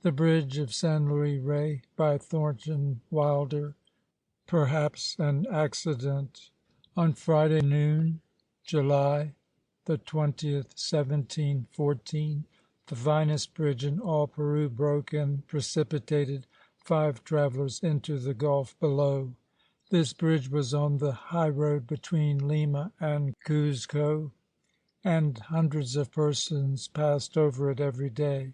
The Bridge of San Luis Rey by Thornton Wilder. Perhaps an accident. On Friday noon, July the 20th, 1714, the finest bridge in all Peru broke and precipitated 5 travelers into the gulf below. This bridge was on the high road between Lima and Cuzco, and hundreds of persons passed over it every day.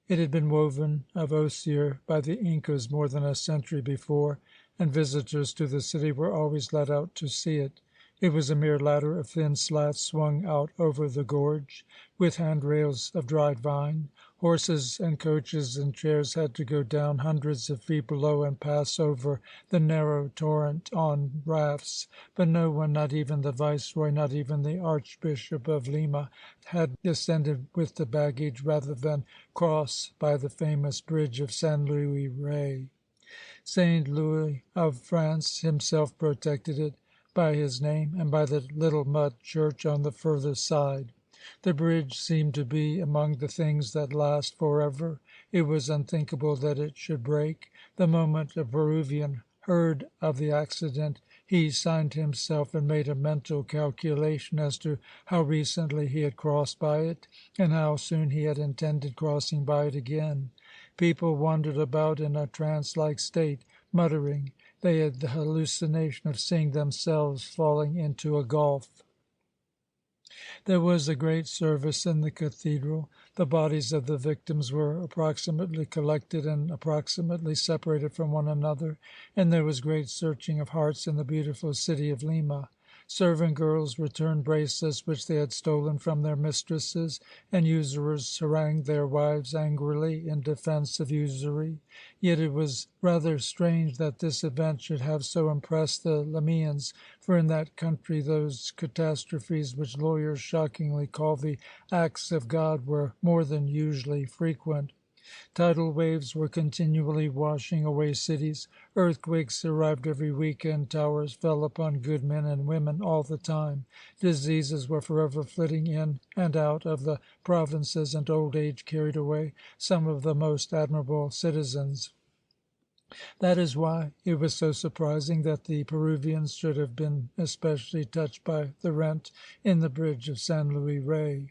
It had been woven of osier by the Incas more than a century before, and visitors to the city were always let out to see it. It was a mere ladder of thin slats swung out over the gorge, with handrails of dried vine. Horses and coaches and chairs had to go down hundreds of feet below and pass over the narrow torrent on rafts, but no one, not even the viceroy, not even the Archbishop of Lima, had descended with the baggage rather than cross by the famous bridge of San Luis Rey. Saint Louis of France himself protected it by his name and by the little mud church on the further side. The bridge seemed to be among the things that last forever. It was unthinkable that it should break. The moment a Peruvian heard of the accident, he signed himself and made a mental calculation as to how recently he had crossed by it and how soon he had intended crossing by it again. People wandered about in a trance-like state, muttering. They had the hallucination of seeing themselves falling into a gulf. There was a great service in the cathedral. The bodies of the victims were approximately collected and approximately separated from one another, and there was great searching of hearts in the beautiful city of Lima. Servant girls returned bracelets which they had stolen from their mistresses, and usurers harangued their wives angrily in defence of usury. Yet it was rather strange that this event should have so impressed the Limians, for in that country those catastrophes which lawyers shockingly call the acts of God were more than usually frequent. Tidal waves were continually washing away cities. Earthquakes arrived every week, and towers fell upon good men and women all the time. Diseases were forever flitting in and out of the provinces, and old age carried away some of the most admirable citizens. That is why it was so surprising that the Peruvians should have been especially touched by the rent in the bridge of San Luis Rey.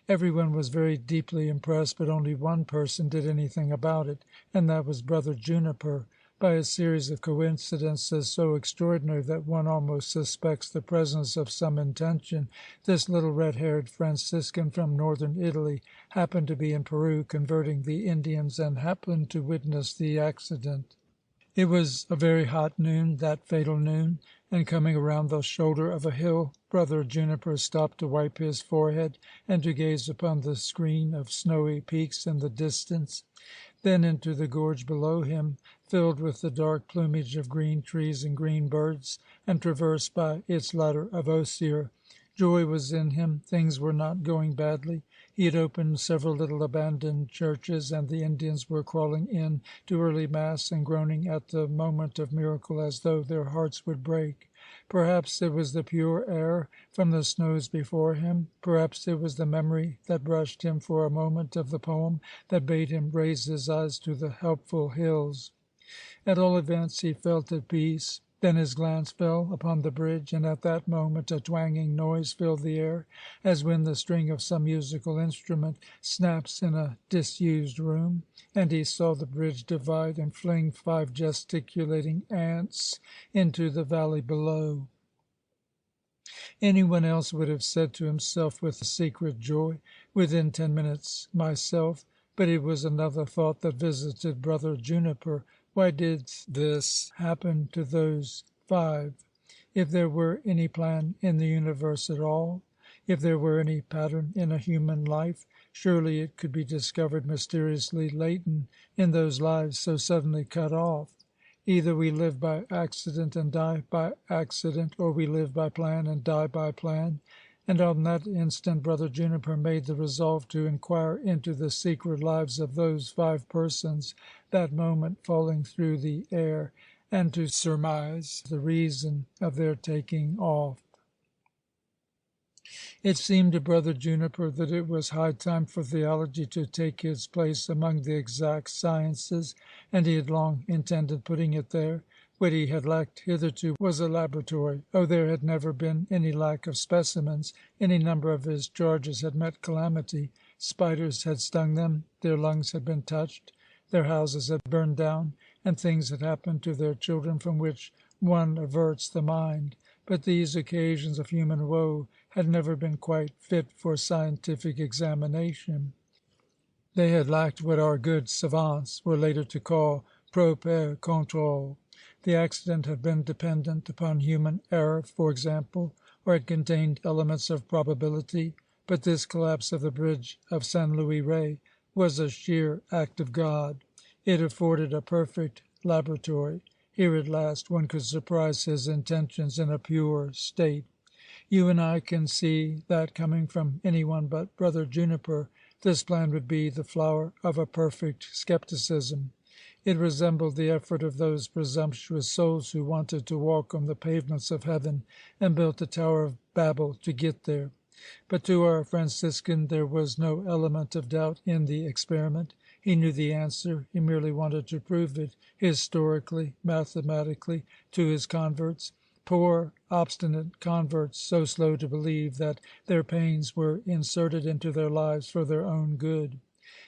Everyone was very deeply impressed, but only one person did anything about it, and that was Brother Juniper. By a series of coincidences so extraordinary that one almost suspects the presence of some intention, this little red-haired Franciscan from northern Italy happened to be in Peru converting the Indians, and happened to witness the accident. It was a very hot noon, that fatal noon, and coming around the shoulder of a hill, Brother Juniper stopped to wipe his forehead and to gaze upon the screen of snowy peaks in the distance. Then into the gorge below him, filled with the dark plumage of green trees and green birds, and traversed by its ladder of osier. Joy was in him. Things were not going badly. He had opened several little abandoned churches, and the Indians were crawling in to early mass and groaning at the moment of miracle as though their hearts would break. Perhaps it was the pure air from the snows before him. Perhaps it was the memory that brushed him for a moment of the poem that bade him raise his eyes to the helpful hills. At all events, he felt at peace. Then his glance fell upon the bridge, and at that moment a twanging noise filled the air, as when the string of some musical instrument snaps in a disused room, and he saw the bridge divide and fling 5 gesticulating ants into the valley below. Anyone else would have said to himself with a secret joy, "Within 10 minutes myself," but it was another thought that visited Brother Juniper. Why did this happen to those 5? If there were any plan in the universe at all, if there were any pattern in a human life, surely it could be discovered mysteriously latent in those lives so suddenly cut off. Either we live by accident and die by accident, or we live by plan and die by plan. And on that instant Brother Juniper made the resolve to inquire into the secret lives of those 5 persons, that moment falling through the air, and to surmise the reason of their taking off. It seemed to Brother Juniper that it was high time for theology to take its place among the exact sciences, and he had long intended putting it there. What he had lacked hitherto was a laboratory. Oh, there had never been any lack of specimens. Any number of his charges had met calamity. Spiders had stung them, their lungs had been touched, their houses had burned down, and things had happened to their children from which one averts the mind. But these occasions of human woe had never been quite fit for scientific examination. They had lacked what our good savants were later to call proper contrôle. The accident had been dependent upon human error, for example, or had contained elements of probability. But this collapse of the bridge of San Luis Rey was a sheer act of God. It afforded a perfect laboratory. Here at last one could surprise his intentions in a pure state. You and I can see that coming from any one but Brother Juniper, this plan would be the flower of a perfect skepticism. It resembled the effort of those presumptuous souls who wanted to walk on the pavements of heaven and built a Tower of Babel to get there. But to our Franciscan there was no element of doubt in the experiment. He knew the answer. He merely wanted to prove it historically, mathematically, to his converts. Poor, obstinate converts, so slow to believe that their pains were inserted into their lives for their own good.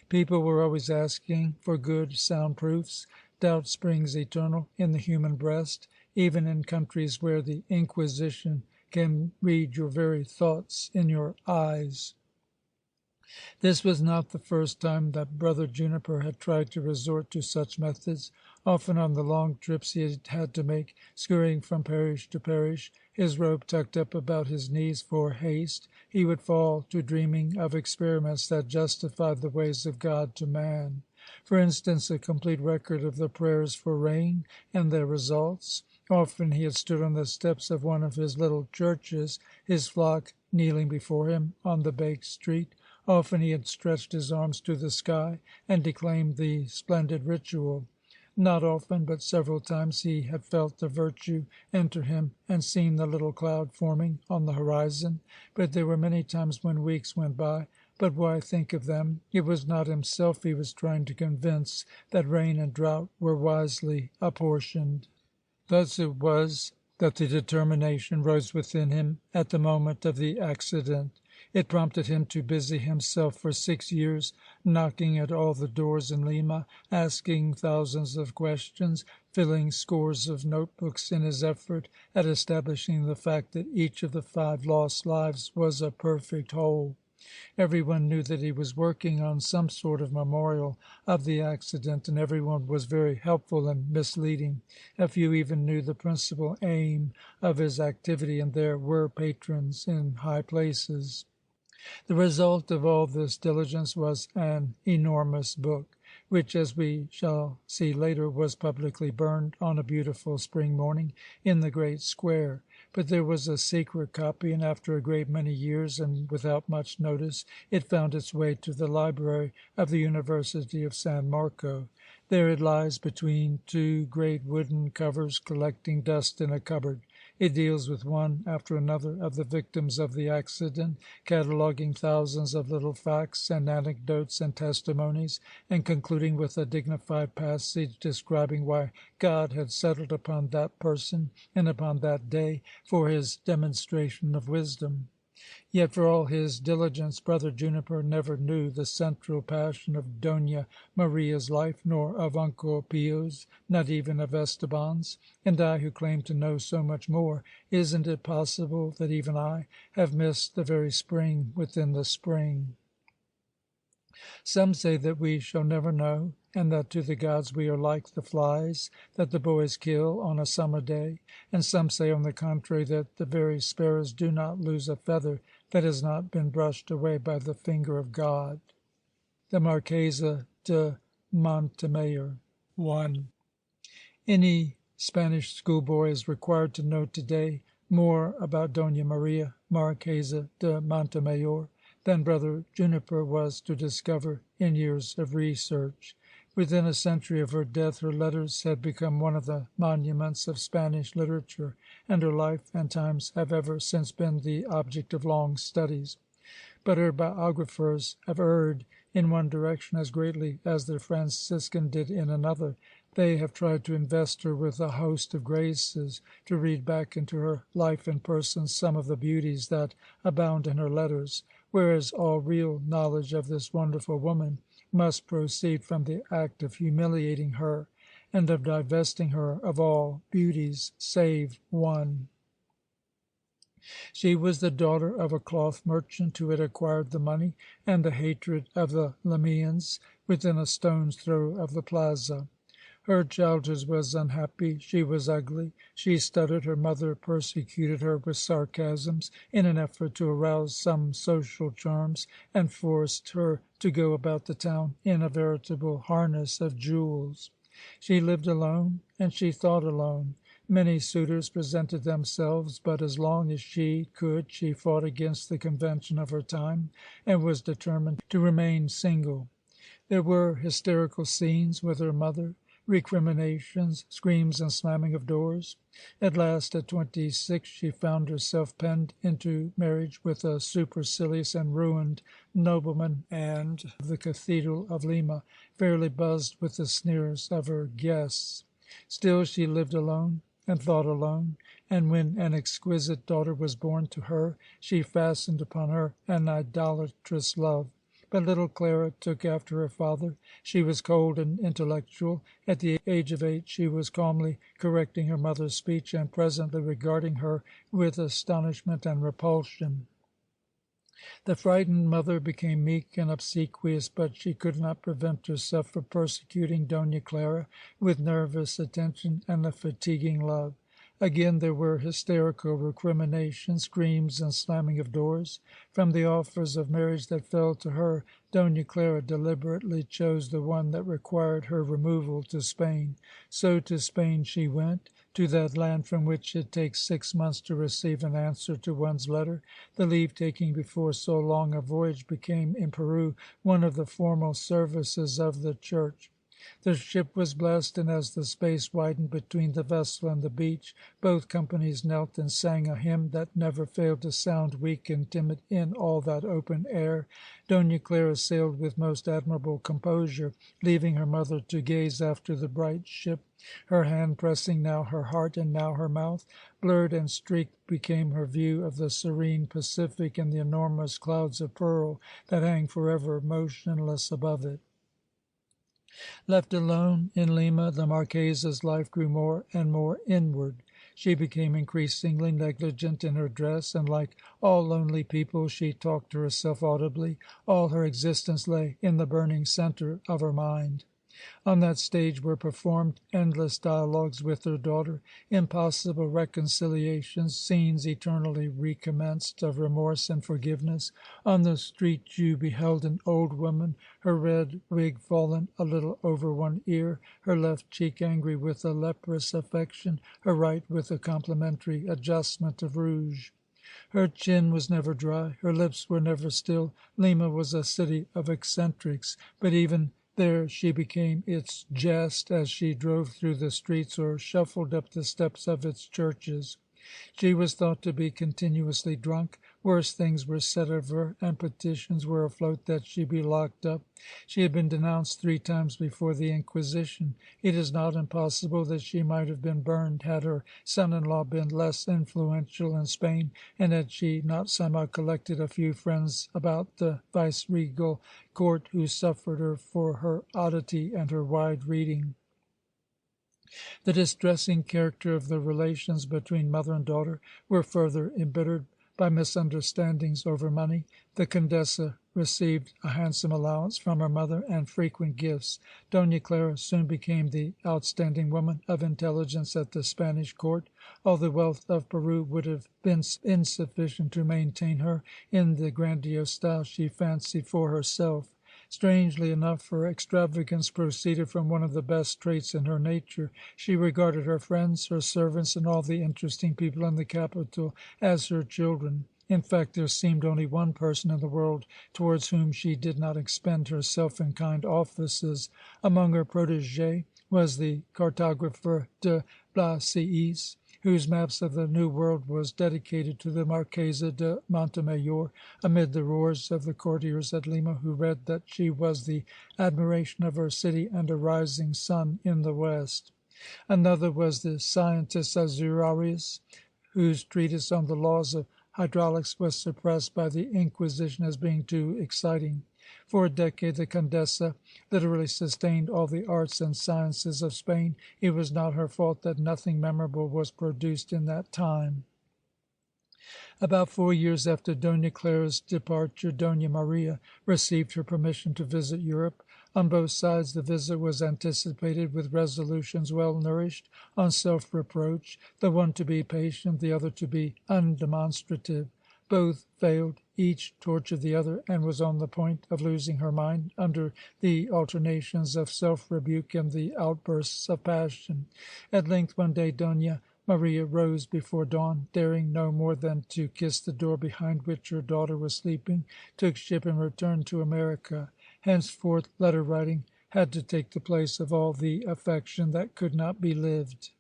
People were always asking for good, sound proofs. Doubt springs eternal in the human breast, even in countries where the Inquisition can read your very thoughts in your eyes. This was not the first time that Brother Juniper had tried to resort to such methods. Often on the long trips he had had to make, scurrying from parish to parish, his robe tucked up about his knees for haste, he would fall to dreaming of experiments that justified the ways of God to man. For instance, a complete record of the prayers for rain and their results. Often he had stood on the steps of one of his little churches, his flock kneeling before him on the baked street. Often he had stretched his arms to the sky and declaimed the splendid ritual. Not often, but several times he had felt the virtue enter him and seen the little cloud forming on the horizon. But there were many times when weeks went by. But why think of them? It was not himself he was trying to convince that rain and drought were wisely apportioned. Thus it was that the determination rose within him at the moment of the accident. It prompted him to busy himself for 6 years, knocking at all the doors in Lima, asking thousands of questions, filling scores of notebooks in his effort at establishing the fact that each of the 5 lost lives was a perfect whole. Everyone knew that he was working on some sort of memorial of the accident, and everyone was very helpful and misleading. A few even knew the principal aim of his activity, and there were patrons in high places. The result of all this diligence was an enormous book, which, as we shall see later, was publicly burned on a beautiful spring morning in the great square. But there was a secret copy, and after a great many years, and without much notice, it found its way to the library of the University of San Marco. There it lies between 2 great wooden covers, collecting dust in a cupboard. It deals with one after another of the victims of the accident, cataloguing thousands of little facts and anecdotes and testimonies, and concluding with a dignified passage describing why God had settled upon that person and upon that day for his demonstration of wisdom. Yet for all his diligence, Brother Juniper never knew the central passion of Dona Maria's life, nor of Uncle Pio's, not even of Esteban's. And I, who claim to know so much more, isn't it possible that even I have missed the very spring within the spring? Some say that we shall never know, and that to the gods we are like the flies that the boys kill on a summer day. And some say, on the contrary, that the very sparrows do not lose a feather that has not been brushed away by the finger of God. The Marquesa de Montemayor. 1. Any Spanish schoolboy is required to know today more about Dona Maria, Marquesa de Montemayor, than Brother Juniper was to discover in years of research. Within a century of her death her letters had become one of the monuments of Spanish literature, and her life and times have ever since been the object of long studies. But her biographers have erred in one direction as greatly as the Franciscan did in another. They have tried to invest her with a host of graces, to read back into her life and person some of the beauties that abound in her letters, whereas all real knowledge of this wonderful woman must proceed from the act of humiliating her and of divesting her of all beauties save one. She was the daughter of a cloth merchant who had acquired the money and the hatred of the Limeans within a stone's throw of the plaza. Her childhood was unhappy. She was ugly. She stuttered. Her mother persecuted her with sarcasms in an effort to arouse some social charms, and forced her to go about the town in a veritable harness of jewels. She lived alone, and she thought alone. Many suitors presented themselves, but as long as she could she fought against the convention of her time, and was determined to remain single. There were hysterical scenes with her mother, recriminations, screams, and slamming of doors. At last, at 26, she found herself penned into marriage with a supercilious and ruined nobleman, and the cathedral of Lima fairly buzzed with the sneers of her guests. Still she lived alone and thought alone, and when an exquisite daughter was born to her, she fastened upon her an idolatrous love. But little Clara took after her father. She was cold and intellectual. At the age of 8 she was calmly correcting her mother's speech, and presently regarding her with astonishment and repulsion. The frightened mother became meek and obsequious, but she could not prevent herself from persecuting Dona Clara with nervous attention and a fatiguing love. Again there were hysterical recriminations, screams, and slamming of doors. From the offers of marriage that fell to her, Dona Clara deliberately chose the one that required her removal to Spain. So to Spain she went, to that land from which it takes 6 months to receive an answer to one's letter. The leave-taking before so long a voyage became in Peru one of the formal services of the Church. The ship was blessed, and as the space widened between the vessel and the beach, both companies knelt and sang a hymn that never failed to sound weak and timid in all that open air. Dona Clara sailed with most admirable composure, leaving her mother to gaze after the bright ship, her hand pressing now her heart and now her mouth. Blurred and streaked became her view of the serene Pacific and the enormous clouds of pearl that hang forever motionless above it. Left alone in Lima, the Marchesa's life grew more and more inward. She became increasingly negligent in her dress, and like all lonely people, she talked to herself audibly. All her existence lay in the burning centre of her mind. On that stage were performed endless dialogues with her daughter, impossible reconciliations, scenes eternally recommenced of remorse and forgiveness. On the street you beheld an old woman, her red wig fallen a little over one ear, her left cheek angry with a leprous affection, her right with a complimentary adjustment of rouge. Her chin was never dry, her lips were never still. Lima was a city of eccentrics, but even there she became its jest as she drove through the streets or shuffled up the steps of its churches. She was thought to be continuously drunk. Worse things were said of her, and petitions were afloat that she be locked up. She had been denounced 3 times before the Inquisition. It is not impossible that she might have been burned had her son-in-law been less influential in Spain, and had she not somehow collected a few friends about the viceregal court who suffered her for her oddity and her wide reading. The distressing character of the relations between mother and daughter were further embittered by misunderstandings over money. The Condessa received a handsome allowance from her mother and frequent gifts. Dona Clara soon became the outstanding woman of intelligence at the Spanish court. All the wealth of Peru would have been insufficient to maintain her in the grandiose style she fancied for herself. Strangely enough, her extravagance proceeded from one of the best traits in her nature. She regarded her friends, her servants, and all the interesting people in the capital as her children. In fact, there seemed only one person in the world towards whom she did not expend herself in kind offices. Among her protégés was the cartographer de Blasius, whose maps of the New World was dedicated to the Marquesa de Montemayor, amid the roars of the courtiers at Lima, who read that she was the admiration of her city and a rising sun in the west. Another was the scientist Azurarius, whose treatise on the laws of hydraulics was suppressed by the Inquisition as being too exciting. For a decade the Condesa literally sustained all the arts and sciences of Spain. It was not her fault that nothing memorable was produced in that time. About 4 years after Dona Clara's departure, Dona Maria received her permission to visit Europe. On both sides the visit was anticipated with resolutions well nourished on self-reproach, the one to be patient, the other to be undemonstrative. Both failed, each tortured the other, and was on the point of losing her mind under the alternations of self-rebuke and the outbursts of passion. At length one day Dona Maria rose before dawn, daring no more than to kiss the door behind which her daughter was sleeping, took ship and returned to America. Henceforth letter-writing had to take the place of all the affection that could not be lived.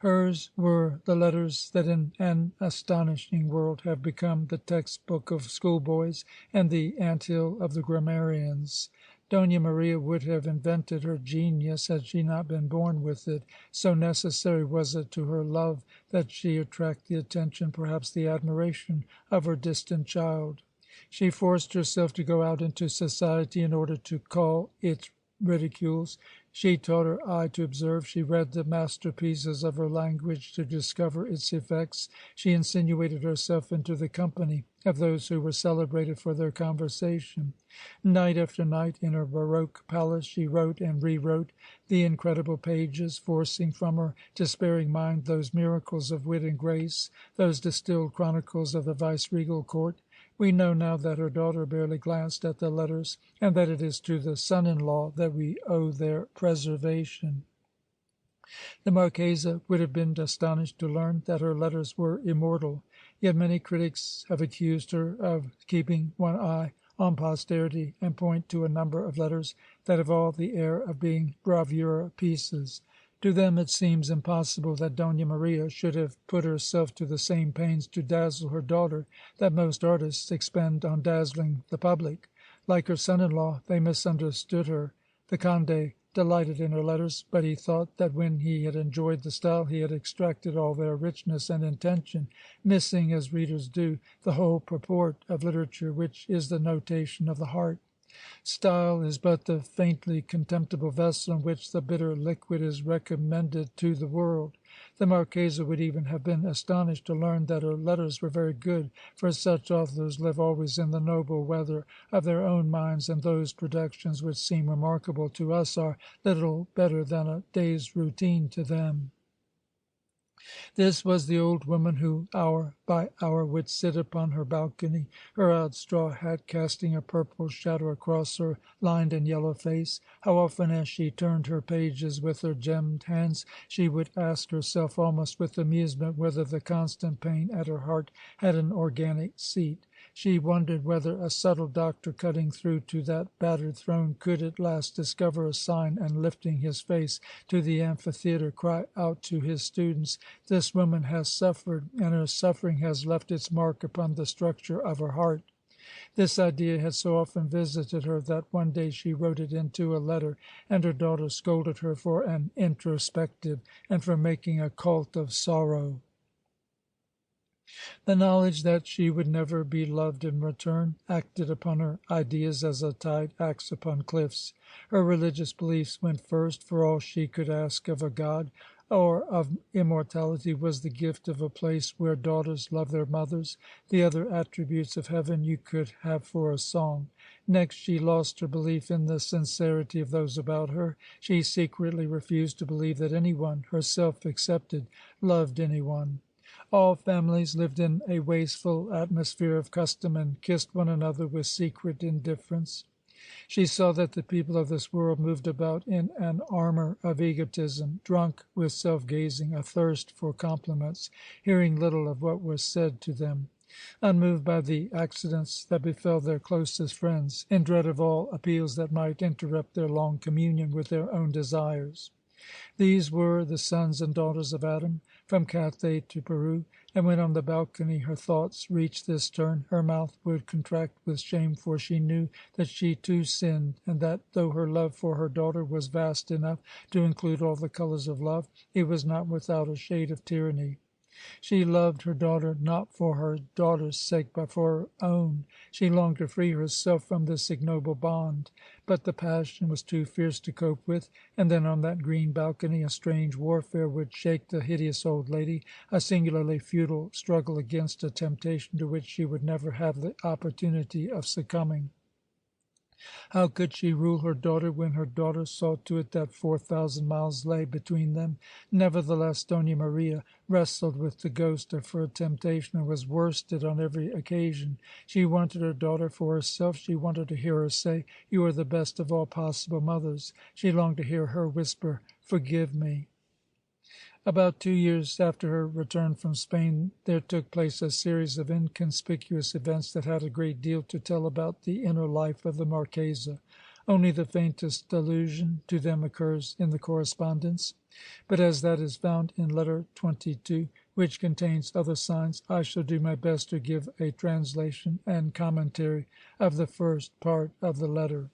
Hers were the letters that in an astonishing world have become the text-book of schoolboys and the ant-hill of the grammarians. Dona Maria would have invented her genius had she not been born with it, so necessary was it to her love that she attract the attention, perhaps the admiration, of her distant child. She forced herself to go out into society in order to call its ridicules. She taught her eye to observe. She read the masterpieces of her language to discover its effects. She insinuated herself into the company of those who were celebrated for their conversation. Night after night, in her baroque palace, she wrote and rewrote the incredible pages, forcing from her despairing mind those miracles of wit and grace, those distilled chronicles of the viceregal court. We know now that her daughter barely glanced at the letters, and that it is to the son-in-law that we owe their preservation. The Marchesa would have been astonished to learn that her letters were immortal, yet many critics have accused her of keeping one eye on posterity, and point to a number of letters that have all the air of being bravura pieces. To them it seems impossible that Dona Maria should have put herself to the same pains to dazzle her daughter that most artists expend on dazzling the public. Like her son-in-law, they misunderstood her. The Conde delighted in her letters, but he thought that when he had enjoyed the style he had extracted all their richness and intention, missing, as readers do, the whole purport of literature, which is the notation of the heart. Style is but the faintly contemptible vessel in which the bitter liquid is recommended to the world. The Marchesa would even have been astonished to learn that her letters were very good, for such authors live always in the noble weather of their own minds, and those productions which seem remarkable to us are little better than a day's routine to them. This was the old woman who, hour by hour, would sit upon her balcony, her odd straw hat casting a purple shadow across her lined and yellow face. How often, as she turned her pages with her gemmed hands, she would ask herself, almost with amusement, whether the constant pain at her heart had an organic seat. She wondered whether a subtle doctor cutting through to that battered throne could at last discover a sign, and lifting his face to the amphitheatre, cry out to his students, "This woman has suffered, and her suffering has left its mark upon the structure of her heart." This idea had so often visited her that one day she wrote it into a letter, and her daughter scolded her for an introspective and for making a cult of sorrow. The knowledge that she would never be loved in return acted upon her ideas as a tide acts upon cliffs. Her religious beliefs went first, for all she could ask of a god or of immortality was the gift of a place where daughters love their mothers. The other attributes of heaven you could have for a song. Next, she lost her belief in the sincerity of those about her. She secretly refused to believe that anyone, herself excepted, loved anyone. All families lived in a wasteful atmosphere of custom and kissed one another with secret indifference. She saw that the people of this world moved about in an armor of egotism, drunk with self-gazing, athirst for compliments, hearing little of what was said to them. unmoved by the accidents that befell their closest friends, in dread of all appeals that might interrupt their long communion with their own desires. These were the sons and daughters of Adam, from Cathay to Peru, and when on the balcony her thoughts reached this turn, her mouth would contract with shame, for she knew that she too sinned, and that, though her love for her daughter was vast enough to include all the colours of love, it was not without a shade of tyranny. She loved her daughter not for her daughter's sake, but for her own. She longed to free herself from this ignoble bond, but the passion was too fierce to cope with. And then on that green balcony a strange warfare would shake the hideous old lady, a singularly futile struggle against a temptation to which she would never have the opportunity of succumbing. How could she rule her daughter when her daughter saw to it that 4,000 miles lay between them? Nevertheless, Dona Maria wrestled with the ghost of her temptation and was worsted on every occasion. She wanted her daughter for herself. She wanted to hear her say, "You are the best of all possible mothers." She longed to hear her whisper, "Forgive me." About 2 years after her return from Spain there took place a series of inconspicuous events that had a great deal to tell about the inner life of the Marquesa. Only the faintest allusion to them occurs in the correspondence. But as that is found in letter 22, which contains other signs, I shall do my best to give a translation and commentary of the first part of the letter.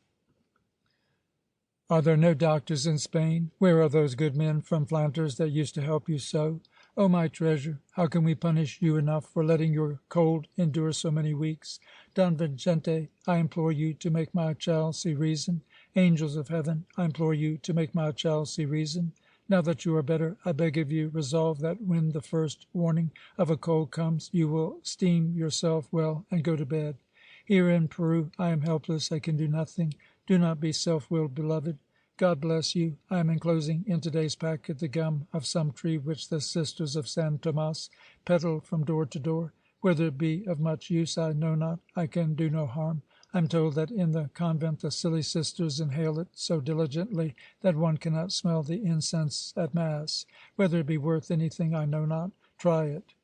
Are there no doctors in Spain? Where are those good men from Flanders that used to help you so? Oh, my treasure, how can we punish you enough for letting your cold endure so many weeks? Don Vincente, I implore you to make my child see reason. Angels of heaven, I implore you to make my child see reason. Now that you are better, I beg of you, resolve that when the first warning of a cold comes, you will steam yourself well and go to bed. Here in Peru I am helpless. I can do nothing. Do not be self-willed, beloved. God bless you. I am enclosing in today's packet the gum of some tree which the sisters of San Tomas peddle from door to door. Whether it be of much use, I know not. I can do no harm. I am told that in the convent the silly sisters inhale it so diligently that one cannot smell the incense at Mass. Whether it be worth anything, I know not. Try it.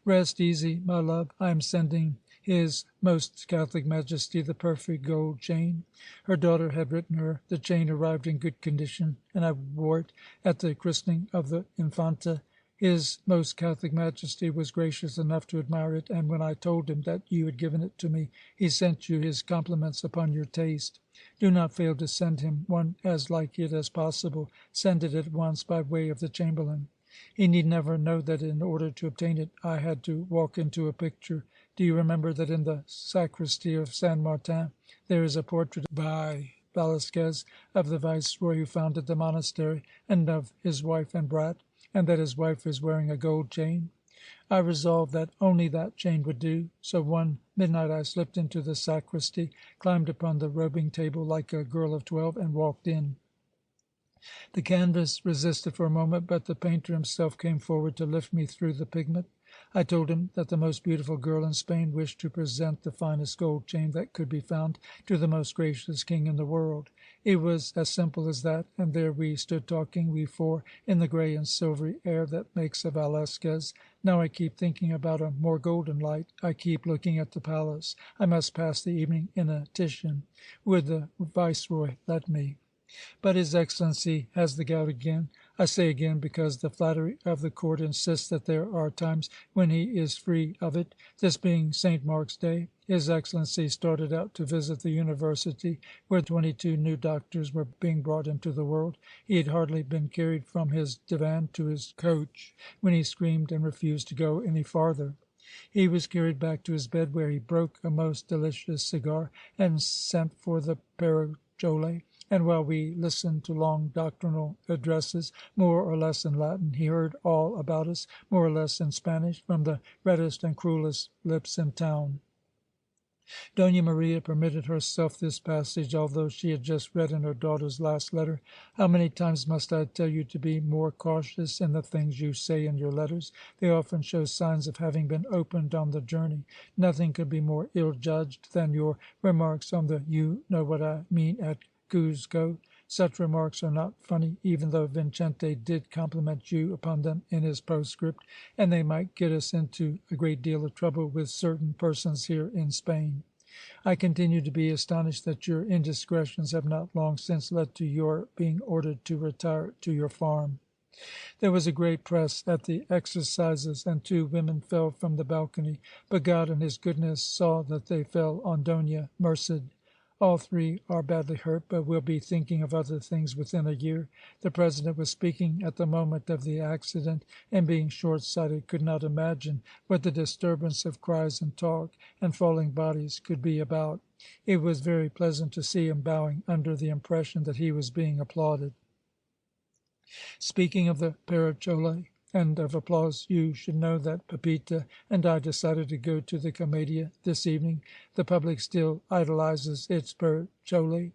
Rest easy, my love. I am sending His Most Catholic Majesty the perfect gold chain. Her daughter had written her. The chain arrived in good condition, and I wore it at the christening of the Infanta. His Most Catholic Majesty was gracious enough to admire it, and when I told him that you had given it to me, he sent you his compliments upon your taste. Do not fail to send him one as like it as possible. Send it at once by way of the chamberlain. He need never know that in order to obtain it I had to walk into a picture. Do you remember that in the sacristy of San Martin there is a portrait by Velasquez of the viceroy who founded the monastery, and of his wife and brat, and that his wife is wearing a gold chain? I resolved that only that chain would do. So one midnight I slipped into the sacristy, climbed upon the robing table like a girl of 12, and walked in. The canvas resisted for a moment, but the painter himself came forward to lift me through the pigment. I told him that the most beautiful girl in Spain wished to present the finest gold chain that could be found to the most gracious king in the world. It was as simple as that, and there we stood talking, we four, in the grey and silvery air that makes a Velasquez. Now I keep thinking about a more golden light. I keep looking at the palace. I must pass the evening in a Titian. Would the viceroy let me? But His Excellency has the gout again. I say again, because the flattery of the court insists that there are times when he is free of it. This being St. Mark's Day, His Excellency started out to visit the university, where 22 new doctors were being brought into the world. He had hardly been carried from his divan to his coach when he screamed and refused to go any farther. He was carried back to his bed, where he broke a most delicious cigar and sent for the Perejole. And while we listened to long doctrinal addresses, more or less in Latin, he heard all about us, more or less in Spanish, from the reddest and cruelest lips in town. Dona Maria permitted herself this passage, although she had just read in her daughter's last letter. How many times must I tell you to be more cautious in the things you say in your letters? They often show signs of having been opened on the journey. Nothing could be more ill-judged than your remarks on the you know what I mean at Cuzco. Such remarks are not funny, even though Vincente did compliment you upon them in his postscript, and they might get us into a great deal of trouble with certain persons here in Spain. I continue to be astonished that your indiscretions have not long since led to your being ordered to retire to your farm. There was a great press at the exercises, and 2 women fell from the balcony, but God in his goodness saw that they fell on Dona Merced. All 3 are badly hurt, but will be thinking of other things within a year. The president was speaking at the moment of the accident, and being short-sighted could not imagine what the disturbance of cries and talk and falling bodies could be about. It was very pleasant to see him bowing under the impression that he was being applauded. Speaking of the Perichole and of applause, you should know that Pepita and I decided to go to the Commedia this evening. The public still idolizes its Perichole.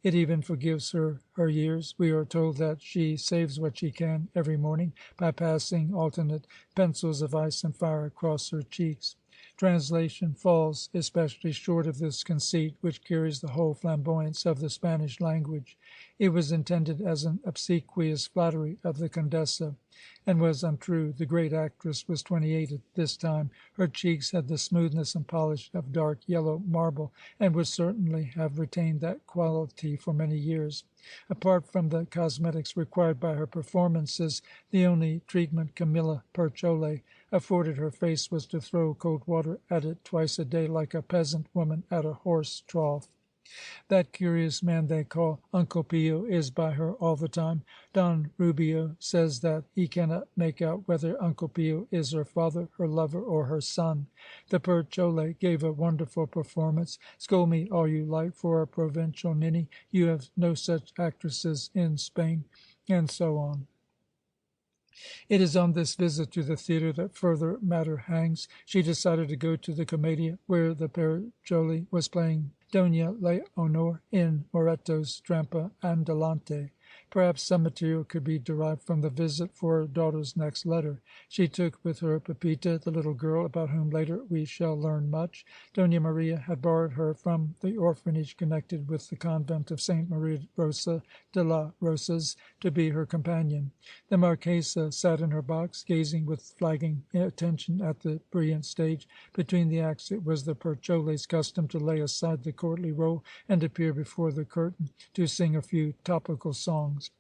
It even forgives her years. We are told that she saves what she can every morning by passing alternate pencils of ice and fire across her cheeks. Translation falls especially short of this conceit, which carries the whole flamboyance of the Spanish language. It was intended as an obsequious flattery of the Condessa, and was untrue. The great actress was 28 at this time. Her cheeks had the smoothness and polish of dark yellow marble, and would certainly have retained that quality for many years. Apart from the cosmetics required by her performances, the only treatment Camilla Perchole afforded her face was to throw cold water at it twice a day, like a peasant woman at a horse trough. That curious man they call Uncle Pio is by her all the time. Don Rubio says that he cannot make out whether Uncle Pio is her father, her lover, or her son. The Perchole gave a wonderful performance. Scold me all you like for a provincial ninny. You have no such actresses in Spain, and so on. It is on this visit to the theatre that further matter hangs. She decided to go to the Commedia, where the Perichole was playing Dona Leonor in Moretto's Trampa Andalante. Perhaps some material could be derived from the visit for her daughter's next letter. She took with her Pepita, the little girl about whom later we shall learn much. Dona Maria had borrowed her from the orphanage connected with the convent of Saint Maria Rosa de la Rosas to be her companion. The Marquesa sat in her box, gazing with flagging attention at the brilliant stage. Between the acts it was the Perchole's custom to lay aside the courtly role and appear before the curtain to sing a few topical songs.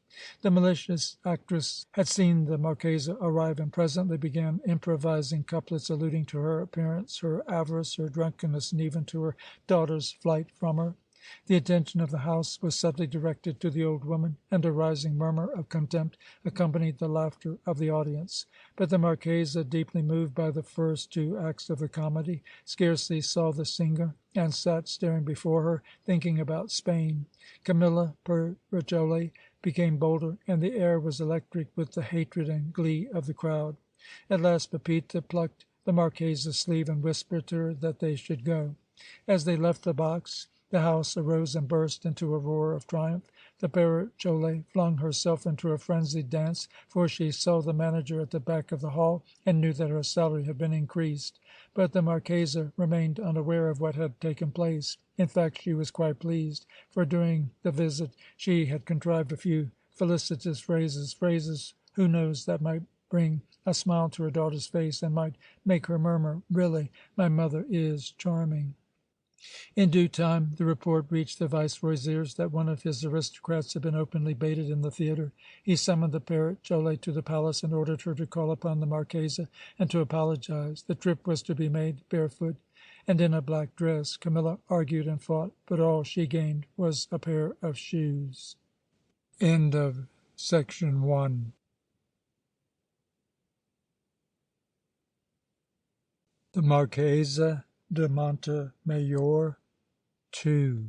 The malicious actress had seen the Marquesa arrive, and presently began improvising couplets alluding to her appearance, her avarice, her drunkenness, and even to her daughter's flight from her. The attention of the house was suddenly directed to the old woman, and a rising murmur of contempt accompanied the laughter of the audience. But the Marquesa, deeply moved by the first 2 acts of the comedy, scarcely saw the singer, and sat staring before her, thinking about Spain. Camilla Perchole became bolder, and the air was electric with the hatred and glee of the crowd. At last Pepita plucked the Marquesa's sleeve and whispered to her that they should go. As they left the box, the house arose and burst into a roar of triumph. The Perichole flung herself into a frenzied dance, for she saw the manager at the back of the hall, and knew that her salary had been increased. But the Marquesa remained unaware of what had taken place. In fact, she was quite pleased, for during the visit she had contrived a few felicitous phrases, who knows, that might bring a smile to her daughter's face, and might make her murmur, "Really, my mother is charming." In due time the report reached the Viceroy's ears that one of his aristocrats had been openly baited in the theatre. He summoned the Perichole to the palace and ordered her to call upon the Marquesa and to apologize. The trip was to be made barefoot and in a black dress. Camilla argued and fought, but all she gained was a pair of shoes. End of section 1. The Marquesa de Montemayor 2.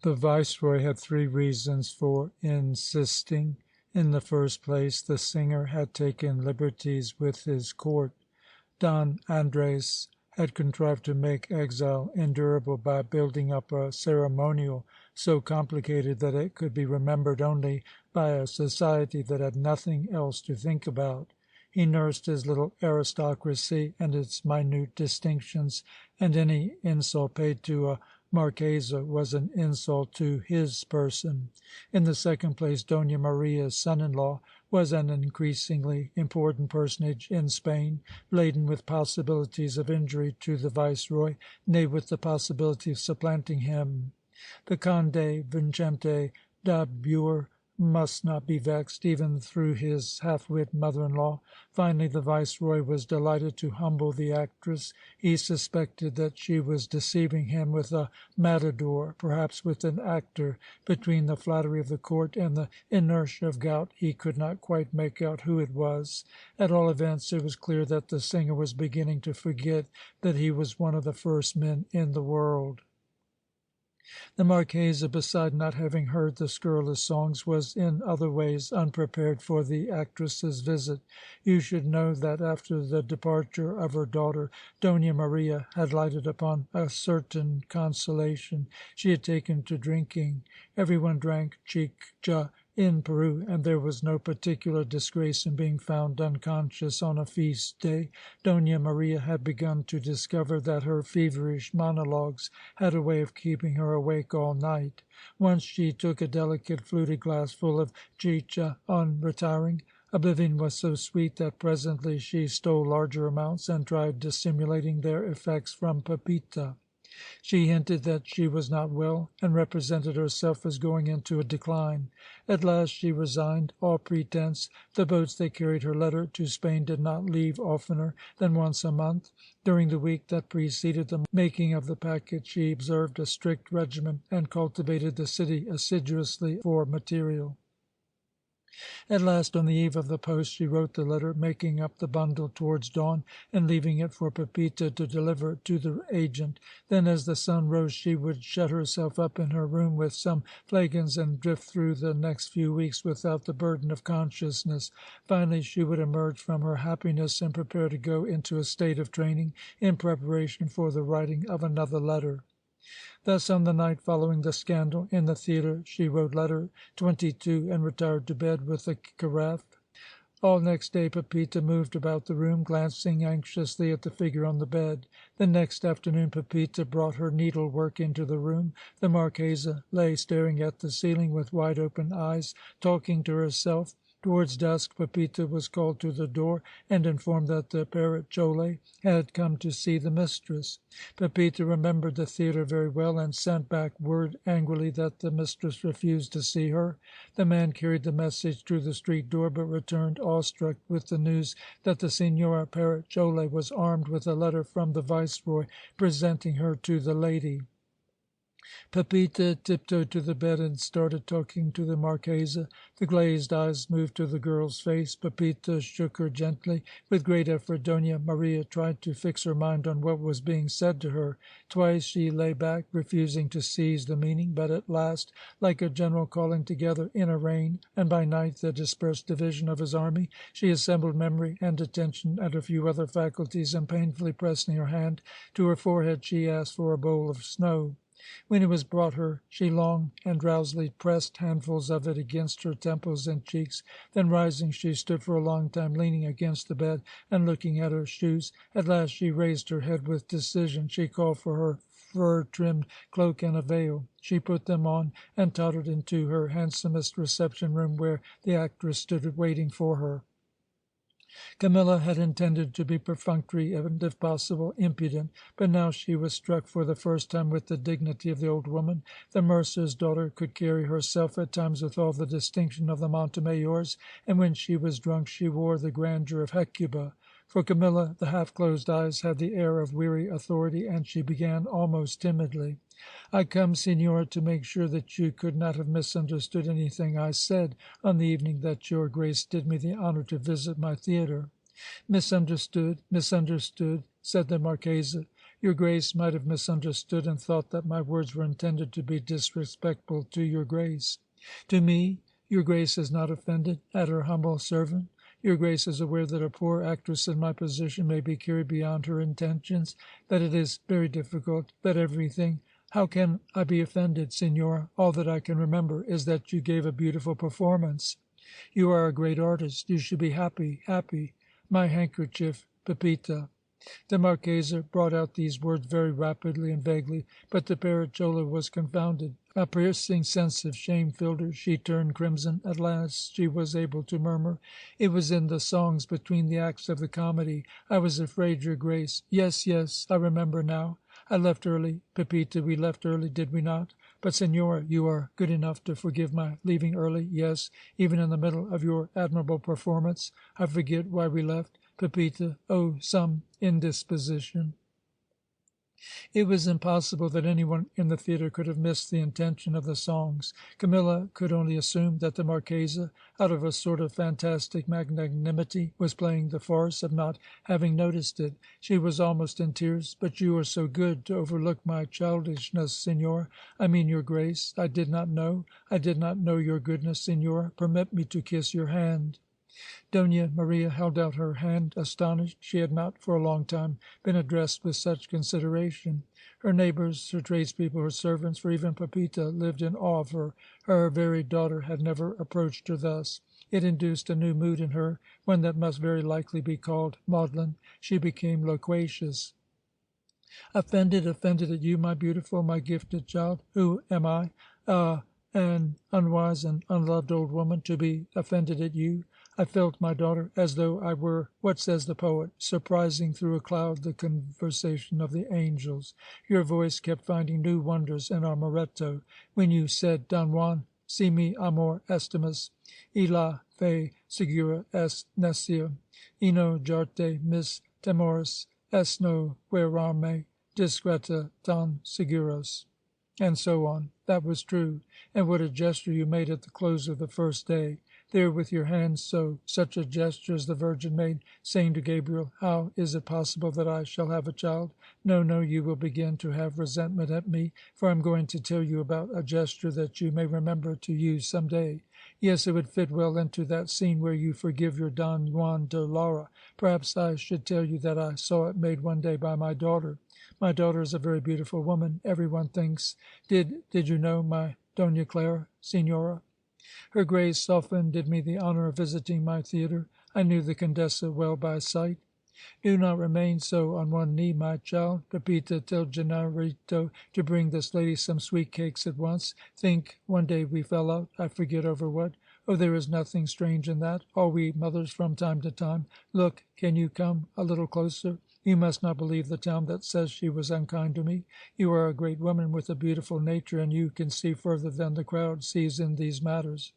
The Viceroy had 3 reasons for insisting. In the first place, the singer had taken liberties with his court. Don Andres had contrived to make exile endurable by building up a ceremonial so complicated that it could be remembered only by a society that had nothing else to think about. He nursed his little aristocracy and its minute distinctions, and any insult paid to a Marchesa was an insult to his person. In the second place, Dona Maria's son-in-law was an increasingly important personage in Spain, laden with possibilities of injury to the viceroy, nay, with the possibility of supplanting him. The Conde Vincente da Bure must not be vexed, even through his half-wit mother-in-law. Finally, the viceroy was delighted to humble the actress. He suspected that she was deceiving him with a matador, perhaps with an actor. Between the flattery of the court and the inertia of gout, he could not quite make out who it was. At all events, it was clear that the singer was beginning to forget that he was one of the first men in the world. The Marchesa, beside not having heard the scurrilous songs, was in other ways unprepared for the actress's visit. You should know that after the departure of her daughter, Dona Maria had lighted upon a certain consolation. She had taken to drinking. Everyone drank chicha in Peru, and there was no particular disgrace in being found unconscious on a feast day. Dona Maria had begun to discover that her feverish monologues had a way of keeping her awake all night. Once she took a delicate fluted glass full of chicha on retiring. Oblivion was so sweet that presently she stole larger amounts and tried dissimulating their effects from Pepita. She hinted that she was not well, and represented herself as going into a decline. At last she resigned all pretence. The boats that carried her letter to Spain did not leave oftener than once a month. During the week that preceded the making of the packet she observed a strict regimen and cultivated the city assiduously for material. At last, on the eve of the post, she wrote the letter, making up the bundle towards dawn, and leaving it for Pepita to deliver to the agent. Then, as the sun rose, she would shut herself up in her room with some flagons and drift through the next few weeks without the burden of consciousness. Finally, she would emerge from her happiness and prepare to go into a state of training in preparation for the writing of another letter. Thus, on the night following the scandal in the theatre, she wrote letter 22 and retired to bed with a carafe. All next day Pepita moved about the room, glancing anxiously at the figure on the bed. The next afternoon Pepita brought her needlework into the room. The Marchesa lay staring at the ceiling with wide-open eyes, talking to herself. Towards dusk Pepita was called to the door and informed that the Pericole had come to see the mistress. Pepita remembered the theatre very well, and sent back word angrily that the mistress refused to see her. The man carried the message to the street door, but returned awestruck with the news that the Signora Pericole was armed with a letter from the viceroy presenting her to the lady. Pepita tiptoed to the bed and started talking to the Marchesa. The glazed eyes moved to the girl's face. Pepita shook her gently. With great effort Dona Maria tried to fix her mind on what was being said to her. Twice she lay back, refusing to seize the meaning, but at last, like a general calling together in a reign, and by night the dispersed division of his army, she assembled memory and attention and a few other faculties, and painfully pressing her hand to her forehead, she asked for a bowl of snow. When it was brought her, she long and drowsily pressed handfuls of it against her temples and cheeks. Then rising, she stood for a long time leaning against the bed and looking at her shoes. At last she raised her head with decision. She called for her fur-trimmed cloak and a veil. She put them on and tottered into her handsomest reception-room, where the actress stood waiting for her. Camilla had intended to be perfunctory and, if possible, impudent, but now she was struck for the first time with the dignity of the old woman. The mercer's daughter could carry herself at times with all the distinction of the Montemayor's, and when she was drunk she wore the grandeur of Hecuba. For Camilla the half-closed eyes had the air of weary authority, and she began almost timidly. "I come, Signora, to make sure that you could not have misunderstood anything I said on the evening that your Grace did me the honour to visit my theatre." "Misunderstood, misunderstood," said the Marchesa. "Your Grace might have misunderstood and thought that my words were intended to be disrespectful to your Grace. To me, your Grace is not offended at her humble servant? Your Grace is aware that a poor actress in my position may be carried beyond her intentions, that it is very difficult, that everything How can I be offended, Signora? All that I can remember is that you gave a beautiful performance. You are a great artist. You should be happy, happy. My handkerchief, Pepita." The Marchesa brought out these words very rapidly and vaguely, but the Pericola was confounded. A piercing sense of shame filled her. She turned crimson. At last she was able to murmur: "It was in the songs between the acts of the comedy. I was afraid, your Grace. Yes, yes, I remember now. I left early, Pepita, we left early, did we not? But, Senora, you are good enough to forgive my leaving early, yes, even in the middle of your admirable performance. I forget why we left. Pepita, oh, some indisposition." It was impossible that anyone in the theatre could have missed the intention of the songs. Camilla could only assume that the Marchesa, out of a sort of fantastic magnanimity, was playing the farce of not having noticed it. She was almost in tears. "But you are so good to overlook my childishness, Signor. I mean, your Grace. I did not know your goodness, Signora. Permit me to kiss your hand." Dona Maria held out her hand, astonished. She had not for a long time been addressed with such consideration. Her neighbours, her tradespeople, her servants, for even Pepita lived in awe of her. Her very daughter had never approached her thus. It induced a new mood in her, one that must very likely be called maudlin. She became loquacious. "Offended at you, my beautiful, my gifted child? Who am I, an unwise and unloved old woman, to be offended at you? I felt, my daughter, as though I were, what says the poet, surprising through a cloud the conversation of the angels. Your voice kept finding new wonders in our Moretto. When you said, 'Don Juan, si mi amor estimas, y la fe segura es necia, y no jarte mis temores, es no guerrarme discreta tan seguros,' and so on. That was true. And what a gesture you made at the close of the first day! There with your hands so, such a gesture as the Virgin made, saying to Gabriel, 'How is it possible that I shall have a child?' No, no, you will begin to have resentment at me, for I am going to tell you about a gesture that you may remember to use some day. Yes, it would fit well into that scene where you forgive your Don Juan de Lara. Perhaps I should tell you that I saw it made one day by my daughter. My daughter is a very beautiful woman. Every one thinks. Did you know my Dona Clara, Signora? Her Grace often did me the honour of visiting my theatre. I knew the Condessa well by sight. Do not remain so on one knee, my child. Pepita, tell Genarito to bring this lady some sweet cakes at once. Think, one day we fell out, I forget over what. Oh, there is nothing strange in that. All we mothers from time to time. Look, can you come a little closer? You must not believe the town that says she was unkind to me. You are a great woman with a beautiful nature, and you can see further than the crowd sees in these matters.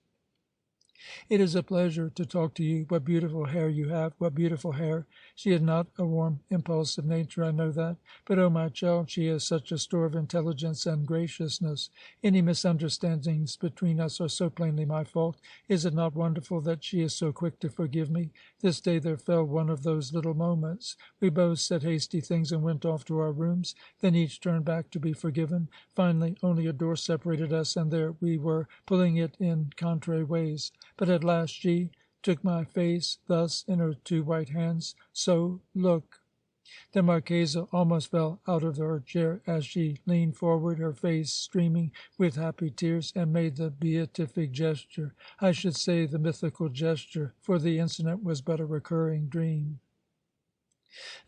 It is a pleasure to talk to you. What beautiful hair you have! What beautiful hair! She is not a warm, impulsive nature, I know that. But, oh, my child, she has such a store of intelligence and graciousness. Any misunderstandings between us are so plainly my fault. Is it not wonderful that she is so quick to forgive me? This day there fell one of those little moments. We both said hasty things and went off to our rooms. Then each turned back to be forgiven. Finally, only a door separated us, and there we were, pulling it in contrary ways. But at last she took my face thus in her two white hands. So, look." The Marchesa almost fell out of her chair as she leaned forward, her face streaming with happy tears, and made the beatific gesture. I should say the mythical gesture, for the incident was but a recurring dream.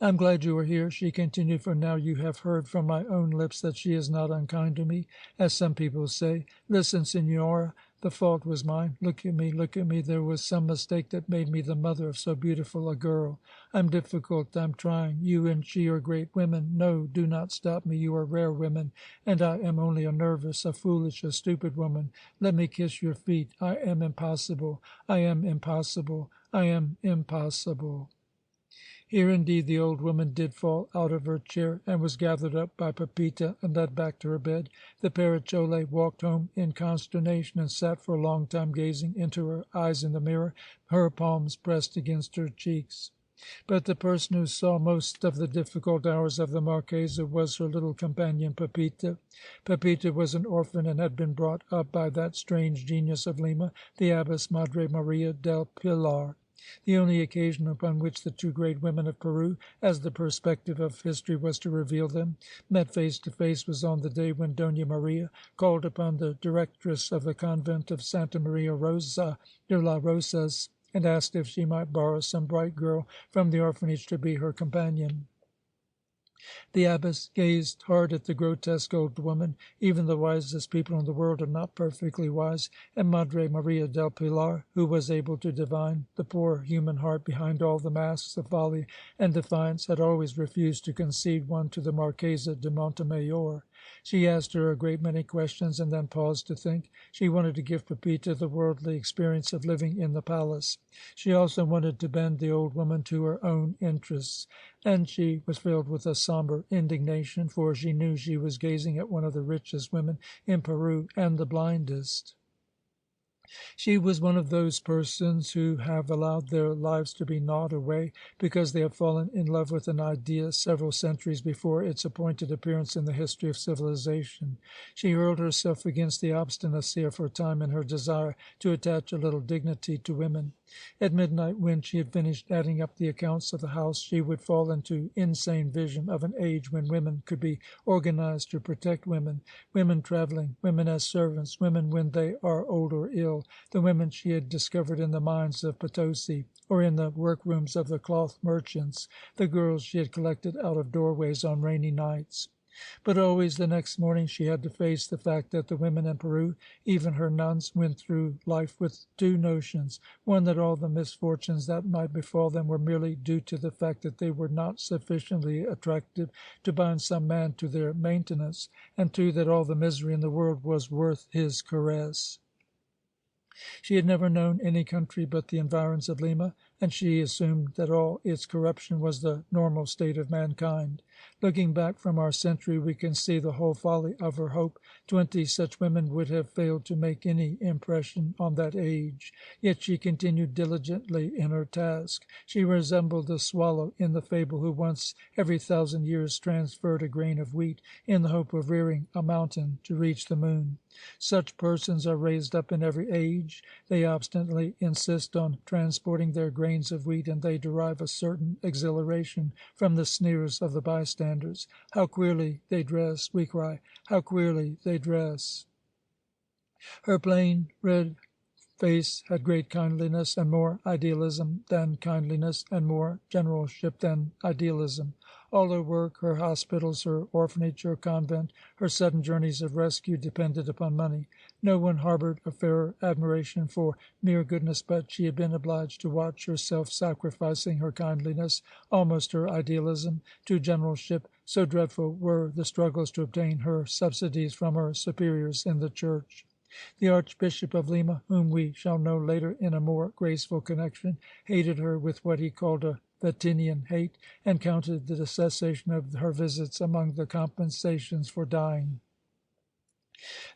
"I am glad you are here," she continued, "for now you have heard from my own lips that she is not unkind to me, as some people say. Listen, Signora. The fault was mine. Look at me, look at me. There was some mistake that made me the mother of so beautiful a girl. I'm difficult, I'm trying. You and she are great women. No, do not stop me. You are rare women, and I am only a nervous, a foolish, a stupid woman. Let me kiss your feet. I am impossible. I am impossible. I am impossible." Here indeed the old woman did fall out of her chair, and was gathered up by Pepita and led back to her bed. The Perichole walked home in consternation, and sat for a long time gazing into her eyes in the mirror, her palms pressed against her cheeks. But the person who saw most of the difficult hours of the Marchesa was her little companion Pepita. Pepita was an orphan, and had been brought up by that strange genius of Lima, the Abbess Madre Maria del Pilar. The only occasion upon which the two great women of Peru, as the perspective of history was to reveal them, met face to face was on the day when Dona Maria called upon the directress of the convent of Santa Maria Rosa de las Rosas, and asked if she might borrow some bright girl from the orphanage to be her companion. The abbess gazed hard at the grotesque old woman. Even the wisest people in the world are not perfectly wise, and Madre Maria del Pilar, who was able to divine the poor human heart behind all the masks of folly and defiance, had always refused to concede one to the Marquesa de Montemayor. She asked her a great many questions, and then paused to think. She wanted to give Pepita the worldly experience of living in the palace. She also wanted to bend the old woman to her own interests, and she was filled with a sombre indignation, for she knew she was gazing at one of the richest women in Peru and the blindest. She was one of those persons who have allowed their lives to be gnawed away because they have fallen in love with an idea several centuries before its appointed appearance in the history of civilization. She hurled herself against the obstinacy of her time in her desire to attach a little dignity to women. At midnight, when she had finished adding up the accounts of the house, she would fall into insane vision of an age when women could be organized to protect women, women traveling, women as servants, women when they are old or ill, the women she had discovered in the mines of Potosi or in the workrooms of the cloth merchants, the girls she had collected out of doorways on rainy nights. But always the next morning she had to face the fact that the women in Peru, even her nuns, went through life with two notions: one, that all the misfortunes that might befall them were merely due to the fact that they were not sufficiently attractive to bind some man to their maintenance, and two, that all the misery in the world was worth his caress. She had never known any country but the environs of Lima, and she assumed that all its corruption was the normal state of mankind. Looking back from our century, we can see the whole folly of her hope. 20 such women would have failed to make any impression on that age. Yet she continued diligently in her task. She resembled the swallow in the fable who once every 1,000 years transferred a grain of wheat in the hope of rearing a mountain to reach the moon. Such persons are raised up in every age. They obstinately insist on transporting their grains of wheat, and they derive a certain exhilaration from the sneers of the bystanders. How queerly they dress, we cry, how queerly they dress. Her plain, red face had great kindliness and more idealism than kindliness, and more generalship than idealism. All her work, her hospitals, her orphanage, her convent, her sudden journeys of rescue depended upon money. No one harbored a fairer admiration for mere goodness, but she had been obliged to watch herself sacrificing her kindliness, almost her idealism, to generalship, so dreadful were the struggles to obtain her subsidies from her superiors in the church. The Archbishop of Lima, whom we shall know later in a more graceful connection, hated her with what he called a Vatinian hate, and counted the cessation of her visits among the compensations for dying.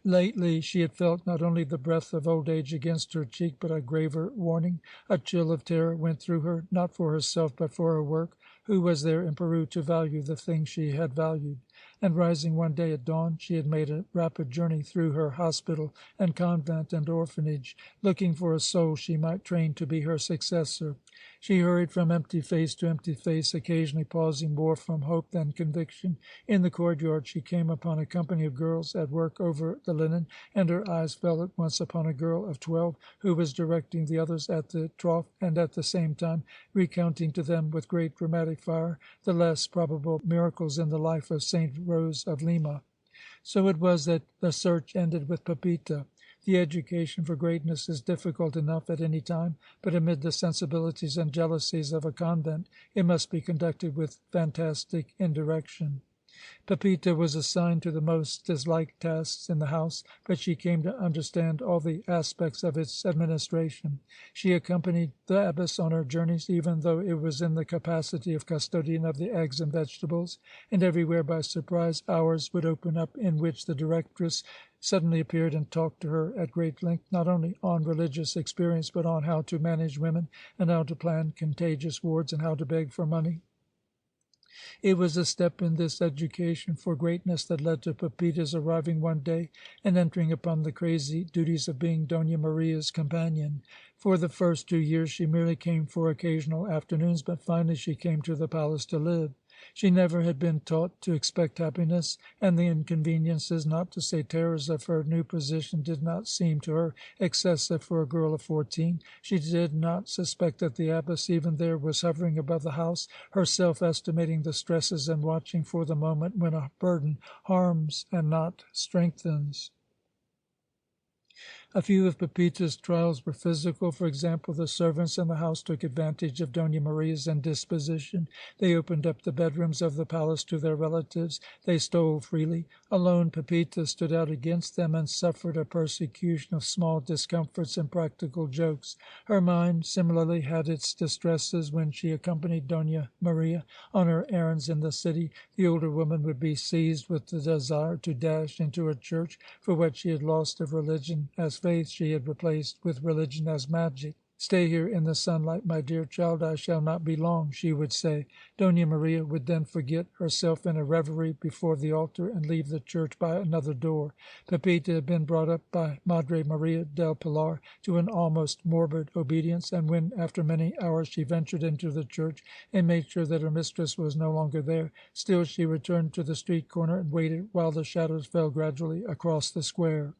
Lately she had felt not only the breath of old age against her cheek, but a graver warning. A chill of terror went through her, not for herself, but for her work. Who was there in Peru to value the thing she had valued? And rising one day at dawn, she had made a rapid journey through her hospital and convent and orphanage, looking for a soul she might train to be her successor. She hurried from empty face to empty face, occasionally pausing more from hope than conviction. In the courtyard she came upon a company of girls at work over the linen, and her eyes fell at once upon a girl of 12 who was directing the others at the trough, and at the same time recounting to them with great dramatic fire the less probable miracles in the life of Saint Rose of Lima. So it was that the search ended with Pepita. The education for greatness is difficult enough at any time, but amid the sensibilities and jealousies of a convent it must be conducted with fantastic indirection. Pepita was assigned to the most disliked tasks in the house, but she came to understand all the aspects of its administration. She accompanied the abbess on her journeys, even though it was in the capacity of custodian of the eggs and vegetables, and everywhere by surprise hours would open up in which the directress suddenly appeared and talked to her at great length, not only on religious experience, but on how to manage women, and how to plan contagious wards, and how to beg for money. It was a step in this education for greatness that led to Pepita's arriving one day and entering upon the crazy duties of being Dona Maria's companion. For the first 2 years she merely came for occasional afternoons, but finally she came to the palace to live. She never had been taught to expect happiness, and the inconveniences, not to say terrors, of her new position did not seem to her excessive for a girl of 14. She did not suspect that the abbess, even there, was hovering above the house, herself estimating the stresses and watching for the moment when a burden harms and not strengthens. A few of Pepita's trials were physical. For example, the servants in the house took advantage of Dona Maria's indisposition. They opened up the bedrooms of the palace to their relatives. They stole freely. Alone, Pepita stood out against them and suffered a persecution of small discomforts and practical jokes. Her mind similarly had its distresses. When she accompanied Dona Maria on her errands in the city, the older woman would be seized with the desire to dash into a church for what she had lost of religion as faith she had replaced with religion as magic. "Stay here in the sunlight, my dear child. I shall not be long," she would say. Dona Maria would then forget herself in a reverie before the altar and leave the church by another door. Pepita had been brought up by Madre Maria del Pilar to an almost morbid obedience, and when, after many hours, she ventured into the church and made sure that her mistress was no longer there, still she returned to the street corner and waited while the shadows fell gradually across the square.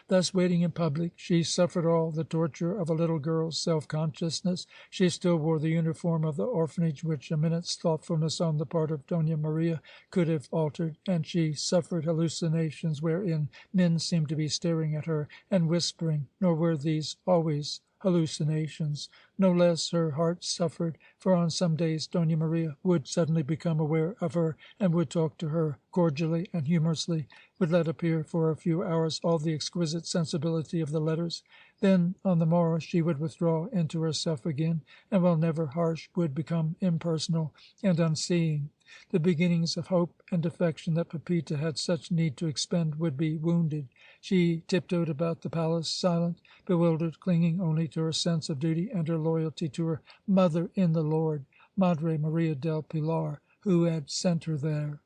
Thus, waiting in public, she suffered all the torture of a little girl's self-consciousness. She still wore the uniform of the orphanage, which a minute's thoughtfulness on the part of Dona Maria could have altered, and she suffered hallucinations wherein men seemed to be staring at her and whispering, nor were these always hallucinations. No less her heart suffered, for on some days Dona Maria would suddenly become aware of her and would talk to her cordially and humorously, would let appear for a few hours all the exquisite sensibility of the letters. Then on the morrow she would withdraw into herself again, and while never harsh, would become impersonal and unseeing. The beginnings of hope and affection that Pepita had such need to expend would be wounded. She tiptoed about the palace, silent, bewildered, clinging only to her sense of duty and her loyalty to her mother in the Lord, Madre Maria del Pilar, who had sent her there.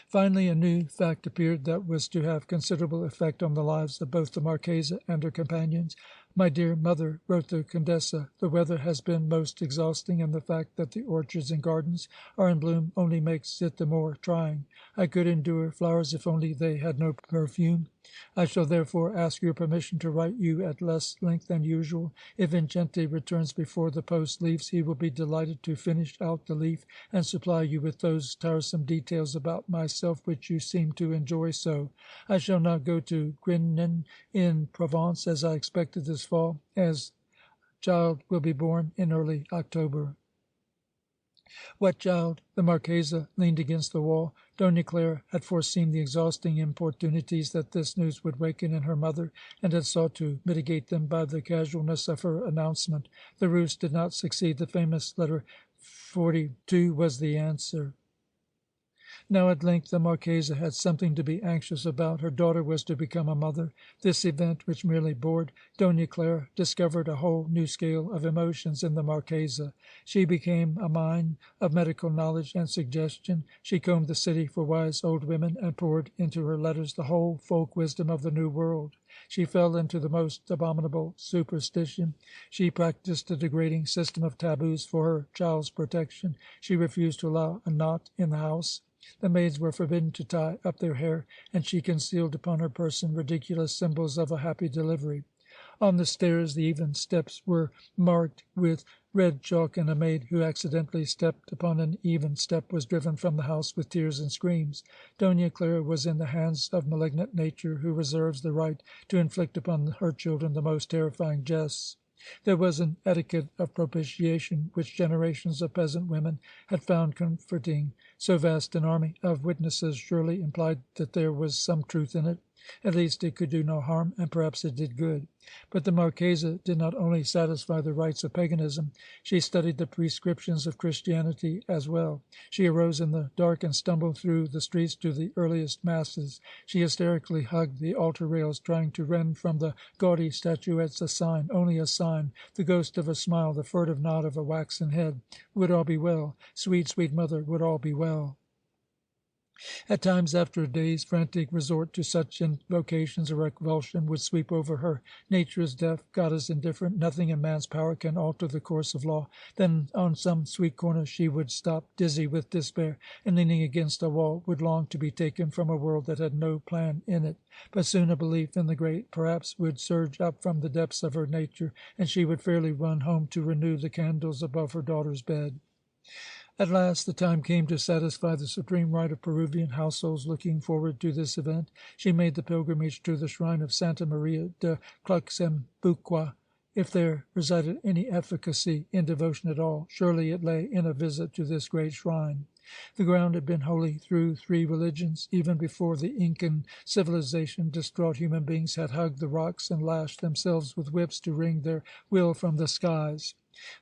Finally, a new fact appeared that was to have considerable effect on the lives of both the Marchesa and her companions. "My dear mother," wrote the Condessa, "the weather has been most exhausting, and the fact that the orchards and gardens are in bloom only makes it the more trying. I could endure flowers if only they had no perfume. I shall therefore ask your permission to write you at less length than usual. If Vincente returns before the post leaves, he will be delighted to finish out the leaf and supply you with those tiresome details about myself which you seem to enjoy so. I shall not go to Grignan in Provence, as I expected this fall, as child will be born in early October." What child? The Marchesa leaned against the wall. Dona Clara had foreseen the exhausting importunities that this news would waken in her mother, and had sought to mitigate them by the casualness of her announcement. The ruse did not succeed. The famous letter 42 was the answer. Now at length the Marchesa had something to be anxious about. Her daughter was to become a mother. This event, which merely bored Dona Clara, discovered a whole new scale of emotions in the Marchesa. She became a mine of medical knowledge and suggestion. She combed the city for wise old women, and poured into her letters the whole folk wisdom of the New World. She fell into the most abominable superstition. She practised a degrading system of taboos for her child's protection. She refused to allow a knot in the house. The maids were forbidden to tie up their hair, and she concealed upon her person ridiculous symbols of a happy delivery. On the stairs the even steps were marked with red chalk, and a maid who accidentally stepped upon an even step was driven from the house with tears and screams. Dona Clara was in the hands of malignant nature, who reserves the right to inflict upon her children the most terrifying jests. There was an etiquette of propitiation which generations of peasant women had found comforting. So vast an army of witnesses surely implied that there was some truth in it. At least it could do no harm, and perhaps it did good. But the Marchesa did not only satisfy the rites of paganism, she studied the prescriptions of Christianity as well. She arose in the dark and stumbled through the streets to the earliest masses. She hysterically hugged the altar rails, trying to rend from the gaudy statuettes a sign, only a sign, the ghost of a smile, the furtive nod of a waxen head. Would all be well? Sweet, sweet mother, would all be well? At times, after a day's frantic resort to such invocations, a revulsion would sweep over her. Nature is deaf, God is indifferent, nothing in man's power can alter the course of law. Then on some sweet corner she would stop, dizzy with despair, and leaning against a wall would long to be taken from a world that had no plan in it. But soon a belief in the great perhaps would surge up from the depths of her nature, and she would fairly run home to renew the candles above her daughter's bed. At last the time came to satisfy the supreme right of Peruvian households looking forward to this event. She made the pilgrimage to the shrine of Santa Maria de Cluxembuqua. If there resided any efficacy in devotion at all, surely it lay in a visit to this great shrine. The ground had been holy through 3 religions. Even before the Incan civilization, distraught human beings had hugged the rocks and lashed themselves with whips to wring their will from the skies.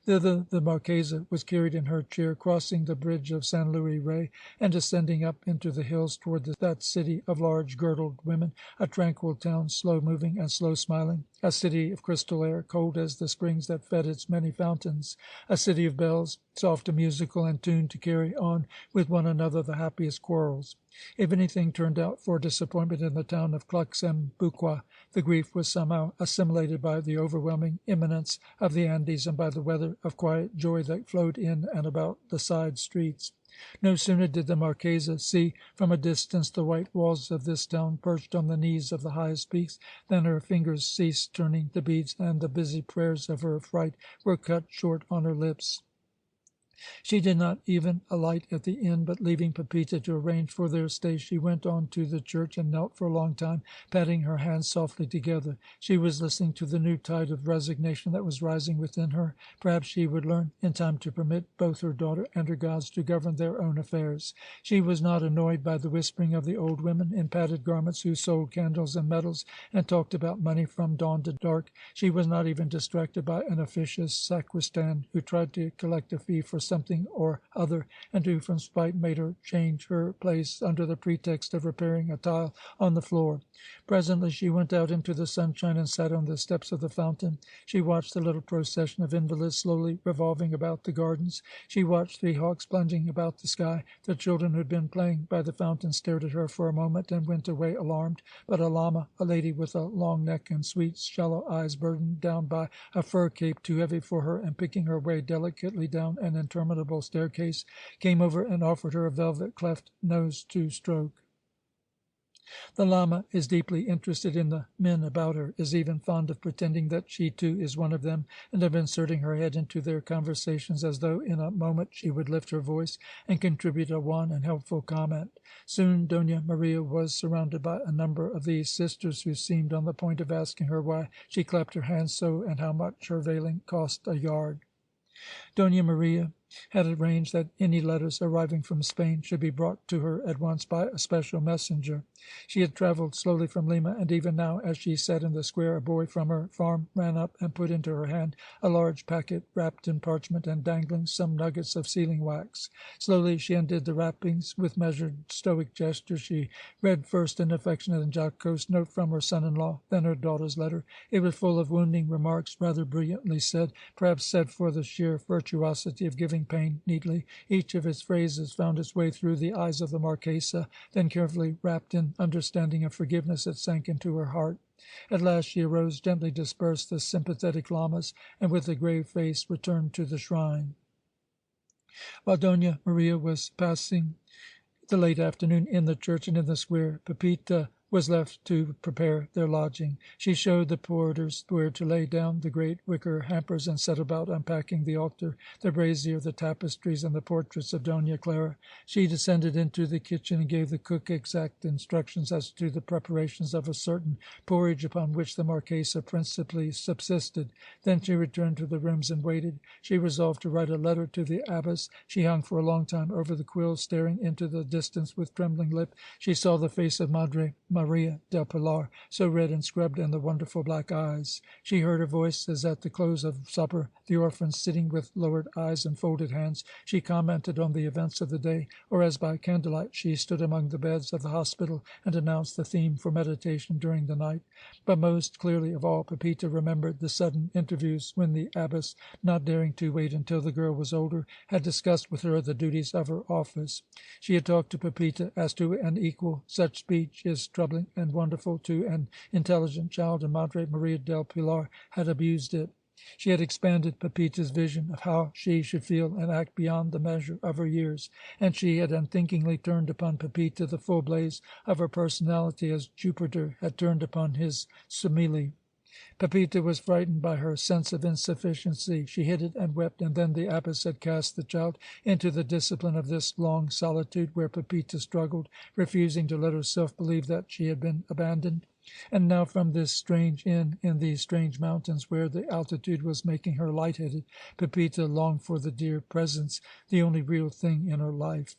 Thither the Marquesa was carried in her chair, crossing the bridge of San Luis Rey, and descending up into the hills toward that city of large girdled women, a tranquil town, slow-moving and slow-smiling, a city of crystal air, cold as the springs that fed its many fountains, a city of bells, soft and musical, and tuned to carry on with one another the happiest quarrels. If anything turned out for disappointment in the town of Cluxembuqua, the grief was somehow assimilated by the overwhelming imminence of the Andes and by the weather of quiet joy that flowed in and about the side streets. No sooner did the Marquesa see from a distance the white walls of this town perched on the knees of the highest peaks than her fingers ceased turning the beads, and the busy prayers of her fright were cut short on her lips. She did not even alight at the inn, but leaving Pepita to arrange for their stay, she went on to the church and knelt for a long time, patting her hands softly together. She was listening to the new tide of resignation that was rising within her. Perhaps she would learn in time to permit both her daughter and her gods to govern their own affairs. She was not annoyed by the whispering of the old women in padded garments who sold candles and medals and talked about money from dawn to dark. She was not even distracted by an officious sacristan who tried to collect a fee for something or other, and who from spite made her change her place under the pretext of repairing a tile on the floor. Presently she went out into the sunshine and sat on the steps of the fountain. She watched the little procession of invalids slowly revolving about the gardens. She watched 3 hawks plunging about the sky. The children who had been playing by the fountain stared at her for a moment and went away alarmed. But a llama, a lady with a long neck and sweet, shallow eyes burdened down by a fur cape too heavy for her and picking her way delicately down an interminable staircase, came over and offered her a velvet cleft nose to stroke. The llama is deeply interested in the men about her, is even fond of pretending that she too is one of them, and of inserting her head into their conversations as though in a moment she would lift her voice and contribute a wan and helpful comment. Soon Dona Maria was surrounded by a number of these sisters who seemed on the point of asking her why she clapped her hands so and how much her veiling cost a yard. Dona Maria had arranged that any letters arriving from Spain should be brought to her at once by a special messenger. She had travelled slowly from Lima, and even now, as she sat in the square, a boy from her farm ran up and put into her hand a large packet wrapped in parchment and dangling some nuggets of sealing wax. Slowly she undid the wrappings. With measured, stoic gesture, she read first an affectionate and jocose note from her son-in-law, then her daughter's letter. It was full of wounding remarks, rather brilliantly said, perhaps said for the sheer virtuosity of giving pain neatly. Each of its phrases found its way through the eyes of the Marquesa, then carefully wrapped in understanding and forgiveness, it sank into her heart. At last she arose, gently dispersed the sympathetic llamas, and with a grave face returned to the shrine. While Dona Maria was passing the late afternoon in the church and in the square, Pepita was left to prepare their lodging. She showed the porters where to lay down the great wicker hampers and set about unpacking the altar, the brazier, the tapestries, and the portraits of Dona Clara. She descended into the kitchen and gave the cook exact instructions as to the preparations of a certain porridge upon which the Marquesa principally subsisted. Then she returned to the rooms and waited. She resolved to write a letter to the abbess. She hung for a long time over the quill, staring into the distance with trembling lip. She saw the face of Madre Maria del Pilar, so red and scrubbed, and the wonderful black eyes. She heard her voice as at the close of supper, the orphan sitting with lowered eyes and folded hands, she commented on the events of the day, or as by candlelight she stood among the beds of the hospital and announced the theme for meditation during the night. But most clearly of all, Pepita remembered the sudden interviews when the abbess, not daring to wait until the girl was older, had discussed with her the duties of her office. She had talked to Pepita as to an equal. Such speech is troubling and wonderful to an intelligent child, and Madre Maria del Pilar had abused it. She had expanded Pepita's vision of how she should feel and act beyond the measure of her years, and she had unthinkingly turned upon Pepita the full blaze of her personality as Jupiter had turned upon his Semele. Pepita was frightened by her sense of insufficiency. She hid it and wept, and then the abbess had cast the child into the discipline of this long solitude, where Pepita struggled, refusing to let herself believe that she had been abandoned. And now from this strange inn in these strange mountains, where the altitude was making her lightheaded, Pepita longed for the dear presence, the only real thing in her life.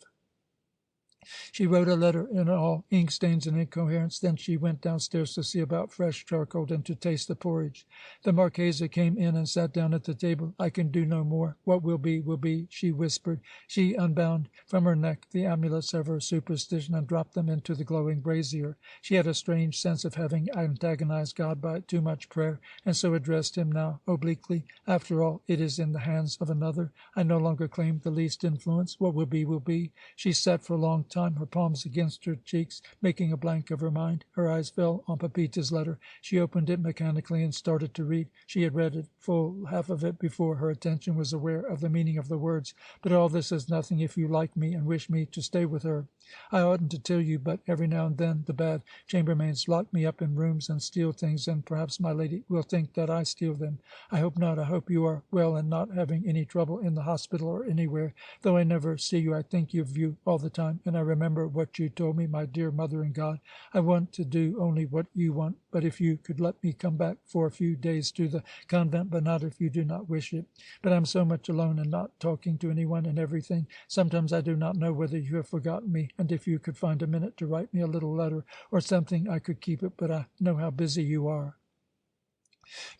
She wrote a letter in all ink stains and incoherence. Then she went downstairs to see about fresh charcoal and to taste the porridge. The Marchesa came in and sat down at the table. "I can do no more. What will be," she whispered. She unbound from her neck the amulets of her superstition and dropped them into the glowing brazier. She had a strange sense of having antagonized God by too much prayer, and so addressed him now obliquely. "After all, it is in the hands of another. I no longer claim the least influence. What will be, will be." She sat for a long time, her palms against her cheeks, making a blank of her mind. Her eyes fell on Pepita's letter. She opened it mechanically and started to read. She had read it, full half of it, before her attention was aware of the meaning of the words. "But all this is nothing if you like me and wish me to stay with her. I oughtn't to tell you, but every now and then the bad chambermaids lock me up in rooms and steal things, and perhaps my lady will think that I steal them. I hope not. I hope you are well and not having any trouble in the hospital or anywhere. Though I never see you, I think of you all the time, and I remember what you told me, my dear mother in God. I want to do only what you want, but if you could let me come back for a few days to the convent, but not if you do not wish it. But I am so much alone and not talking to anyone and everything. Sometimes I do not know whether you have forgotten me, and if you could find a minute to write me a little letter or something, I could keep it, but I know how busy you are."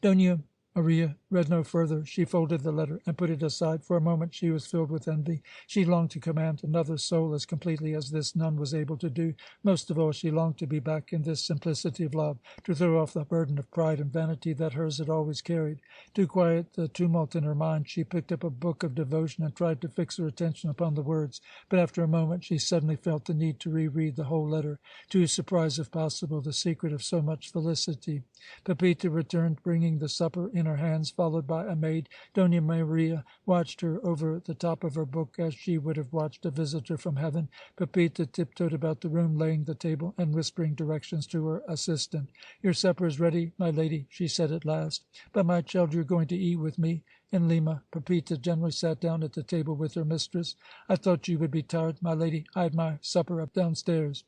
Dona Maria read no further. She folded the letter and put it aside. For a moment she was filled with envy. She longed to command another soul as completely as this nun was able to do. Most of all, she longed to be back in this simplicity of love, to throw off the burden of pride and vanity that hers had always carried. To quiet the tumult in her mind, she picked up a book of devotion and tried to fix her attention upon the words. But after a moment she suddenly felt the need to reread the whole letter, to surprise, if possible, the secret of so much felicity. Pepita returned, bringing the supper in her hands, followed by a maid. Dona Maria watched her over the top of her book as she would have watched a visitor from heaven. Pepita tiptoed about the room, laying the table and whispering directions to her assistant. "Your supper is ready, my lady," she said at last. "But, my child, you are going to eat with me?" In Lima, Pepita generally sat down at the table with her mistress. "I thought you would be tired, my lady. I had my supper up downstairs."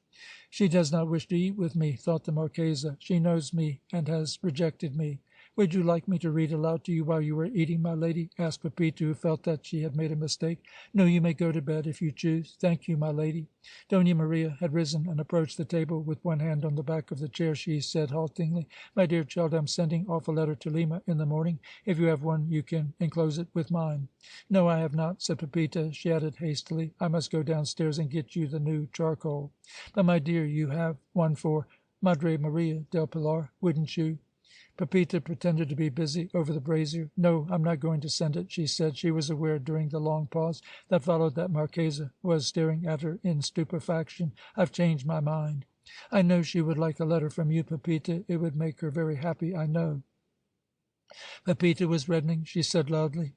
"She does not wish to eat with me," thought the Marchesa. "She knows me and has rejected me." "Would you like me to read aloud to you while you are eating, my lady?" asked Pepita, who felt that she had made a mistake. "No, you may go to bed if you choose." "Thank you, my lady." Dona Maria had risen and approached the table. With one hand on the back of the chair, she said haltingly, "My dear child, I am sending off a letter to Lima in the morning. If you have one, you can enclose it with mine." "No, I have not," said Pepita. She added hastily, "I must go downstairs and get you the new charcoal." "But, my dear, you have one for Madre Maria del Pilar, wouldn't you?" Pepita pretended to be busy over the brazier. "No, I'm not going to send it," she said. She was aware during the long pause that followed that Marchesa was staring at her in stupefaction. "I've changed my mind." "I know she would like a letter from you, Pepita. It would make her very happy, I know." Pepita was reddening. She said loudly,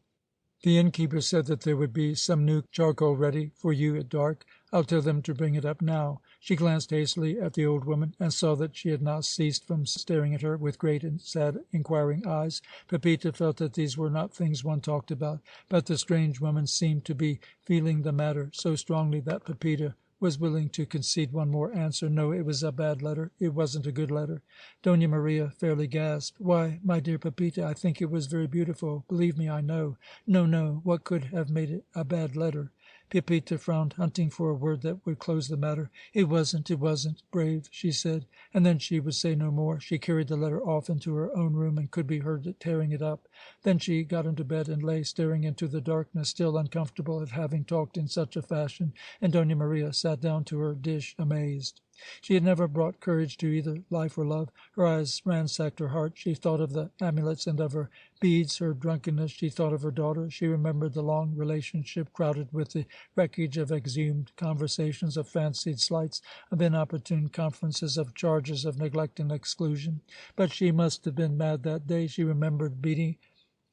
"The innkeeper said that there would be some new charcoal ready for you at dark. I'll tell them to bring it up now." She glanced hastily at the old woman and saw that she had not ceased from staring at her with great and sad inquiring eyes. Pepita felt that these were not things one talked about, but the strange woman seemed to be feeling the matter so strongly that Pepita was willing to concede one more answer. No, it was a bad letter. It wasn't a good letter. Dona Maria fairly gasped. "Why, my dear Pepita, I think it was very beautiful. Believe me, I know." "No, no. What could have made it a bad letter?" Pepita frowned, hunting for a word that would close the matter. It wasn't brave, she said, and then she would say no more. She carried the letter off into her own room and could be heard tearing it up. Then she got into bed and lay staring into the darkness, still uncomfortable at having talked in such a fashion, and Dona Maria sat down to her dish amazed. She had never brought courage to either life or love. Her eyes ransacked her heart. She thought of the amulets and of her beads, her drunkenness. She thought of her daughter. She remembered the long relationship crowded with the wreckage of exhumed conversations, of fancied slights, of inopportune conferences, of charges of neglect and exclusion. But she must have been mad that day. She remembered beating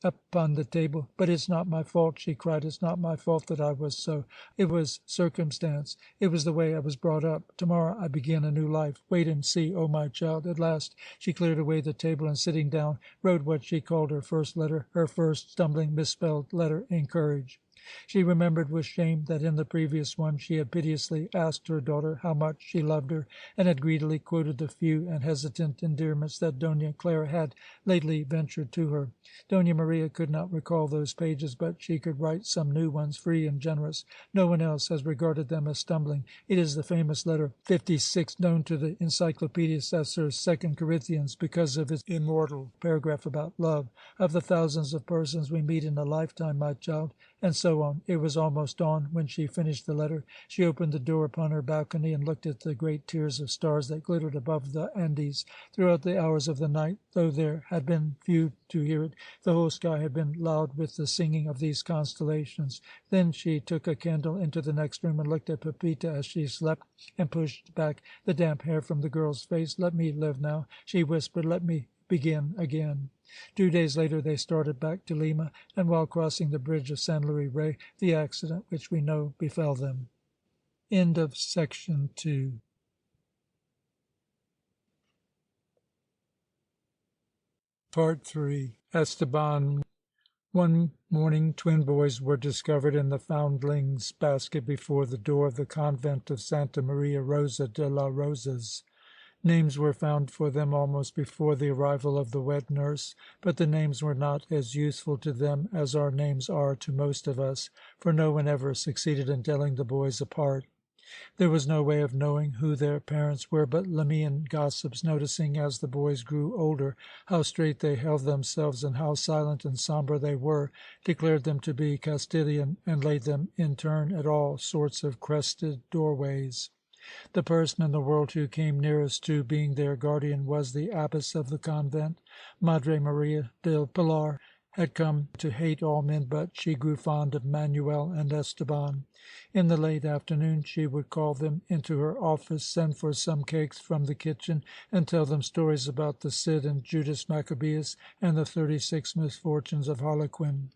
upon the table. "But it's not my fault," she cried. "It's not my fault that I was so. It was circumstance. It was the way I was brought up. Tomorrow I begin a new life. Wait and see, oh, my child." At last she cleared away the table, and sitting down, wrote what she called her first letter, her first stumbling, misspelled letter in courage. She remembered with shame that in the previous one she had piteously asked her daughter how much she loved her, and had greedily quoted the few and hesitant endearments that Dona Clara had lately ventured to her. Dona Maria could not recall those pages, but she could write some new ones, free and generous. No one else has regarded them as stumbling. It is the famous letter 56, known to the encyclopedists as her 2 Corinthians, because of its immortal paragraph about love. "Of the thousands of persons we meet in a lifetime, my child," and so on. It was almost dawn when she finished the letter. She opened the door upon her balcony and looked at the great tiers of stars that glittered above the Andes. Throughout the hours of the night, though there had been few to hear it, the whole sky had been loud with the singing of these constellations. Then she took a candle into the next room and looked at Pepita as she slept, and pushed back the damp hair from the girl's face. "Let me live now," she whispered. "Let me begin again." 2 days later they started back to Lima, and while crossing the bridge of San Luis Rey, the accident which we know befell them. End of section 2. Part 3. Esteban. One morning twin boys were discovered in the foundling's basket before the door of the convent of Santa Maria Rosa de las Rosas. Names were found for them almost before the arrival of the wet nurse, but the names were not as useful to them as our names are to most of us, for no one ever succeeded in telling the boys apart. There was no way of knowing who their parents were, but Limian gossips, noticing as the boys grew older how straight they held themselves and how silent and sombre they were, declared them to be Castilian, and laid them in turn at all sorts of crested doorways. The person in the world who came nearest to being their guardian was the abbess of the convent. Madre Maria del Pilar had come to hate all men, but she grew fond of Manuel and Esteban. In the late afternoon she would call them into her office, send for some cakes from the kitchen, and tell them stories about the Cid and Judas Maccabeus and the 36 misfortunes of Harlequin.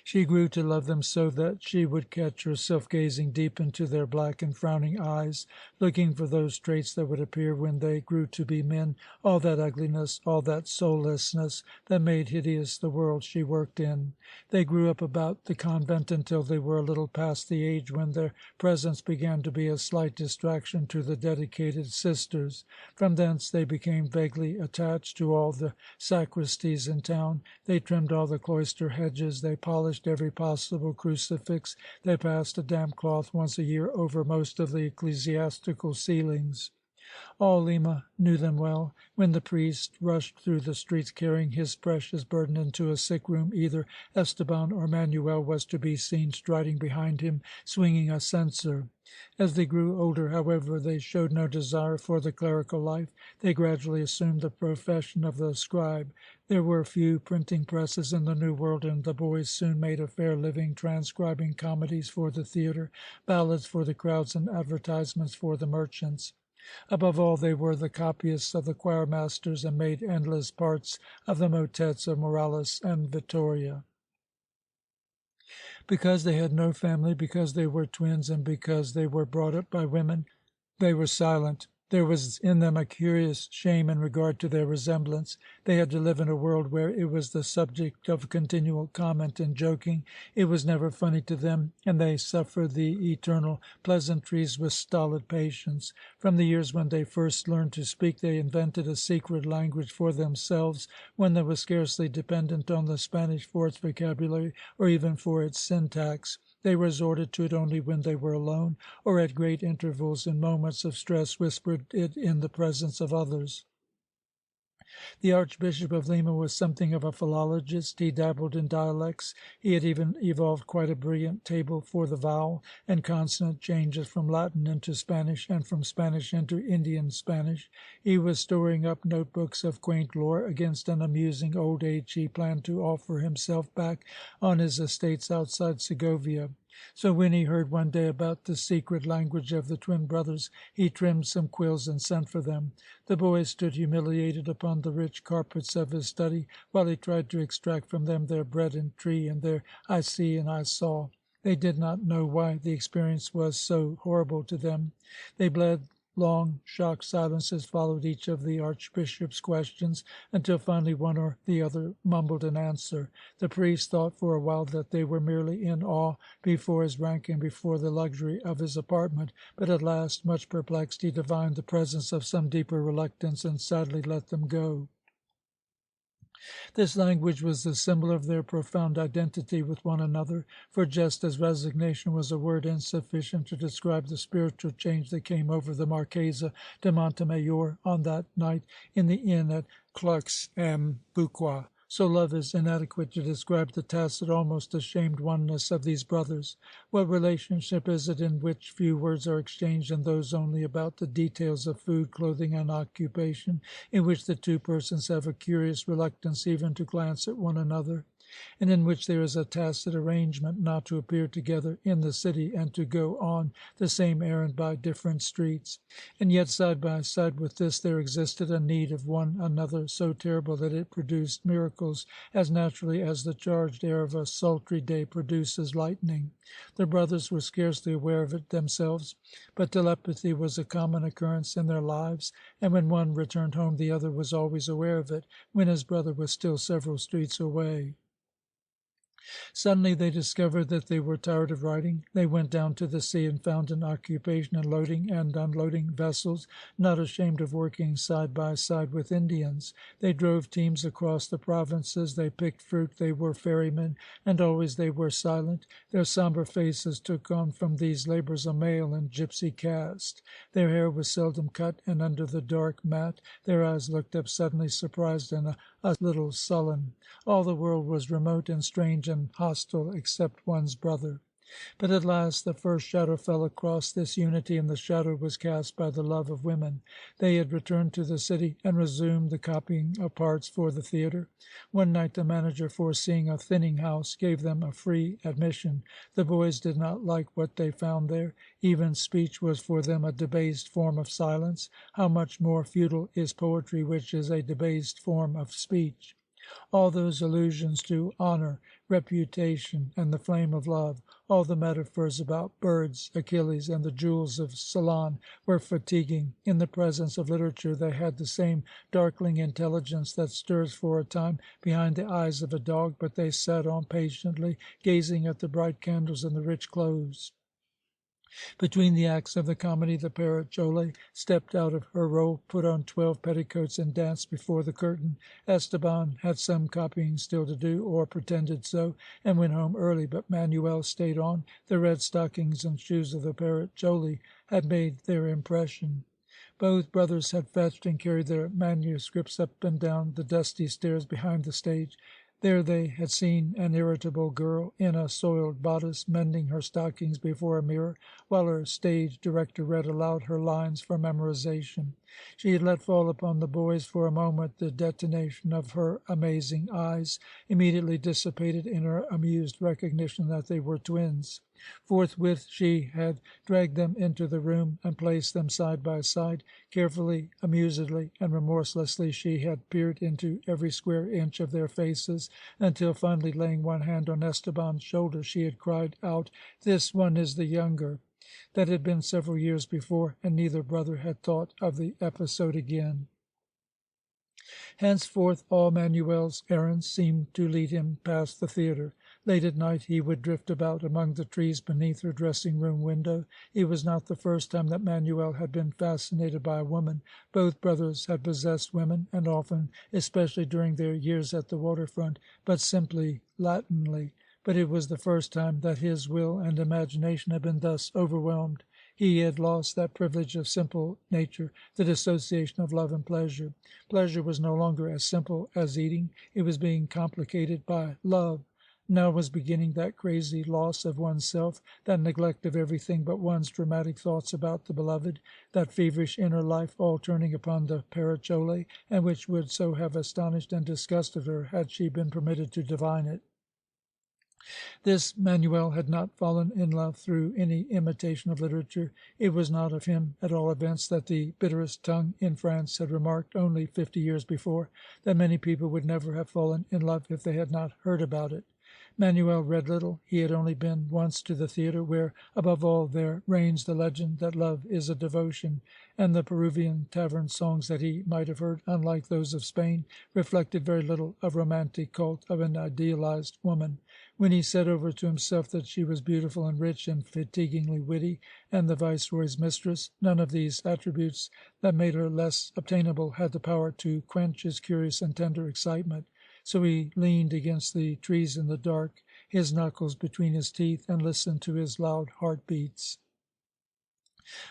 She grew to love them so that she would catch herself gazing deep into their black and frowning eyes, looking for those traits that would appear when they grew to be men, all that ugliness, all that soullessness that made hideous the world she worked in. They grew up about the convent until they were a little past the age when their presence began to be a slight distraction to the dedicated sisters. From thence they became vaguely attached to all the sacristies in town. They trimmed all the cloister hedges, they polished every possible crucifix, they passed a damp cloth once a year over most of the ecclesiastical ceilings. All Lima knew them well. When the priest rushed through the streets carrying his precious burden into a sick room, either Esteban or Manuel was to be seen striding behind him, swinging a censer. As they grew older, however, they showed no desire for the clerical life. They gradually assumed the profession of the scribe. There were few printing presses in the New World, and the boys soon made a fair living transcribing comedies for the theatre, ballads for the crowds, and advertisements for the merchants. Above all, they were the copyists of the choir masters, and made endless parts of the motets of Morales and Vittoria. Because they had no family, because they were twins, and because they were brought up by women, they were silent. There was in them a curious shame in regard to their resemblance. They had to live in a world where it was the subject of continual comment and joking. It was never funny to them, and they suffered the eternal pleasantries with stolid patience. From the years when they first learned to speak, they invented a secret language for themselves, one that was scarcely dependent on the Spanish for its vocabulary or even for its syntax. They resorted to it only when they were alone, or at great intervals in moments of stress whispered it in the presence of others. The Archbishop of Lima was something of a philologist. He dabbled in dialects. He had even evolved quite a brilliant table for the vowel and consonant changes from Latin into Spanish and from Spanish into Indian Spanish. He was storing up notebooks of quaint lore against an amusing old age he planned to offer himself back on his estates outside Segovia. So when he heard one day about the secret language of the twin brothers, he trimmed some quills and sent for them. The boys stood humiliated upon the rich carpets of his study, while he tried to extract from them their bread and tree and their I see and I saw. They did not know why the experience was so horrible to them. They bled. Long, shocked silences followed each of the Archbishop's questions, until finally one or the other mumbled an answer. The priest thought for a while that they were merely in awe before his rank and before the luxury of his apartment, but at last, much perplexed, he divined the presence of some deeper reluctance, and sadly let them go. This language was the symbol of their profound identity with one another, for just as resignation was a word insufficient to describe the spiritual change that came over the Marquesa de Montemayor on that night in the inn at Clerx-en-Bouquois, so love is inadequate to describe the tacit, almost ashamed oneness of these brothers. What relationship is it in which few words are exchanged, and those only about the details of food, clothing, and occupation, in which the two persons have a curious reluctance even to glance at one another, and in which there is a tacit arrangement not to appear together in the city and to go on the same errand by different streets? And yet side by side with this there existed a need of one another so terrible that it produced miracles as naturally as the charged air of a sultry day produces lightning. The brothers were scarcely aware of it themselves, but telepathy was a common occurrence in their lives, and when one returned home the other was always aware of it, when his brother was still several streets away. Suddenly they discovered that they were tired of riding. They went down to the sea and found an occupation in loading and unloading vessels, not ashamed of working side by side with Indians. They drove teams across the provinces, they picked fruit, they were ferrymen, and always they were silent. Their sombre faces took on from these labors a male and gypsy cast. Their hair was seldom cut, and under the dark mat their eyes looked up suddenly surprised and a little sullen. All the world was remote and strange and hostile except one's brother. But at last the first shadow fell across this unity, and the shadow was cast by the love of women. They had returned to the city and resumed the copying of parts for the theatre. One night the manager, foreseeing a thinning house, gave them a free admission. The boys did not like what they found there. Even speech was for them a debased form of silence. How much more futile is poetry, which is a debased form of speech! All those allusions to honor, reputation, and the flame of love, all the metaphors about birds, Achilles, and the jewels of Ceylon were fatiguing. In the presence of literature they had the same darkling intelligence that stirs for a time behind the eyes of a dog, but they sat on patiently, gazing at the bright candles and the rich clothes. Between the acts of the comedy, the parrot Chole stepped out of her role, put on 12 petticoats, and danced before the curtain. Esteban had some copying still to do, or pretended so, and went home early, but Manuel stayed on. The red stockings and shoes of the parrot Chole had made their impression. Both brothers had fetched and carried their manuscripts up and down the dusty stairs behind the stage. There they had seen an irritable girl in a soiled bodice mending her stockings before a mirror, while her stage director read aloud her lines for memorization. She had let fall upon the boys for a moment the detonation of her amazing eyes, immediately dissipated in her amused recognition that they were twins. Forthwith she had dragged them into the room and placed them side by side. Carefully, amusedly, and remorselessly she had peered into every square inch of their faces, until finally, laying one hand on Esteban's shoulder, she had cried out, "This one is the younger." That had been several years before, and neither brother had thought of the episode again. Henceforth all Manuel's errands seemed to lead him past the theatre. Late at night he would drift about among the trees beneath her dressing-room window. It was not the first time that Manuel had been fascinated by a woman. Both brothers had possessed women, and often, especially during their years at the waterfront, but simply, latinely. but it was the first time that his will and imagination had been thus overwhelmed. He had lost that privilege of simple nature, the dissociation of love and pleasure. Pleasure was no longer as simple as eating. It was being complicated by love. Now was beginning that crazy loss of oneself, that neglect of everything but one's dramatic thoughts about the beloved, that feverish inner life all turning upon the Paracole, and which would so have astonished and disgusted her had she been permitted to divine it. This Manuel had not fallen in love through any imitation of literature. It was not of him, at all events, that the bitterest tongue in France had remarked only 50 years before, that many people would never have fallen in love if they had not heard about it. Manuel read little. He had only been once to the theatre, where, above all, there reigns the legend that love is a devotion, and the Peruvian tavern songs that he might have heard, unlike those of Spain, reflected very little of romantic cult of an idealized woman. When he said over to himself that she was beautiful and rich and fatiguingly witty, and the Viceroy's mistress, none of these attributes that made her less obtainable had the power to quench his curious and tender excitement. So he leaned against the trees in the dark, his knuckles between his teeth, and listened to his loud heartbeats.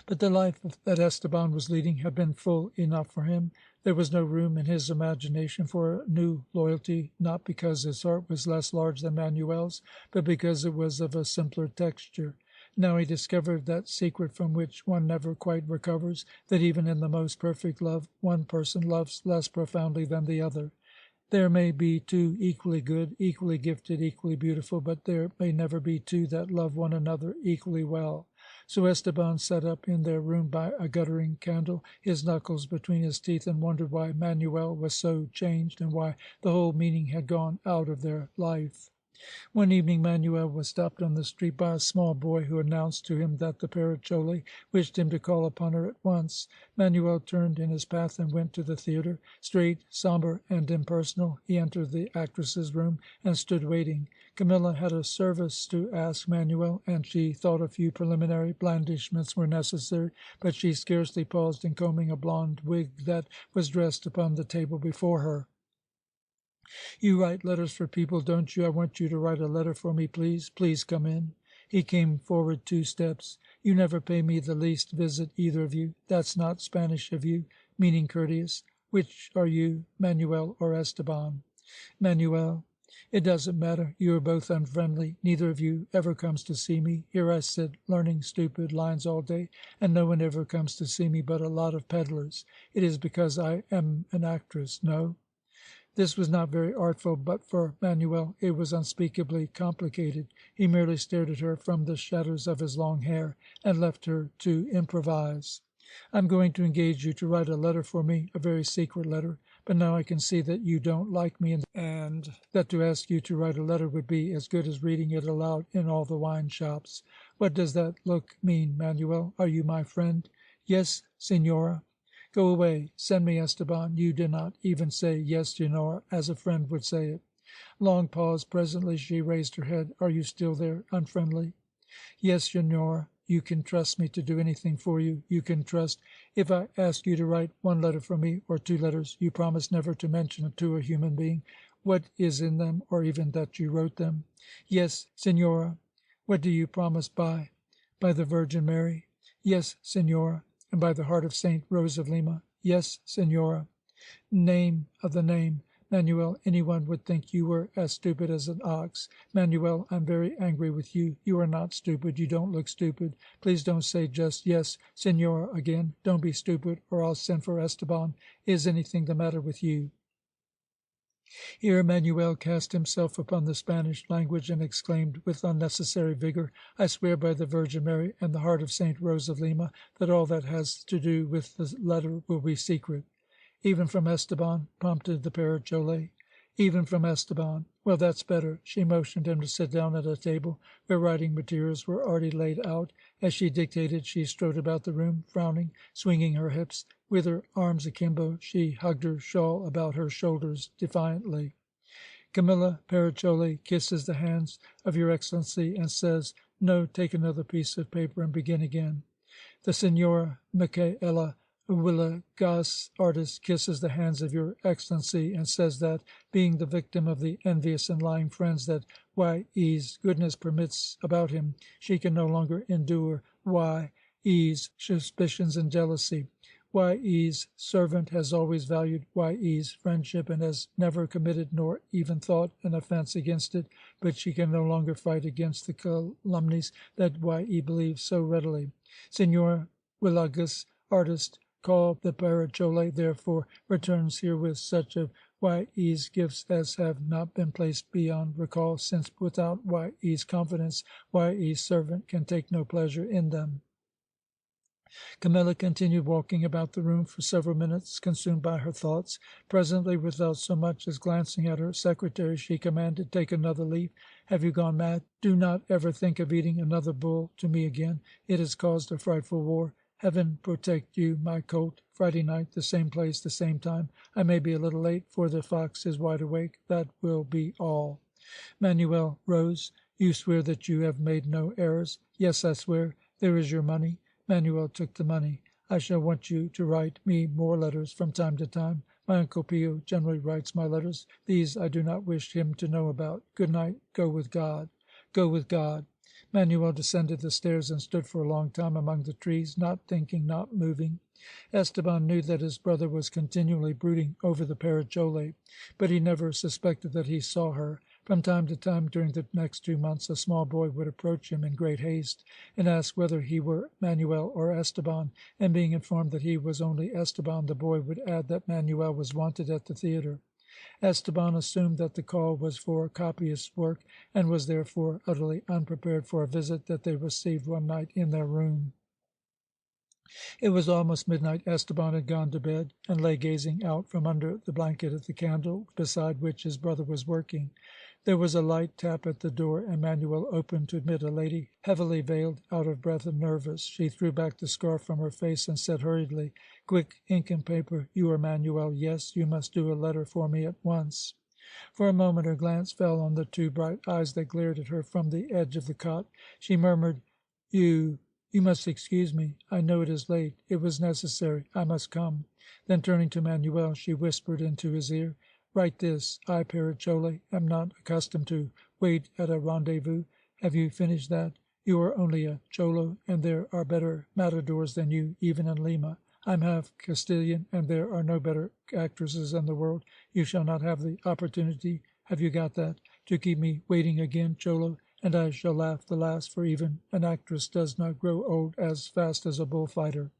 But the life that Esteban was leading had been full enough for him. There was no room in his imagination for a new loyalty, not because his heart was less large than Manuel's, but because it was of a simpler texture. Now he discovered that secret from which one never quite recovers, that even in the most perfect love one person loves less profoundly than the other. There may be two equally good, equally gifted, equally beautiful, but there may never be two that love one another equally well. So Esteban sat up in their room by a guttering candle, his knuckles between his teeth, and wondered why Manuel was so changed, and why the whole meaning had gone out of their life. One evening Manuel was stopped on the street by a small boy, who announced to him that the Paracole wished him to call upon her at once. Manuel turned in his path and went to the theatre. Straight, sombre, and impersonal, he entered the actress's room and stood waiting. Camilla had a service to ask Manuel, and she thought a few preliminary blandishments were necessary, but she scarcely paused in combing a blonde wig that was dressed upon the table before her. "You write letters for people, don't you? I want you to write a letter for me, please. Please come in." He came forward 2 steps. "You never pay me the least visit, either of you. That's not Spanish of you, meaning courteous. Which are you, Manuel or Esteban?" "Manuel." "It doesn't matter. You are both unfriendly. Neither of you ever comes to see me. Here I sit, learning stupid lines all day, and no one ever comes to see me but a lot of peddlers. It is because I am an actress. No?" This was not very artful, but for Manuel it was unspeakably complicated. He merely stared at her from the shadows of his long hair, and left her to improvise. "I'm going to engage you to write a letter for me, a very secret letter. But now I can see that you don't like me, and that to ask you to write a letter would be as good as reading it aloud in all the wine shops. What does that look mean, Manuel? Are you my friend?" "Yes, Senora." "Go away. Send me Esteban. You do not even say, 'Yes, Senora,' as a friend would say it." Long pause. Presently she raised her head. "Are you still there, unfriendly?" "Yes, Senora. You can trust me to do anything for you. You can trust. If I ask you to write 1 letter for me, or 2 letters, you promise never to mention to a human being what is in them, or even that you wrote them." "Yes, Senora." "What do you promise by?" "By the Virgin Mary." "Yes, Senora." "And by the heart of Saint Rose of Lima." "Yes, Senora." "Name of the name. Manuel, anyone would think you were as stupid as an ox. Manuel, I'm very angry with you. You are not stupid. You don't look stupid. Please don't say just 'Yes, Senora' again. Don't be stupid, or I'll send for Esteban. Is anything the matter with you?" Here Manuel cast himself upon the Spanish language, and exclaimed with unnecessary vigor, "I swear by the Virgin Mary and the heart of Saint Rose of Lima that all that has to do with the letter will be secret." "Even from Esteban?" prompted the Paracole. "Even from Esteban." "Well, that's better." She motioned him to sit down at a table where writing materials were already laid out. As she dictated, she strode about the room, frowning, swinging her hips. With her arms akimbo, she hugged her shawl about her shoulders defiantly. "Camilla Paracole kisses the hands of your Excellency, and says, 'No, take another piece of paper and begin again.'" "The Senora Micaela Villegas, artist, kisses the hands of your Excellency, and says that, being the victim of the envious and lying friends that Y.E.'s goodness permits about him, she can no longer endure Y.E.'s suspicions and jealousy. Y.E.'s servant has always valued Y.E.'s friendship, and has never committed nor even thought an offence against it, but she can no longer fight against the calumnies that Y.E. believes so readily. Signor Villegas, artist, called the Parachole, therefore returns herewith such of Y.E.'s gifts as have not been placed beyond recall, since without Y.E.'s confidence Y.E.'s servant can take no pleasure in them. Camilla continued walking about the room for several minutes, consumed by her thoughts. Presently, without so much as glancing at her secretary, she commanded, "Take another leaf. Have you gone mad? Do not ever think of eating another bull to me again. It has caused a frightful war. Heaven protect you, my colt. Friday night, the same place, the same time. I may be a little late, for the fox is wide awake. That will be all." Manuel rose. "You swear that you have made no errors?" "Yes, I swear." "There is your money." Manuel took the money. "I shall want you to write me more letters from time to time. My Uncle Pio generally writes my letters. These I do not wish him to know about. Good night. Go with God." "Go with God." Manuel descended the stairs and stood for a long time among the trees, not thinking, not moving. Esteban knew that his brother was continually brooding over the Parachole, but he never suspected that he saw her. From time to time during the next 2 months a small boy would approach him in great haste and ask whether he were Manuel or Esteban, and being informed that he was only Esteban, the boy would add that Manuel was wanted at the theatre. Esteban assumed that the call was for copyist's work, and was therefore utterly unprepared for a visit that they received one night in their room. It was almost midnight. Esteban had gone to bed, and lay gazing out from under the blanket at the candle beside which his brother was working. There was a light tap at the door, and Manuel opened to admit a lady, heavily veiled, out of breath and nervous. She threw back the scarf from her face and said hurriedly, "Quick, ink and paper. You are Manuel? Yes. You must do a letter for me at once." For a moment her glance fell on the two bright eyes that glared at her from the edge of the cot. She murmured, You must excuse me. I know it is late. It was necessary. I must come." Then turning to Manuel, she whispered into his ear, "Write this. I, Parachole, am not accustomed to wait at a rendezvous. Have you finished that? You are only a cholo, and there are better matadors than you, even in Lima. I'm half Castilian, and there are no better actresses in the world. You shall not have the opportunity, have you got that, to keep me waiting again, cholo, and I shall laugh the last, for even an actress does not grow old as fast as a bullfighter."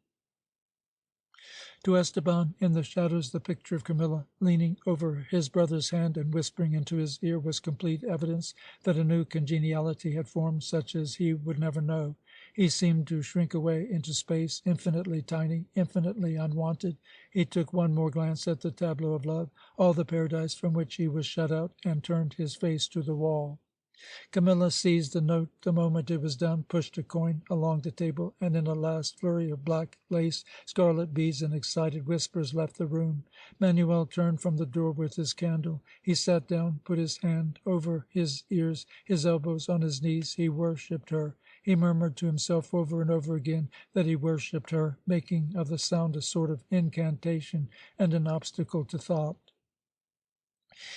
To Esteban, in the shadows, the picture of Camilla leaning over his brother's hand and whispering into his ear was complete evidence that a new congeniality had formed, such as he would never know. He seemed to shrink away into space, infinitely tiny, infinitely unwanted. He took one more glance at the tableau of love, all the paradise from which he was shut out, and turned his face to the wall. Camilla seized the note the moment it was done, pushed a coin along the table, and in a last flurry of black lace, scarlet beads, and excited whispers left the room. Manuel turned from the door with his candle. He sat down, put his hand over his ears, his elbows on his knees. He worshipped her. He murmured to himself over and over again that he worshipped her, making of the sound a sort of incantation and an obstacle to thought.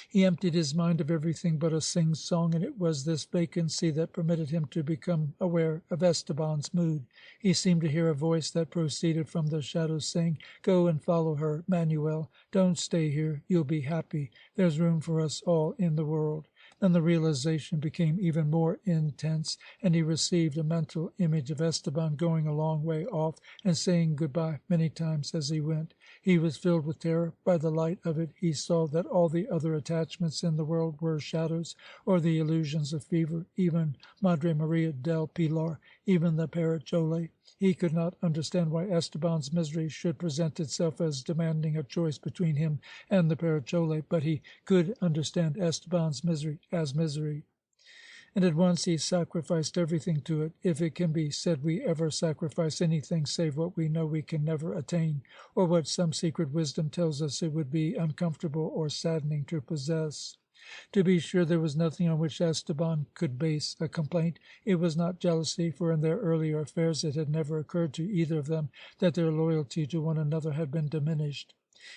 He emptied his mind of everything but a sing-song, and it was this vacancy that permitted him to become aware of Esteban's mood. He seemed to hear a voice that proceeded from the shadows, saying, "Go and follow her, Manuel. Don't stay here. You'll be happy. There's room for us all in the world." Then the realization became even more intense, and he received a mental image of Esteban going a long way off and saying good-bye many times as he went. He was filled with terror. By the light of it he saw that all the other attachments in the world were shadows, or the illusions of fever, even Madre Maria del Pilar, even the Parachole. He could not understand why Esteban's misery should present itself as demanding a choice between him and the Parachole, but he could understand Esteban's misery as misery. And at once he sacrificed everything to it, if it can be said we ever sacrifice anything save what we know we can never attain, or what some secret wisdom tells us it would be uncomfortable or saddening to possess. To be sure, there was nothing on which Esteban could base a complaint. It was not jealousy, for in their earlier affairs it had never occurred to either of them that their loyalty to one another had been diminished.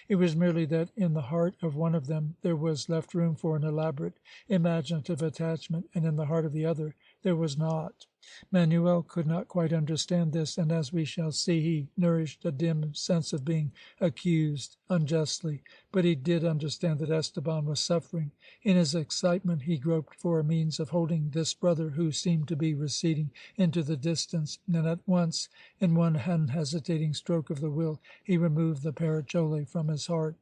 It was merely that in the heart of one of them there was left room for an elaborate, imaginative attachment, and in the heart of the other there was not. Manuel could not quite understand this, and as we shall see, he nourished a dim sense of being accused unjustly. But he did understand that Esteban was suffering. In his excitement he groped for a means of holding this brother who seemed to be receding into the distance, and at once, in one unhesitating stroke of the will, he removed the parachole from his heart.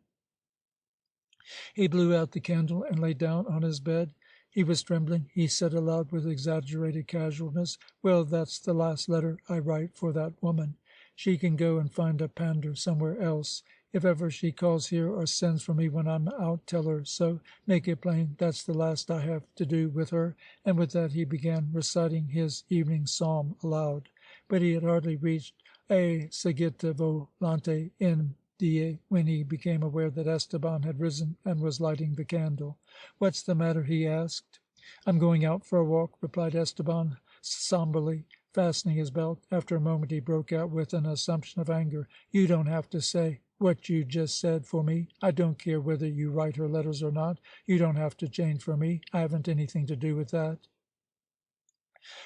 He blew out the candle and lay down on his bed. He was trembling. He said aloud with exaggerated casualness, "Well, that's the last letter I write for that woman. She can go and find a pander somewhere else. If ever she calls here or sends for me when I'm out, tell her so. Make it plain that's the last I have to do with her." And with that he began reciting his evening psalm aloud. But he had hardly reached "E seguite volante in Die" when he became aware that Esteban had risen and was lighting the candle. "What's the matter?" he asked. "I'm going out for a walk," replied Esteban sombrely, fastening his belt. After a moment he broke out with an assumption of anger. "You don't have to say what you just said for me. I don't care whether you write her letters or not. You don't have to change for me. I haven't anything to do with that."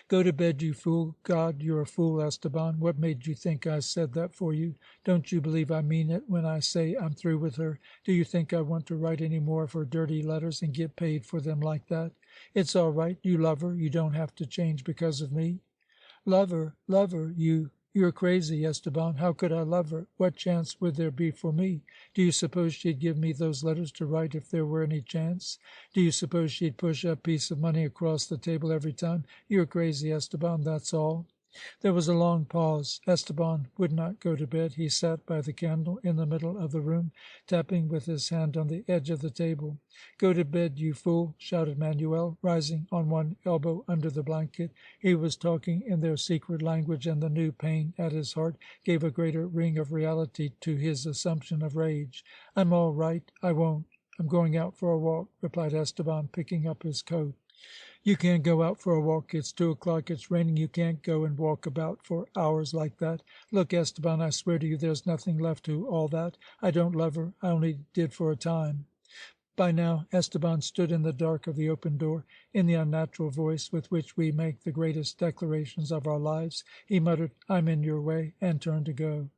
"Go to bed, you fool. God, you're a fool, Esteban. What made you think I said that for you? Don't you believe I mean it when I say I'm through with her? Do you think I want to write any more of her dirty letters and get paid for them like that? It's all right. You love her. You don't have to change because of me." "Love her, love her! You're crazy, Esteban. How could I love her? What chance would there be for me? Do you suppose she'd give me those letters to write if there were any chance? Do you suppose she'd push a piece of money across the table every time? You're crazy, Esteban, that's all." There was a long pause. Esteban would not go to bed. He sat by the candle in the middle of the room, tapping with his hand on the edge of the table. "Go to bed, you fool!" shouted Manuel, rising on one elbow under the blanket. He was talking in their secret language, and the new pain at his heart gave a greater ring of reality to his assumption of rage. "I'm all right. I won't. I'm going out for a walk," replied Esteban, picking up his coat. "You can't go out for a walk. It's 2 o'clock. It's raining. You can't go and walk about for hours like that. Look, Esteban, I swear to you there's nothing left to all that. I don't love her. I only did for a time." By now Esteban stood in the dark of the open door. In the unnatural voice with which we make the greatest declarations of our lives, he muttered, "I'm in your way," and turned to go.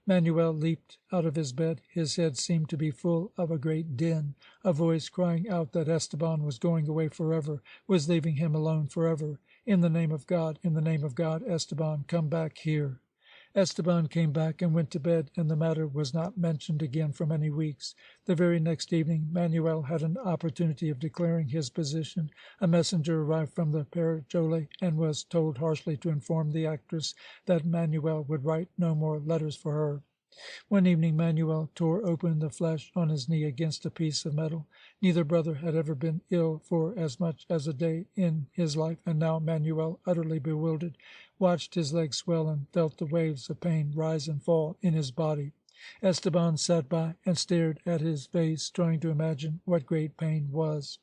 Manuel leaped out of his bed. His head seemed to be full of a great din. A voice crying out that Esteban was going away forever, was leaving him alone forever. "In the name of God, in the name of God, Esteban, come back here." Esteban came back and went to bed, and the matter was not mentioned again for many weeks. The very next evening Manuel had an opportunity of declaring his position. A messenger arrived from the Parachole, and was told harshly to inform the actress that Manuel would write no more letters for her. One evening Manuel tore open the flesh on his knee against a piece of metal. Neither brother had ever been ill for as much as a day in his life, and now Manuel, utterly bewildered, watched his leg swell and felt the waves of pain rise and fall in his body. Esteban sat by and stared at his face, trying to imagine what great pain was.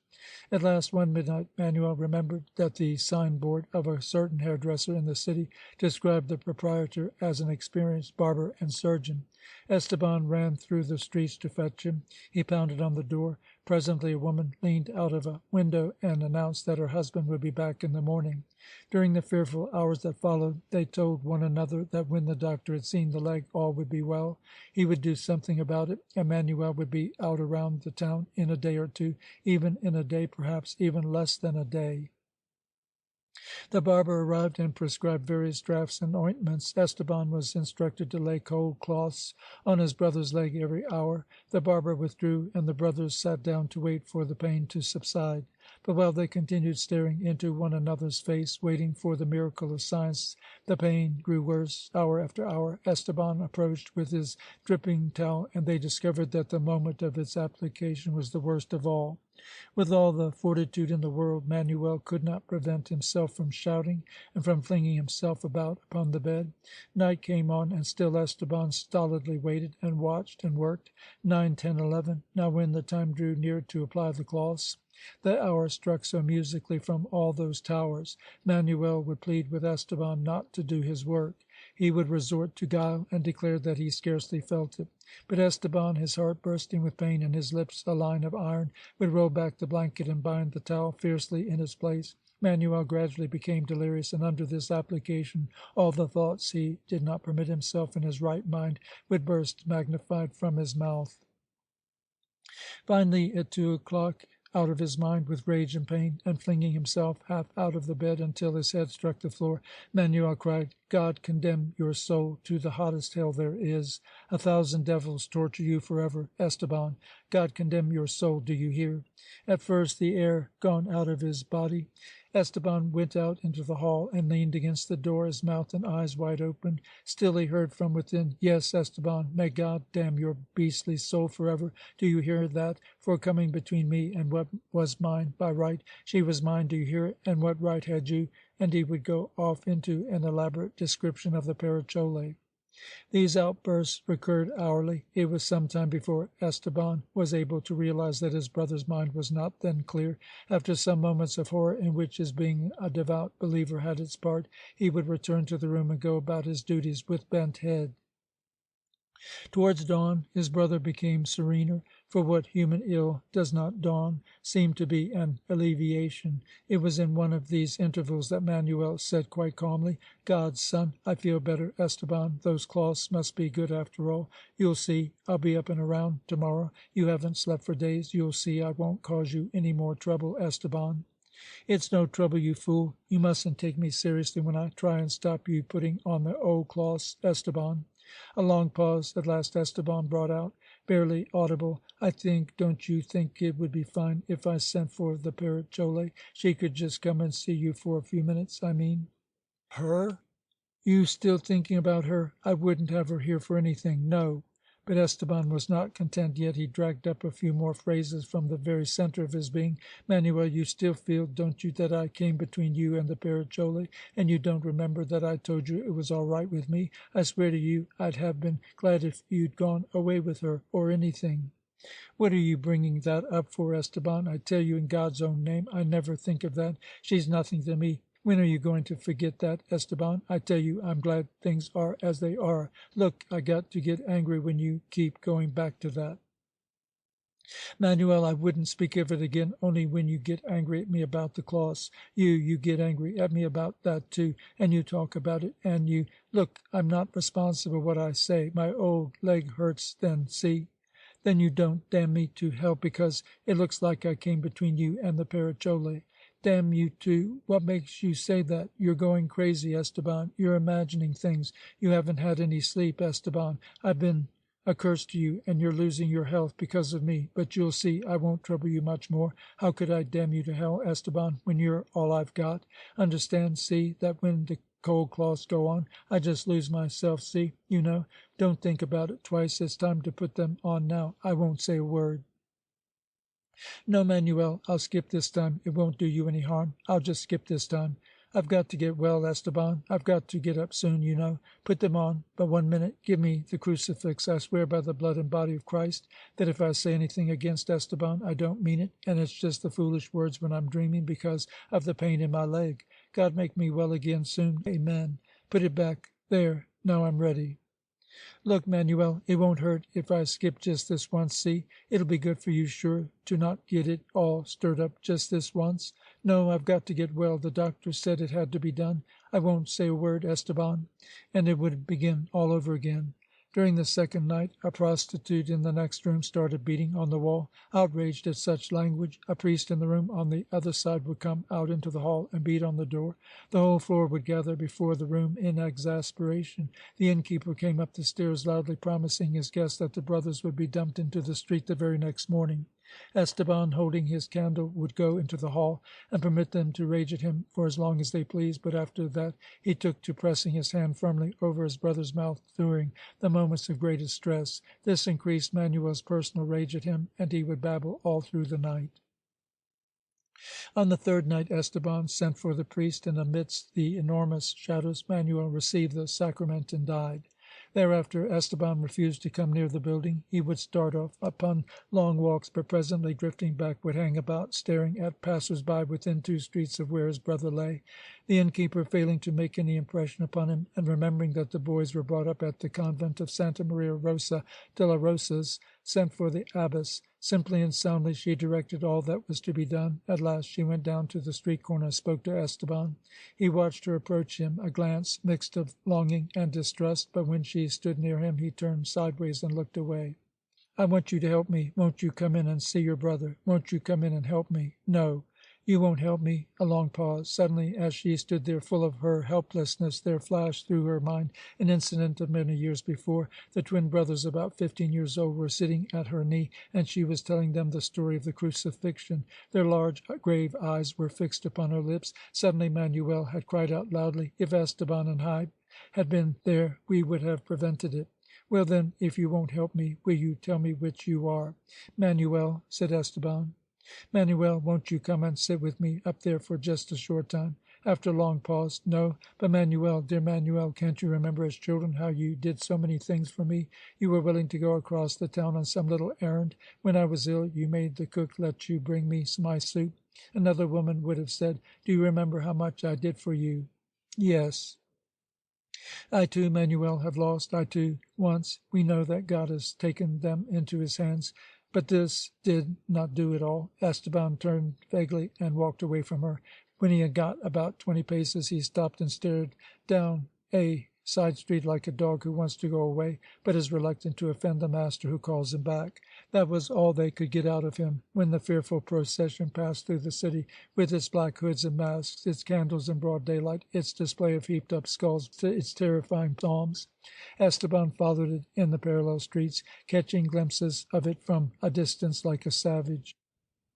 At last, one midnight, Manuel remembered that the signboard of a certain hairdresser in the city described the proprietor as an experienced barber and surgeon. Esteban ran through the streets to fetch him. He pounded on the door. Presently a woman leaned out of a window and announced that her husband would be back in the morning. During the fearful hours that followed, they told one another that when the doctor had seen the leg all would be well. He would do something about it, and Manuel would be out around the town in a day or two, even in a day, perhaps even less than a day. The barber arrived and prescribed various draughts and ointments. Esteban was instructed to lay cold cloths on his brother's leg every hour. The barber withdrew, and the brothers sat down to wait for the pain to subside. But while they continued staring into one another's face, waiting for the miracle of science, the pain grew worse. Hour after hour Esteban approached with his dripping towel, and they discovered that the moment of its application was the worst of all. With all the fortitude in the world, Manuel could not prevent himself from shouting and from flinging himself about upon the bed. Night came on, and still Esteban stolidly waited and watched and worked. 9, 10, 11. Now when the time drew near to apply the cloths, The hour struck so musically from all those towers. Manuel would plead with Esteban not to do his work. He would resort to guile and declare that he scarcely felt it. But Esteban, his heart bursting with pain and his lips a line of iron, would roll back the blanket and bind the towel fiercely in its place. Manuel gradually became delirious, and under this application all the thoughts he did not permit himself in his right mind would burst magnified from his mouth. Finally, at 2 o'clock, out of his mind with rage and pain, and flinging himself half out of the bed until his head struck the floor, Manuel cried, "God condemn your soul to the hottest hell there is. 1,000 devils torture you forever, Esteban. God condemn your soul, do you hear?" At first, the air gone out of his body, Esteban went out into the hall and leaned against the door, his mouth and eyes wide open. Still he heard from within, "Yes, Esteban, may God damn your beastly soul forever. Do you hear that? For coming between me and what was mine by right. She was mine, do you hear it? And what right had you?" And he would go off into an elaborate description of the Paracole. These outbursts recurred hourly. It was some time before Esteban was able to realize that his brother's mind was not then clear. After some moments of horror, in which his being a devout believer had its part, he would return to the room and go about his duties with bent head. Towards dawn his brother became serener, for what human ill does not dawn seemed to be an alleviation. It was in one of these intervals that Manuel said quite calmly, "God's son, I feel better, Esteban. Those cloths must be good after all. You'll see, I'll be up and around to-morrow. You haven't slept for days. You'll see I won't cause you any more trouble, Esteban." "It's no trouble, you fool. You mustn't take me seriously when I try and stop you putting on the old cloths, Esteban." A long pause. At last Esteban brought out, barely audible, "Don't you think it would be fine if I sent for the Paracole? She could just come and see you for a few minutes, I mean." "Her? You still thinking about her? I wouldn't have her here for anything. No." But Esteban was not content yet. He dragged up a few more phrases from the very centre of his being. "Manuel, you still feel, don't you, that I came between you and the Paracole? And you don't remember that I told you it was all right with me? I swear to you I'd have been glad if you'd gone away with her, or anything." "What are you bringing that up for, Esteban? I tell you in God's own name I never think of that. She's nothing to me. When are you going to forget that, Esteban? I tell you I'm glad things are as they are. Look, I got to get angry when you keep going back to that." "Manuel, I wouldn't speak of it again, only when you get angry at me about the cloths. You get angry at me about that, too, and you talk about it, and you look, I'm not responsible what I say. My old leg hurts then, see? Then you don't damn me to hell because it looks like I came between you and the Paracole. Damn you too. What makes you say that? You're going crazy, Esteban. You're imagining things. You haven't had any sleep, Esteban. I've been a curse to you, and you're losing your health because of me. But you'll see I won't trouble you much more. How could I damn you to hell, Esteban, when you're all I've got? Understand, see, that when the cold cloths go on, I just lose myself, see, you know. Don't think about it twice. It's time to put them on now. I won't say a word." "No, Manuel, I'll skip this time. It won't do you any harm. I'll just skip this time. I've got to get well, Esteban. I've got to get up soon, you know. Put them on. But 1 minute. Give me the crucifix. I swear by the blood and body of Christ that if I say anything against Esteban, I don't mean it, and it's just the foolish words when I'm dreaming because of the pain in my leg. God make me well again soon. Amen. Put it back. There. Now I'm ready. Look, Manuel, it won't hurt if I skip just this once, see? It'll be good for you, sure, to not get it all stirred up just this once. No, I've got to get well. The doctor said it had to be done. I won't say a word, Esteban." And it would begin all over again. During the second night, a prostitute in the next room started beating on the wall. Outraged at such language, a priest in the room on the other side would come out into the hall and beat on the door. The whole floor would gather before the room in exasperation. The innkeeper came up the stairs loudly promising his guests that the brothers would be dumped into the street the very next morning. Esteban, holding his candle, would go into the hall and permit them to rage at him for as long as they pleased, but after that he took to pressing his hand firmly over his brother's mouth during the moments of greatest stress. This increased Manuel's personal rage at him, and he would babble all through the night. On the third night Esteban sent for the priest, and amidst the enormous shadows Manuel received the sacrament and died. Thereafter Esteban refused to come near the building. He would start off upon long walks, but presently, drifting back, would hang about, staring at passers-by within 2 streets of where his brother lay. The innkeeper, failing to make any impression upon him, and remembering that the boys were brought up at the convent of Santa Maria Rosa de la Rosas, sent for the abbess. Simply and soundly she directed all that was to be done. At last she went down to the street corner and spoke to Esteban. He watched her approach him, a glance mixed of longing and distrust, but when she stood near him he turned sideways and looked away. "I want you to help me. Won't you come in and see your brother? Won't you come in and help me?" "No." "You won't help me?" A long pause. Suddenly, as she stood there full of her helplessness, there flashed through her mind an incident of many years before. The twin brothers, about 15 years old, were sitting at her knee, and she was telling them the story of the crucifixion. Their large, grave eyes were fixed upon her lips. Suddenly Manuel had cried out loudly, "If Esteban and I had been there, we would have prevented it." "Well, then, if you won't help me, will you tell me which you are?" "Manuel," said Esteban. "Manuel, won't you come and sit with me up there for just a short time?" After a long pause, "No, but Manuel, dear Manuel, can't you remember as children how you did so many things for me? You were willing to go across the town on some little errand. When I was ill, you made the cook let you bring me my soup." Another woman would have said, "Do you remember how much I did for you?" "Yes." "I, too, Manuel, have lost. I, too, once. We know that God has taken them into his hands. But this did not do it all." Esteban turned vaguely and walked away from her. When he had got about 20 paces, he stopped and stared down a side street like a dog who wants to go away, but is reluctant to offend the master who calls him back. That was all they could get out of him. When the fearful procession passed through the city, with its black hoods and masks, its candles in broad daylight, its display of heaped up skulls, its terrifying psalms, Esteban followed it in the parallel streets, catching glimpses of it from a distance like a savage.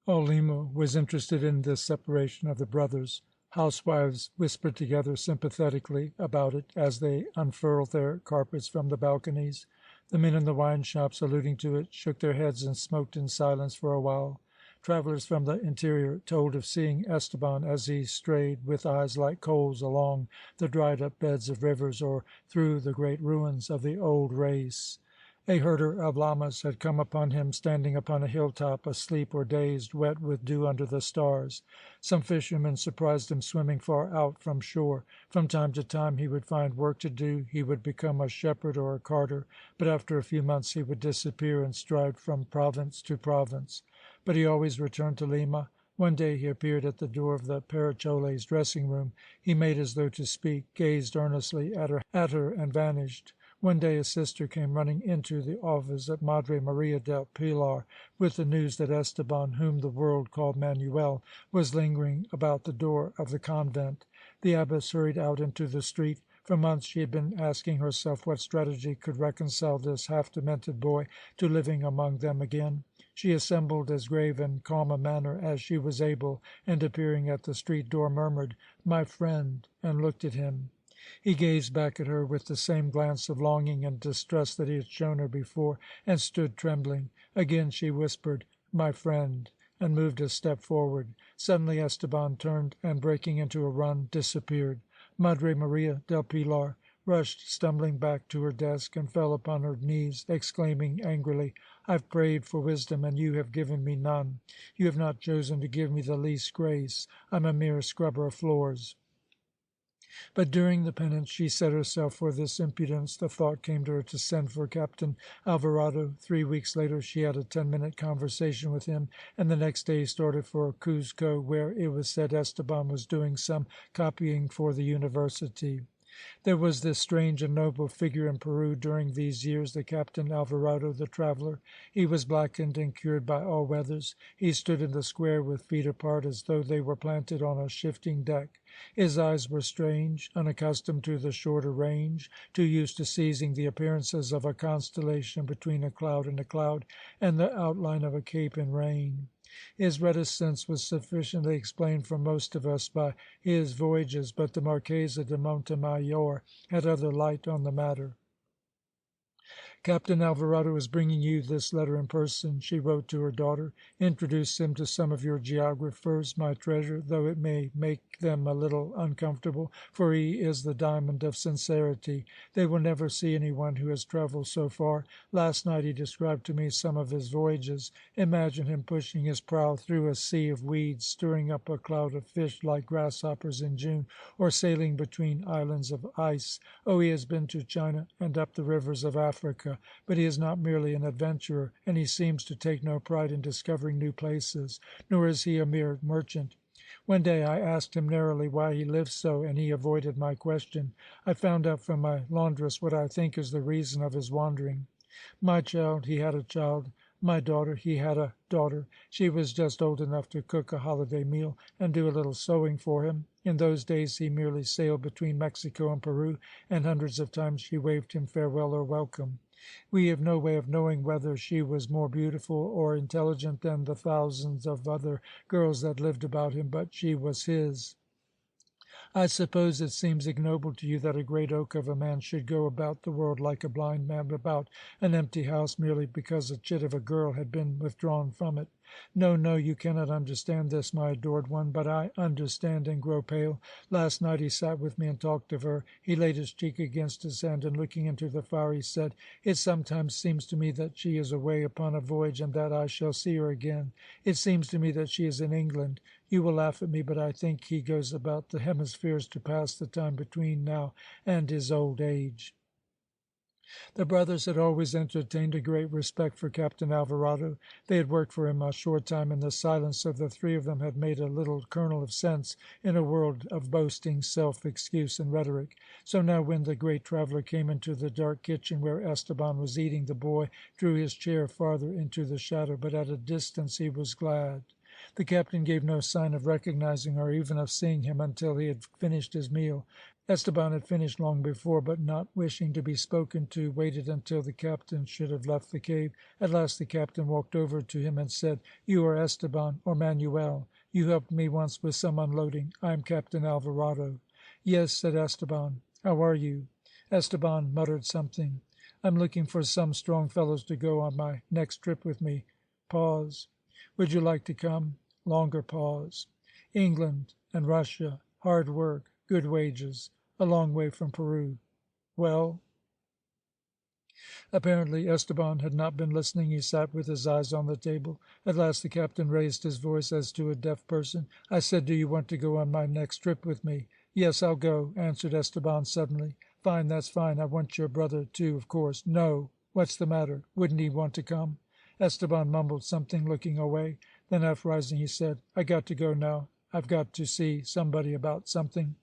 All Lima was interested in this separation of the brothers. Housewives whispered together sympathetically about it as they unfurled their carpets from the balconies. The men in the wine shops, alluding to it, shook their heads and smoked in silence for a while. Travellers from the interior told of seeing Esteban as he strayed with eyes like coals along the dried-up beds of rivers or through the great ruins of the old race. A herder of llamas had come upon him standing upon a hilltop, asleep or dazed, wet with dew under the stars. Some fishermen surprised him swimming far out from shore. From time to time he would find work to do. He would become a shepherd or a carter, but after a few months he would disappear and stride from province to province. But he always returned to Lima. One day he appeared at the door of the Perichole's dressing-room. He made as though to speak, gazed earnestly at her, and vanished. One day a sister came running into the office at Madre Maria del Pilar with the news that Esteban, whom the world called Manuel, was lingering about the door of the convent. The abbess hurried out into the street. For months she had been asking herself what strategy could reconcile this half-demented boy to living among them again. She assembled as grave and calm a manner as she was able, and appearing at the street door, murmured, "My friend," and looked at him. He gazed back at her with the same glance of longing and distrust that he had shown her before, and stood trembling. Again she whispered, "My friend," and moved a step forward. Suddenly Esteban turned, and, breaking into a run, disappeared. Madre Maria del Pilar rushed stumbling back to her desk and fell upon her knees, exclaiming angrily, "I've prayed for wisdom, and you have given me none. You have not chosen to give me the least grace. I'm a mere scrubber of floors." But during the penance she set herself for this impudence, the thought came to her to send for Captain Alvarado. 3 weeks later she had a 10-minute conversation with him, and the next day started for Cuzco, where it was said Esteban was doing some copying for the university. There was this strange and noble figure in Peru during these years, the Captain Alvarado, the traveller. He was blackened and cured by all weathers. He stood in the square with feet apart as though they were planted on a shifting deck. His eyes were strange, unaccustomed to the shorter range, too used to seizing the appearances of a constellation between a cloud and a cloud, and the outline of a cape in rain. His reticence was sufficiently explained for most of us by his voyages, but the Marquesa de Montemayor had other light on the matter. Captain Alvarado is bringing you this letter in person, she wrote to her daughter. Introduce him to some of your geographers, my treasure, though it may make them a little uncomfortable, for he is the diamond of sincerity. They will never see anyone who has travelled so far. Last night he described to me some of his voyages. Imagine him pushing his prow through a sea of weeds, stirring up a cloud of fish like grasshoppers in June, or sailing between islands of ice. Oh, he has been to China and up the rivers of Africa. But he is not merely an adventurer, and he seems to take no pride in discovering new places, nor is he a mere merchant. One day I asked him narrowly why he lived so, and he avoided my question. I found out from my laundress what I think is the reason of his wandering. My child, he had a child. My daughter, he had a daughter. She was just old enough to cook a holiday meal and do a little sewing for him. In those days he merely sailed between Mexico and Peru, and hundreds of times she waved him farewell or welcome. We have no way of knowing whether she was more beautiful or intelligent than the thousands of other girls that lived about him, but she was his. I suppose it seems ignoble to you that a great oak of a man should go about the world like a blind man about an empty house merely because a chit of a girl had been withdrawn from it. No, no, you cannot understand this, my adored one, but I understand and grow pale. Last night he sat with me and talked of her. He laid his cheek against his hand, and looking into the fire, he said, "It sometimes seems to me that she is away upon a voyage, and that I shall see her again. It seems to me that she is in England. You will laugh at me, but I think he goes about the hemispheres to pass the time between now and his old age." The brothers had always entertained a great respect for Captain Alvarado. They had worked for him a short time, and the silence of the three of them had made a little kernel of sense in a world of boasting, self-excuse, and rhetoric. So now when the great traveller came into the dark kitchen where Esteban was eating, the boy drew his chair farther into the shadow, but at a distance he was glad. The captain gave no sign of recognizing or even of seeing him until he had finished his meal. Esteban had finished long before, but not wishing to be spoken to, waited until the captain should have left the cave. At last the captain walked over to him and said, "You are Esteban, or Manuel. You helped me once with some unloading. I am Captain Alvarado." "Yes," said Esteban. "How are you?" Esteban muttered something. "I'm looking for some strong fellows to go on my next trip with me." Pause. "Would you like to come?" Longer pause. "England and Russia. Hard work. Good wages. A long way from Peru." "Well?" Apparently Esteban had not been listening. He sat with his eyes on the table. At last the captain raised his voice as to a deaf person. "I said, do you want to go on my next trip with me?" "Yes, I'll go," answered Esteban suddenly. "Fine, that's fine. I want your brother, too, of course." "No." "What's the matter? Wouldn't he want to come?" Esteban mumbled something, looking away. Then, half rising, he said, "I got to go now. I've got to see somebody about something."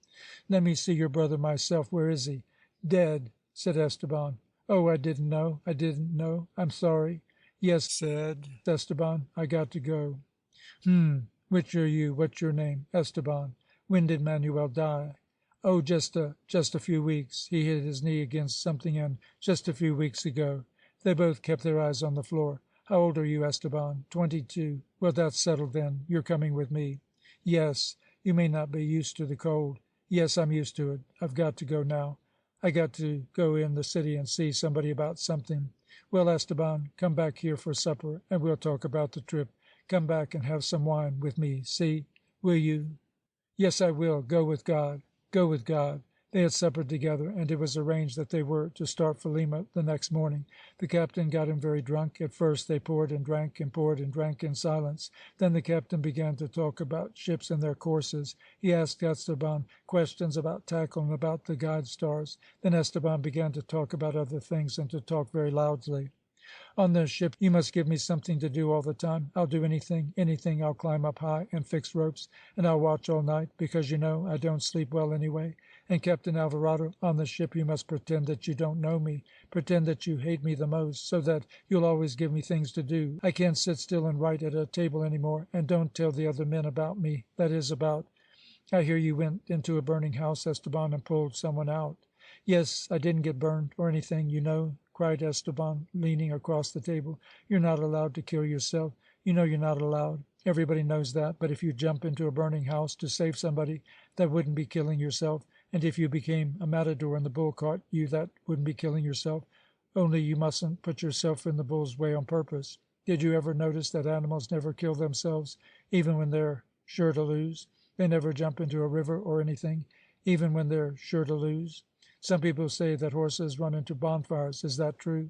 "Let me see your brother myself. Where is he?" "Dead," said Esteban. "Oh, I didn't know. I'm sorry." "Yes," said Esteban. "I got to go." Which are you? What's your name?" "Esteban." "When did Manuel die?" "Oh, just a few weeks. He hit his knee against something, and just a few weeks ago." They both kept their eyes on the floor. "How old are you, Esteban?" 22. "Well, that's settled, then. You're coming with me." "Yes." "You may not be used to the cold." "Yes, I'm used to it. I've got to go now. I got to go in the city and see somebody about something." "Well, Esteban, come back here for supper, and we'll talk about the trip. Come back and have some wine with me. See? Will you?" "Yes, I will. Go with God. Go with God." They had supper together, and it was arranged that they were to start for Lima the next morning. The captain got him very drunk. At first they poured and drank and poured and drank in silence. Then the captain began to talk about ships and their courses. He asked Esteban questions about tackle and about the guide stars. Then Esteban began to talk about other things, and to talk very loudly. "On the ship you must give me something to do all the time. I'll do anything. I'll climb up high and fix ropes, and I'll watch all night, because, you know, I don't sleep well anyway. And, Captain Alvarado, on the ship you must pretend that you don't know me. Pretend that you hate me the most, so that you'll always give me things to do. I can't sit still and write at a table any more. And don't tell the other men about me, that is, about I hear you went into a burning house, Esteban, and pulled someone out." "Yes, I didn't get burned or anything, you know," cried Esteban, leaning across the table. "You're not allowed to kill yourself. You know you're not allowed. Everybody knows that. But if you jump into a burning house to save somebody, that wouldn't be killing yourself. And if you became a matador in the bull cart, that wouldn't be killing yourself. only you mustn't put yourself in the bull's way on purpose. Did you ever notice that animals never kill themselves, even when they're sure to lose? They never jump into a river or anything, even when they're sure to lose. Some people say that horses run into bonfires. Is that true?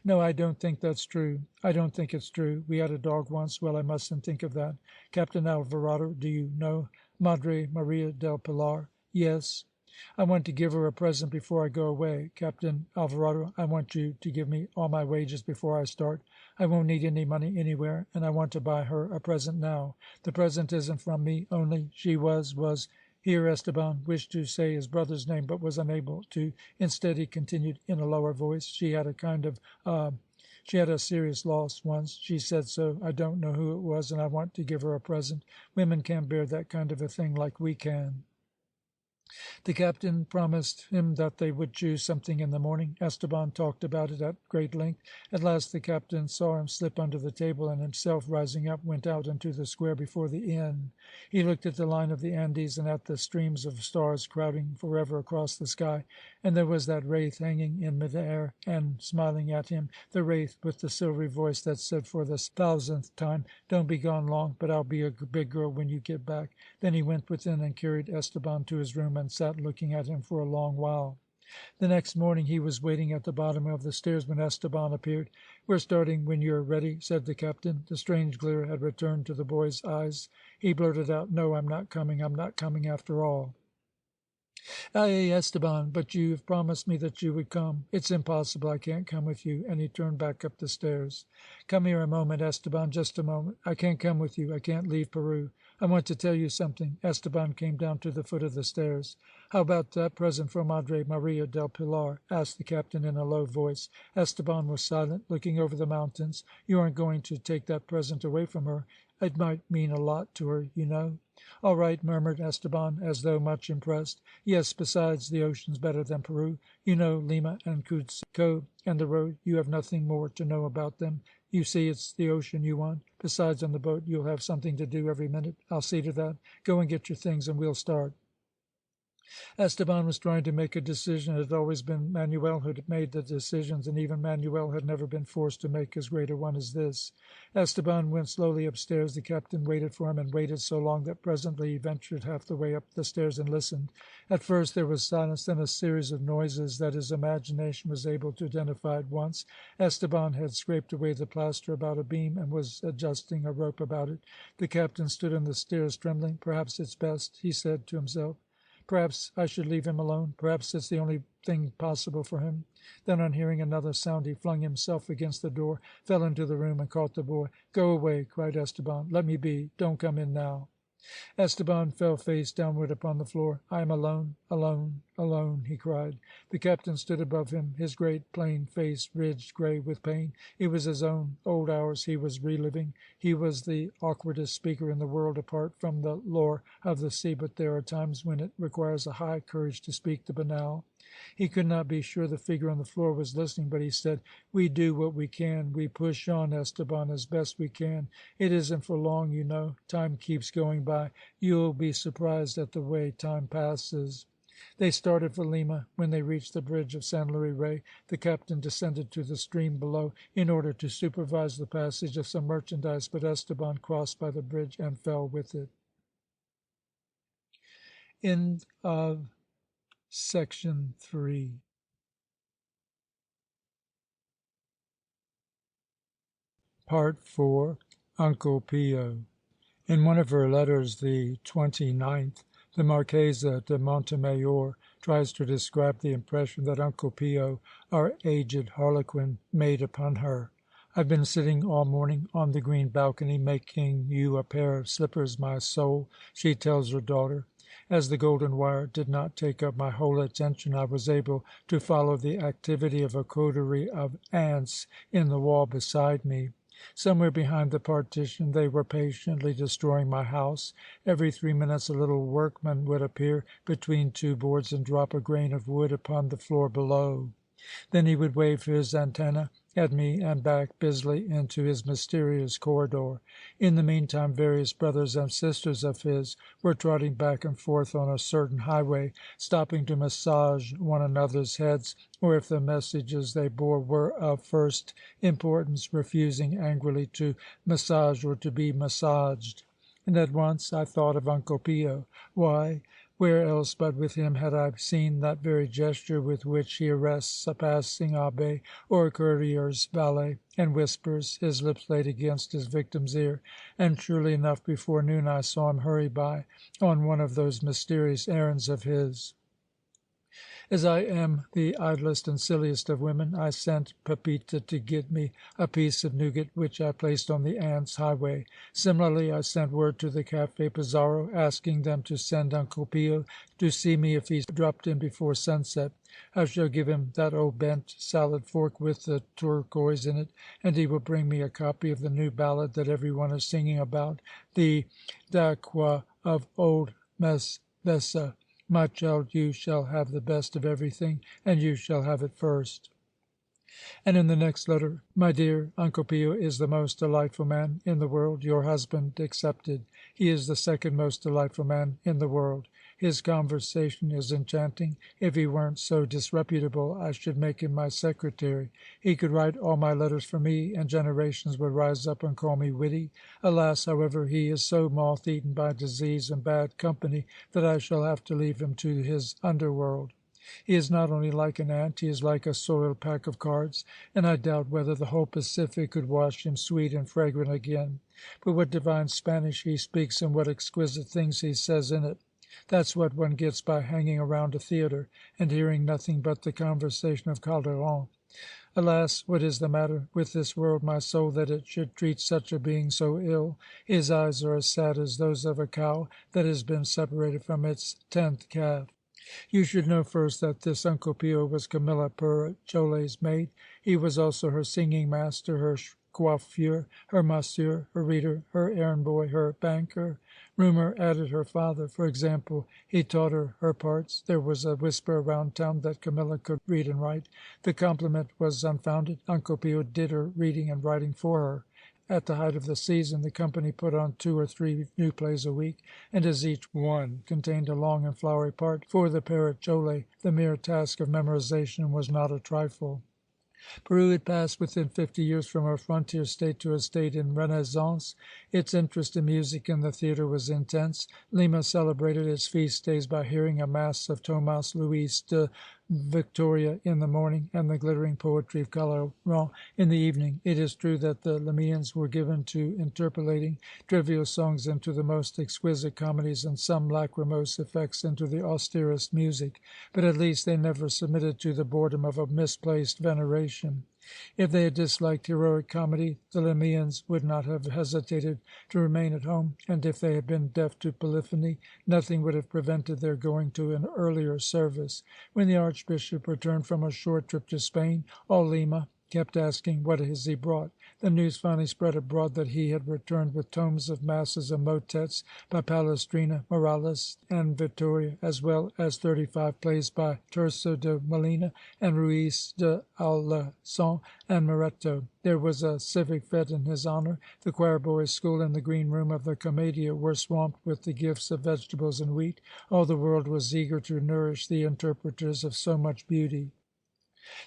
No, I don't think that's true. I don't think it's true. We had a dog once. Well, I mustn't think of that. Captain Alvarado, do you know Madre Maria del Pilar? Yes. I want to give her a present before I go away. Captain Alvarado, I want you to give me all my wages before I start. I won't need any money anywhere, and I want to buy her a present now. The present isn't from me, only she was. Here Esteban wished to say his brother's name, but was unable to. Instead, he continued in a lower voice. She had a serious loss once. She said so. I don't know who it was, and I want to give her a present. Women can't bear that kind of a thing like we can. The captain promised him that they would choose something in the morning. Esteban talked about it at great length. At last the captain saw him slip under the table, and himself, rising up, went out into the square before the inn. He looked at the line of the Andes and at the streams of stars crowding forever across the sky, and there was that wraith hanging in mid-air and smiling at him, the wraith with the silvery voice that said for the 1000th time, "Don't be gone long, but I'll be a big girl when you get back." Then he went within and carried Esteban to his room and sat looking at him for a long while. The next morning he was waiting at the bottom of the stairs when Esteban appeared. "We're starting when you're ready," said the captain. The strange glitter had returned to the boy's eyes. He blurted out, "No, I'm not coming. I'm not coming after all." "Ay, Esteban, but you have promised me that you would come." "It's impossible. I can't come with you," and he turned back up the stairs. "Come here a moment, Esteban, just a moment." "I can't come with you. I can't leave Peru. I want to tell you something." Esteban came down to the foot of the stairs. "How about that present for Madre Maria del Pilar?" asked the captain in a low voice. Esteban was silent, looking over the mountains. "You aren't going to take that present away from her? It might mean a lot to her, you know." "All right," murmured Esteban, as though much impressed. "Yes, besides, the ocean's better than Peru. You know Lima and Cuzco and the road. You have nothing more to know about them. You see, it's the ocean you want. Besides, on the boat you'll have something to do every minute. I'll see to that. Go and get your things, and we'll start." Esteban was trying to make a decision. It had always been Manuel who had made the decisions, and even Manuel had never been forced to make as great a one as this. Esteban went slowly upstairs. The captain waited for him, and waited so long that presently he ventured half the way up the stairs and listened. At first there was silence, then a series of noises that his imagination was able to identify at once. Esteban had scraped away the plaster about a beam and was adjusting a rope about it. The captain stood on the stairs, trembling. "Perhaps it's best," he said to himself. "Perhaps I should leave him alone. Perhaps it's the only thing possible for him." Then, on hearing another sound, he flung himself against the door, fell into the room, and caught the boy. "Go away," cried Esteban. "Let me be. Don't come in now." Esteban fell face downward upon the floor. "I am alone, alone, alone," he cried. The captain stood above him, his great plain face ridged grey with pain. It was his own old hours he was reliving. He was the awkwardest speaker in the world apart from the lore of the sea, but there are times when it requires a high courage to speak the banal. He could not be sure the figure on the floor was listening, but he said, "We do what we can. We push on, Esteban, as best we can. It isn't for long, you know. Time keeps going by. You'll be surprised at the way time passes." They started for Lima. When they reached the bridge of San Luis Rey, the captain descended to the stream below in order to supervise the passage of some merchandise, but Esteban crossed by the bridge and fell with it. End of Section 3. Part 4. Uncle Pio. In one of her letters, the 29th, the Marquesa de Montemayor tries to describe the impression that Uncle Pio, our aged harlequin, made upon her. "I've been sitting all morning on the green balcony, making you a pair of slippers, my soul," she tells her daughter. As the golden wire did not take up my whole attention, I was able to follow the activity of a coterie of ants in the wall beside me. Somewhere behind the partition they were patiently destroying my house. Every 3 minutes a little workman would appear between two boards and drop a grain of wood upon the floor below. Then he would wave his antenna at me and back busily into his mysterious corridor. In the meantime, various brothers and sisters of his were trotting back and forth on a certain highway, stopping to massage one another's heads, or if the messages they bore were of first importance, refusing angrily to massage or to be massaged. And at once I thought of Uncle Pio. Why, where else but with him had I seen that very gesture with which he arrests a passing abbé or a courtier's valet, and whispers, his lips laid against his victim's ear? And surely enough, before noon I saw him hurry by on one of those mysterious errands of his. As I am the idlest and silliest of women, I sent Pepita to get me a piece of nougat, which I placed on the ants' highway. Similarly, I sent word to the Café Pizarro, asking them to send Uncle Pio to see me if he dropped in before sunset. I shall give him that old bent salad fork with the turquoise in it, and he will bring me a copy of the new ballad that every one is singing about, the Daqua of old Mess Bessa. My child, you shall have the best of everything, and you shall have it first. And in the next letter, my dear, Uncle Pio is the most delightful man in the world, your husband excepted. He is the second most delightful man in the world. His conversation is enchanting. If he weren't so disreputable, I should make him my secretary. He could write all my letters for me, and generations would rise up and call me witty. Alas, however, he is so moth-eaten by disease and bad company that I shall have to leave him to his underworld. He is not only like an ant, he is like a soiled pack of cards, and I doubt whether the whole Pacific could wash him sweet and fragrant again. But what divine Spanish he speaks, and what exquisite things he says in it! That's what one gets by hanging around a theatre and hearing nothing but the conversation of Calderon. Alas, what is the matter with this world, my soul, that it should treat such a being so ill? His eyes are as sad as those of a cow that has been separated from its 10th calf. You should know first that this Uncle Pio was Camilla Perchole's maid. He was also her singing master, her coiffeur, her masseur, her reader, her errand boy, her banker. Rumor added her father. For example, he taught her her parts. There was a whisper around town that Camilla could read and write. The compliment was unfounded. Uncle Pio did her reading and writing for her. At the height of the season, the company put on 2 or 3 new plays a week, and as each one contained a long and flowery part for the Perechole, the mere task of memorization was not a trifle. Peru had passed within 50 years from a frontier state to a state in renaissance. Its interest in music and the theatre was intense. Lima celebrated its feast days by hearing a mass of Tomas Luis de Victoria in the morning, and the glittering poetry of Calderon in the evening. It is true that the Limeans were given to interpolating trivial songs into the most exquisite comedies, and some lachrymose effects into the austerest music, but at least they never submitted to the boredom of a misplaced veneration. If they had disliked heroic comedy, the Limeans would not have hesitated to remain at home, and if they had been deaf to polyphony, nothing would have prevented their going to an earlier service. When the Archbishop returned from a short trip to Spain, all Lima kept asking, "What has he brought?" The news finally spread abroad that he had returned with tomes of masses and motets by Palestrina, Morales, and Vittoria, as well as 35 plays by Tirso de Molina and Ruiz de Alarcon and Moreto. There was a civic fete in his honor. The choir boys' school and the green room of the Commedia were swamped with the gifts of vegetables and wheat. All the world was eager to nourish the interpreters of so much beauty.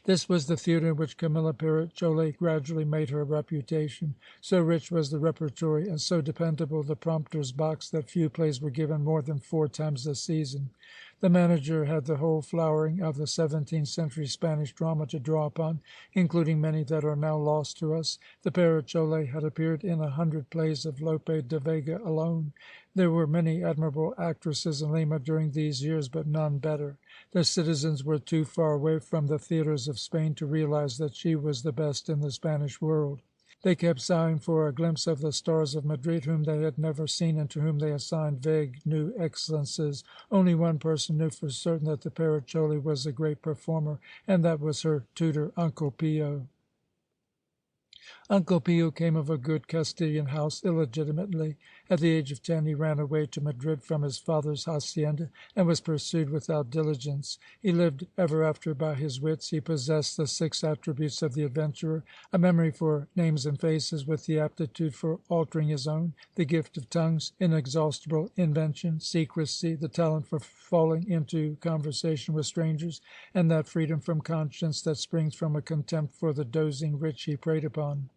This was the theatre in which Camilla Perechole gradually made her reputation. So rich was the repertory and so dependable the prompter's box that few plays were given more than 4 times a season. The manager had the whole flowering of the 17th century Spanish drama to draw upon, including many that are now lost to us. The Perechole had appeared in 100 plays of Lope de Vega alone. There were many admirable actresses in Lima during these years, but none better. The citizens were too far away from the theatres of Spain to realize that she was the best in the Spanish world. They kept sighing for a glimpse of the stars of Madrid, whom they had never seen and to whom they assigned vague new excellences. Only one person knew for certain that the Perechole was a great performer, and that was her tutor, Uncle Pio. Uncle Pio came of a good Castilian house illegitimately. At the age of 10 he ran away to Madrid from his father's hacienda, and was pursued without diligence. He lived ever after by his wits. He possessed the 6 attributes of the adventurer: a memory for names and faces, with the aptitude for altering his own, the gift of tongues, inexhaustible invention, secrecy, the talent for falling into conversation with strangers, and that freedom from conscience that springs from a contempt for the dozing rich he preyed upon.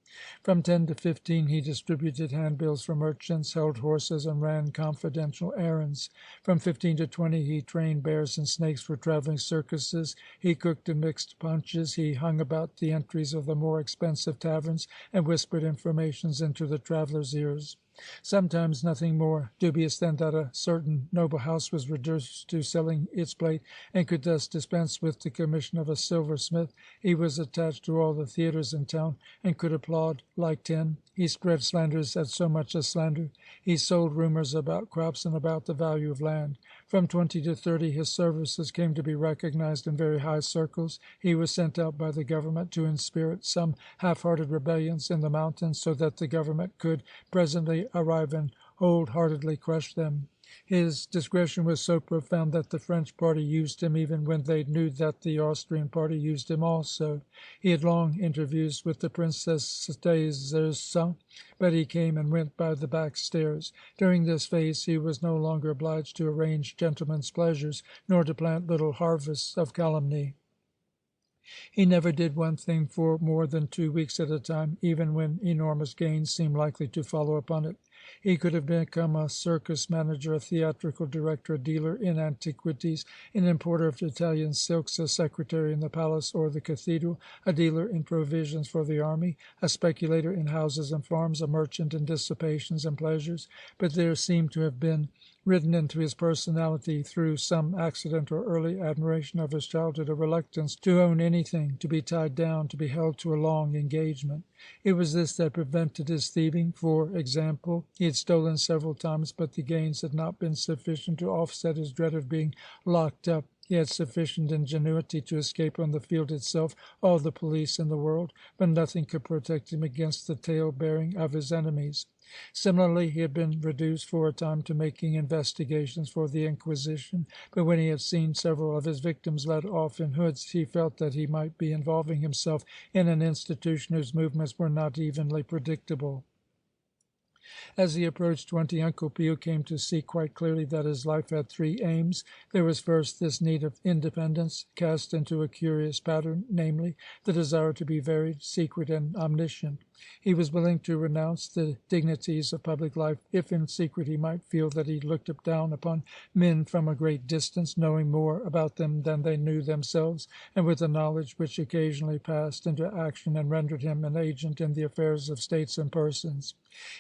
From 10 to 15 he distributed handbills for merchants, held horses, and ran confidential errands. From 15 to 20 he trained bears and snakes for traveling circuses. He cooked and mixed punches. He hung about the entries of the more expensive taverns and whispered informations into the travellers' ears. Sometimes nothing more dubious than that a certain noble house was reduced to selling its plate, and could thus dispense with the commission of a silversmith. He was attached to all the theatres in town, and could applaud like 10. He spread slanders at so much a slander. He sold rumours about crops and about the value of land. From 20 to 30 his services came to be recognized in very high circles. He was sent out by the government to inspirit some half-hearted rebellions in the mountains, so that the government could presently arrive and wholeheartedly crush them. His discretion was so profound that the French party used him even when they knew that the Austrian party used him also. He had long interviews with the Princess des, but he came and went by the back stairs. During this phase he was no longer obliged to arrange gentlemen's pleasures, nor to plant little harvests of calumny. He never did one thing for more than 2 weeks at a time, even when enormous gains seemed likely to follow upon it. He could have become a circus manager, a theatrical director, a dealer in antiquities, an importer of Italian silks, a secretary in the palace or the cathedral, a dealer in provisions for the army, a speculator in houses and farms, a merchant in dissipations and pleasures. But there seemed to have been written into his personality, through some accident or early admiration of his childhood, a reluctance to own anything, to be tied down, to be held to a long engagement. It was this that prevented his thieving. For example, he had stolen several times, but the gains had not been sufficient to offset his dread of being locked up. He had sufficient ingenuity to escape on the field itself all the police in the world, but nothing could protect him against the tale-bearing of his enemies. Similarly, he had been reduced for a time to making investigations for the Inquisition, but when he had seen several of his victims led off in hoods, he felt that he might be involving himself in an institution whose movements were not evenly predictable. As he approached 20, Uncle Pio came to see quite clearly that his life had 3 aims. There was first this need of independence, cast into a curious pattern, namely, the desire to be varied, secret, and omniscient. He was willing to renounce the dignities of public life, if in secret he might feel that he looked down upon men from a great distance, knowing more about them than they knew themselves, and with a knowledge which occasionally passed into action and rendered him an agent in the affairs of states and persons.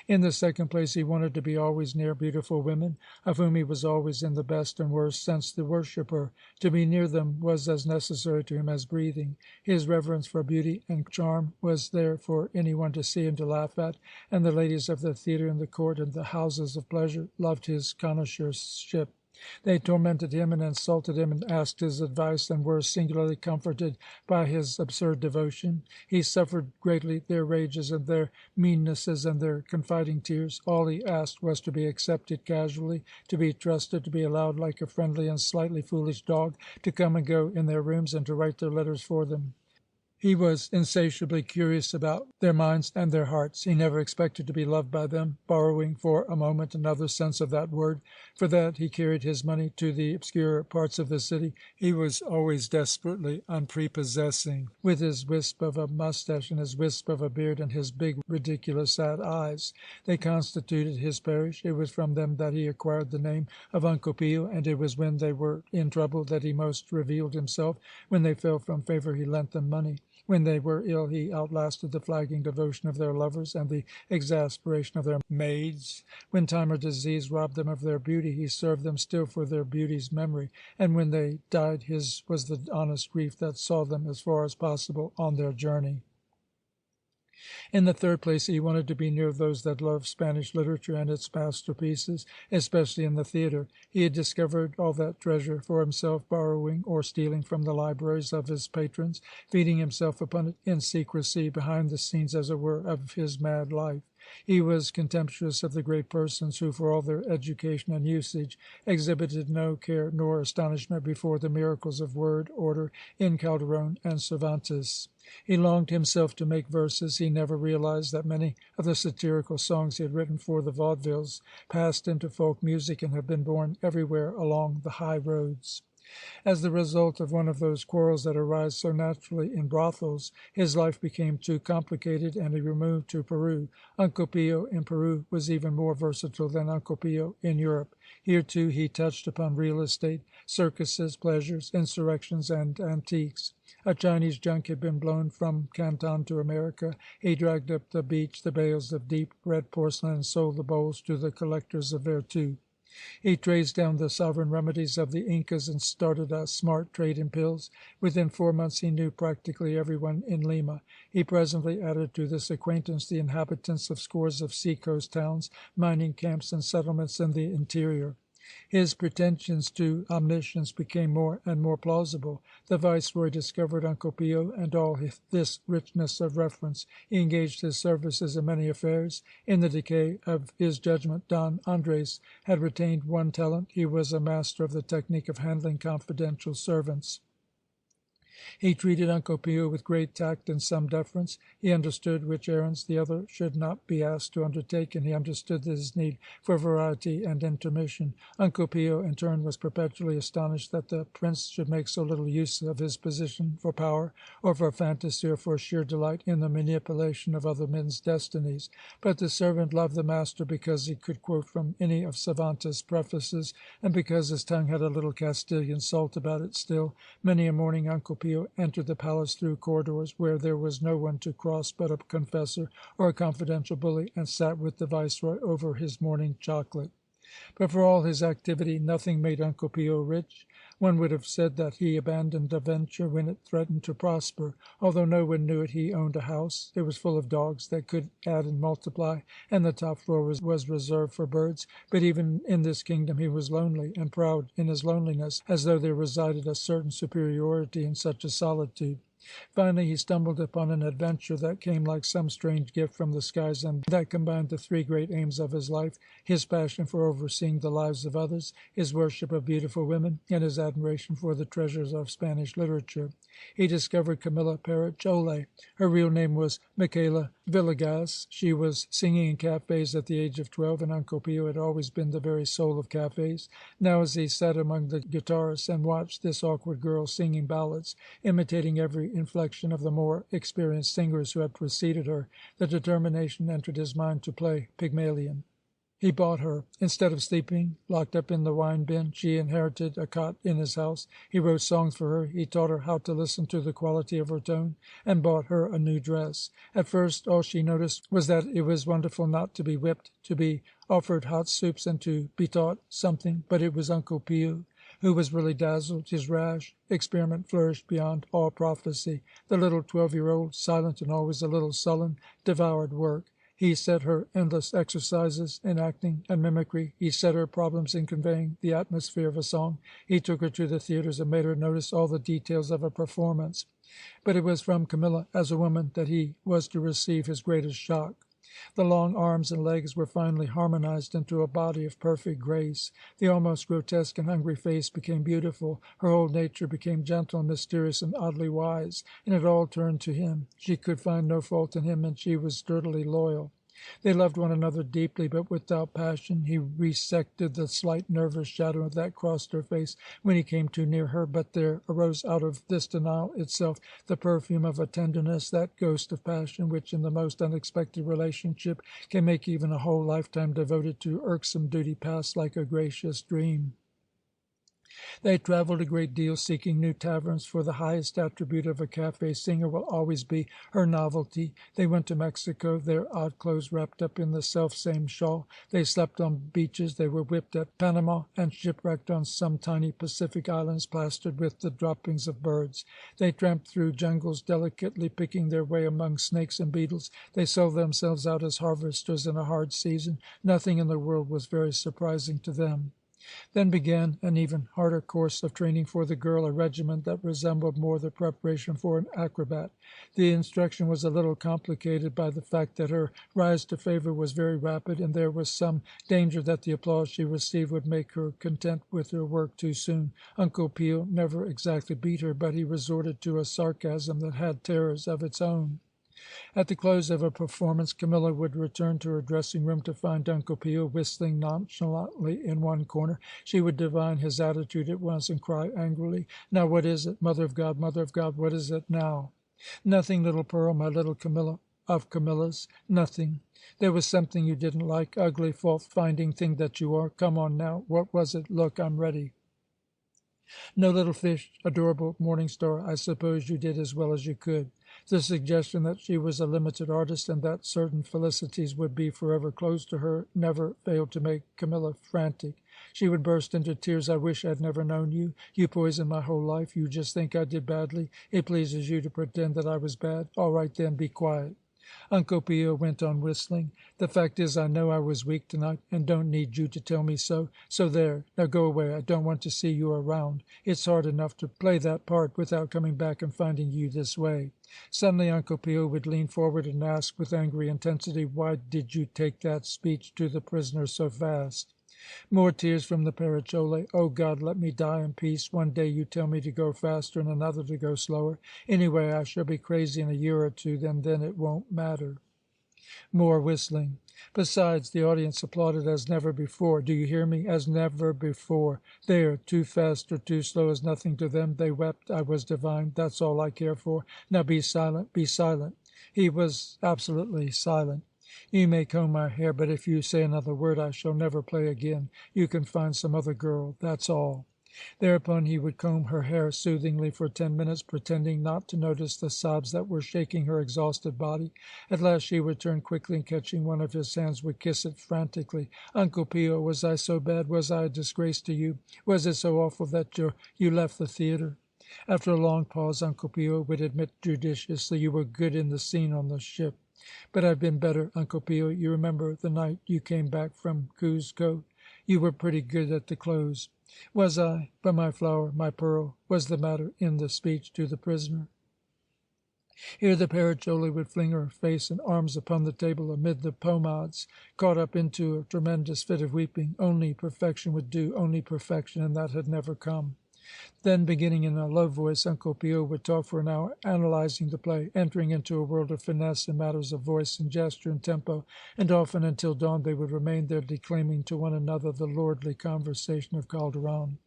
In the second place, he wanted to be always near beautiful women, of whom he was always in the best and worst sense the worshipper. To be near them was as necessary to him as breathing. His reverence for beauty and charm was there for any one to see and to laugh at, and the ladies of the theatre and the court and the houses of pleasure loved his connoisseurship. They tormented him and insulted him and asked his advice, and were singularly comforted by his absurd devotion. He suffered greatly their rages and their meannesses and their confiding tears. All he asked was to be accepted casually, to be trusted, to be allowed, like a friendly and slightly foolish dog, to come and go in their rooms and to write their letters for them. He was insatiably curious about their minds and their hearts. He never expected to be loved by them, borrowing for a moment another sense of that word. For that he carried his money to the obscure parts of the city. He was always desperately unprepossessing, with his wisp of a moustache and his wisp of a beard and his big, ridiculous, sad eyes. They constituted his parish. It was from them that he acquired the name of Uncle Pio, and it was when they were in trouble that he most revealed himself. When they fell from favor, he lent them money. When they were ill, he outlasted the flagging devotion of their lovers and the exasperation of their maids. When time or disease robbed them of their beauty, he served them still for their beauty's memory. And when they died, his was the honest grief that saw them as far as possible on their journey. In the third place, he wanted to be near those that loved Spanish literature and its masterpieces, especially in the theatre. He had discovered all that treasure for himself, borrowing or stealing from the libraries of his patrons, feeding himself upon it in secrecy, behind the scenes, as it were, of his mad life. He was contemptuous of the great persons who, for all their education and usage, exhibited no care nor astonishment before the miracles of word order in Calderon and Cervantes. He longed himself to make verses. He never realized that many of the satirical songs he had written for the vaudevilles passed into folk music and have been born everywhere along the high roads. As the result of one of those quarrels that arise so naturally in brothels, his life became too complicated, and he removed to Peru. Uncle Pio in Peru was even more versatile than Uncle Pio in Europe. Here, too, he touched upon real estate, circuses, pleasures, insurrections, and antiques. A Chinese junk had been blown from Canton to America. He dragged up the beach the bales of deep red porcelain and sold the bowls to the collectors of Vertu. He traced down the sovereign remedies of the Incas and started a smart trade in pills. Within 4 months he knew practically everyone in Lima. He presently added to this acquaintance the inhabitants of scores of seacoast towns, mining camps, and settlements in the interior. His pretensions to omniscience became more and more plausible. The viceroy discovered Uncle Pio and all this richness of reference. He engaged his services in many affairs. In the decay of his judgment, Don Andres had retained one talent. He was a master of the technique of handling confidential servants. He treated Uncle Pio with great tact and some deference. He understood which errands the other should not be asked to undertake, and he understood his need for variety and intermission. Uncle Pio, in turn, was perpetually astonished that the prince should make so little use of his position for power, or for fantasy, or for sheer delight in the manipulation of other men's destinies. But the servant loved the master because he could quote from any of Cervantes' prefaces, and because his tongue had a little Castilian salt about it still. Many a morning Uncle Pio entered the palace through corridors where there was no one to cross but a confessor or a confidential bully, and sat with the viceroy over his morning chocolate. But for all his activity, nothing made Uncle Pio rich. One would have said that he abandoned a venture when it threatened to prosper. Although no one knew it, he owned a house. It was full of dogs that could add and multiply, and the top floor was reserved for birds. But even in this kingdom he was lonely, and proud in his loneliness, as though there resided a certain superiority in such a solitude. Finally he stumbled upon an adventure that came like some strange gift from the skies, and that combined the three great aims of his life: his passion for overseeing the lives of others, his worship of beautiful women, and his admiration for the treasures of Spanish literature. He discovered Camilla Pericole. Her real name was Michaela Villegas. She was singing in cafes at the age of 12, and Uncle Pio had always been the very soul of cafes. Now, as he sat among the guitarists and watched this awkward girl singing ballads, imitating every inflection of the more experienced singers who had preceded her, the determination entered his mind to play Pygmalion. He bought her. Instead of sleeping locked up in the wine bin, she inherited a cot in his house. He wrote songs for her. He taught her how to listen to the quality of her tone, and bought her a new dress. At first all she noticed was that it was wonderful not to be whipped, to be offered hot soups, and to be taught something. But it was Uncle Pio who was really dazzled. His rash experiment flourished beyond all prophecy. The little 12-year-old, silent and always a little sullen, devoured work. He set her endless exercises in acting and mimicry. He set her problems in conveying the atmosphere of a song. He took her to the theatres and made her notice all the details of a performance. But it was from Camilla as a woman that he was to receive his greatest shock. The long arms and legs were finally harmonized into a body of perfect grace. The almost grotesque and hungry face became beautiful. Her whole nature became gentle and mysterious and oddly wise, and it all turned to him. She could find no fault in him, and she was sturdily loyal. They loved one another deeply, but without passion. He resected the slight nervous shadow that crossed her face when he came too near her, but there arose out of this denial itself the perfume of a tenderness, that ghost of passion which in the most unexpected relationship can make even a whole lifetime devoted to irksome duty pass like a gracious dream. They travelled a great deal, seeking new taverns, for the highest attribute of a cafe singer will always be her novelty. They went to Mexico, their odd clothes wrapped up in the self-same shawl. They slept on beaches. They were whipped at Panama and shipwrecked on some tiny Pacific islands plastered with the droppings of birds. They tramped through jungles, delicately picking their way among snakes and beetles. They sold themselves out as harvesters in a hard season. Nothing in the world was very surprising to them. Then began an even harder course of training for the girl, a regimen that resembled more the preparation for an acrobat. The instruction was a little complicated by the fact that her rise to favor was very rapid, and there was some danger that the applause she received would make her content with her work too soon. Uncle Peel never exactly beat her, but he resorted to a sarcasm that had terrors of its own. At the close of a performance, Camilla would return to her dressing-room to find Uncle Peel whistling nonchalantly in one corner. She would divine his attitude at once and cry angrily, "Now what is it? Mother of God, what is it now?" "Nothing, little Pearl, my little Camilla of Camillas, nothing. There was something you didn't like, ugly, fault-finding thing that you are. Come on now. What was it? Look, I'm ready." "No, little fish, adorable morning star, I suppose you did as well as you could." The suggestion that she was a limited artist, and that certain felicities would be forever closed to her, never failed to make Camilla frantic. She would burst into tears. "I wish I'd never known you. You poisoned my whole life. You just think I did badly. It pleases you to pretend that I was bad. All right, then, be quiet." Uncle Pio went on whistling. "The fact is, I know I was weak tonight, and don't need you to tell me so. So there. Now go away. I don't want to see you around. It's hard enough to play that part without coming back and finding you this way." Suddenly Uncle Pio would lean forward and ask with angry intensity, "Why did you take that speech to the prisoner so fast?" More tears from the Paracole. "Oh, God, let me die in peace. One day you tell me to go faster and another to go slower. Anyway, I shall be crazy in a year or two, and then it won't matter." More whistling. Besides, the audience applauded as never before. Do you hear me? As never before. There, too fast or too slow is nothing to them. They wept. I was divine. That's all I care for. Now be silent. Be silent. He was absolutely silent. "You may comb my hair, but if you say another word I shall never play again. You can find some other girl. That's all." Thereupon he would comb her hair soothingly for 10 minutes, pretending not to notice the sobs that were shaking her exhausted body. At last she would turn quickly, and catching one of his hands would kiss it frantically. "Uncle Pio, was I so bad? Was I a disgrace to you? Was it so awful that you left the theatre?" After a long pause Uncle Pio would admit judiciously, "You were good in the scene on the ship. But I've been better, Uncle Pio. You remember the night you came back from Cuzco? You were pretty good at the close." "Was I? But my flower, my pearl, was the matter in the speech to the prisoner?" Here the Paracole would fling her face and arms upon the table amid the pomades, caught up into a tremendous fit of weeping. Only perfection would do, only perfection, and that had never come. Then, beginning in a low voice, Uncle Pio would talk for an hour, analyzing the play, entering into a world of finesse in matters of voice and gesture and tempo, and often until dawn they would remain there declaiming to one another the lordly conversation of Calderon.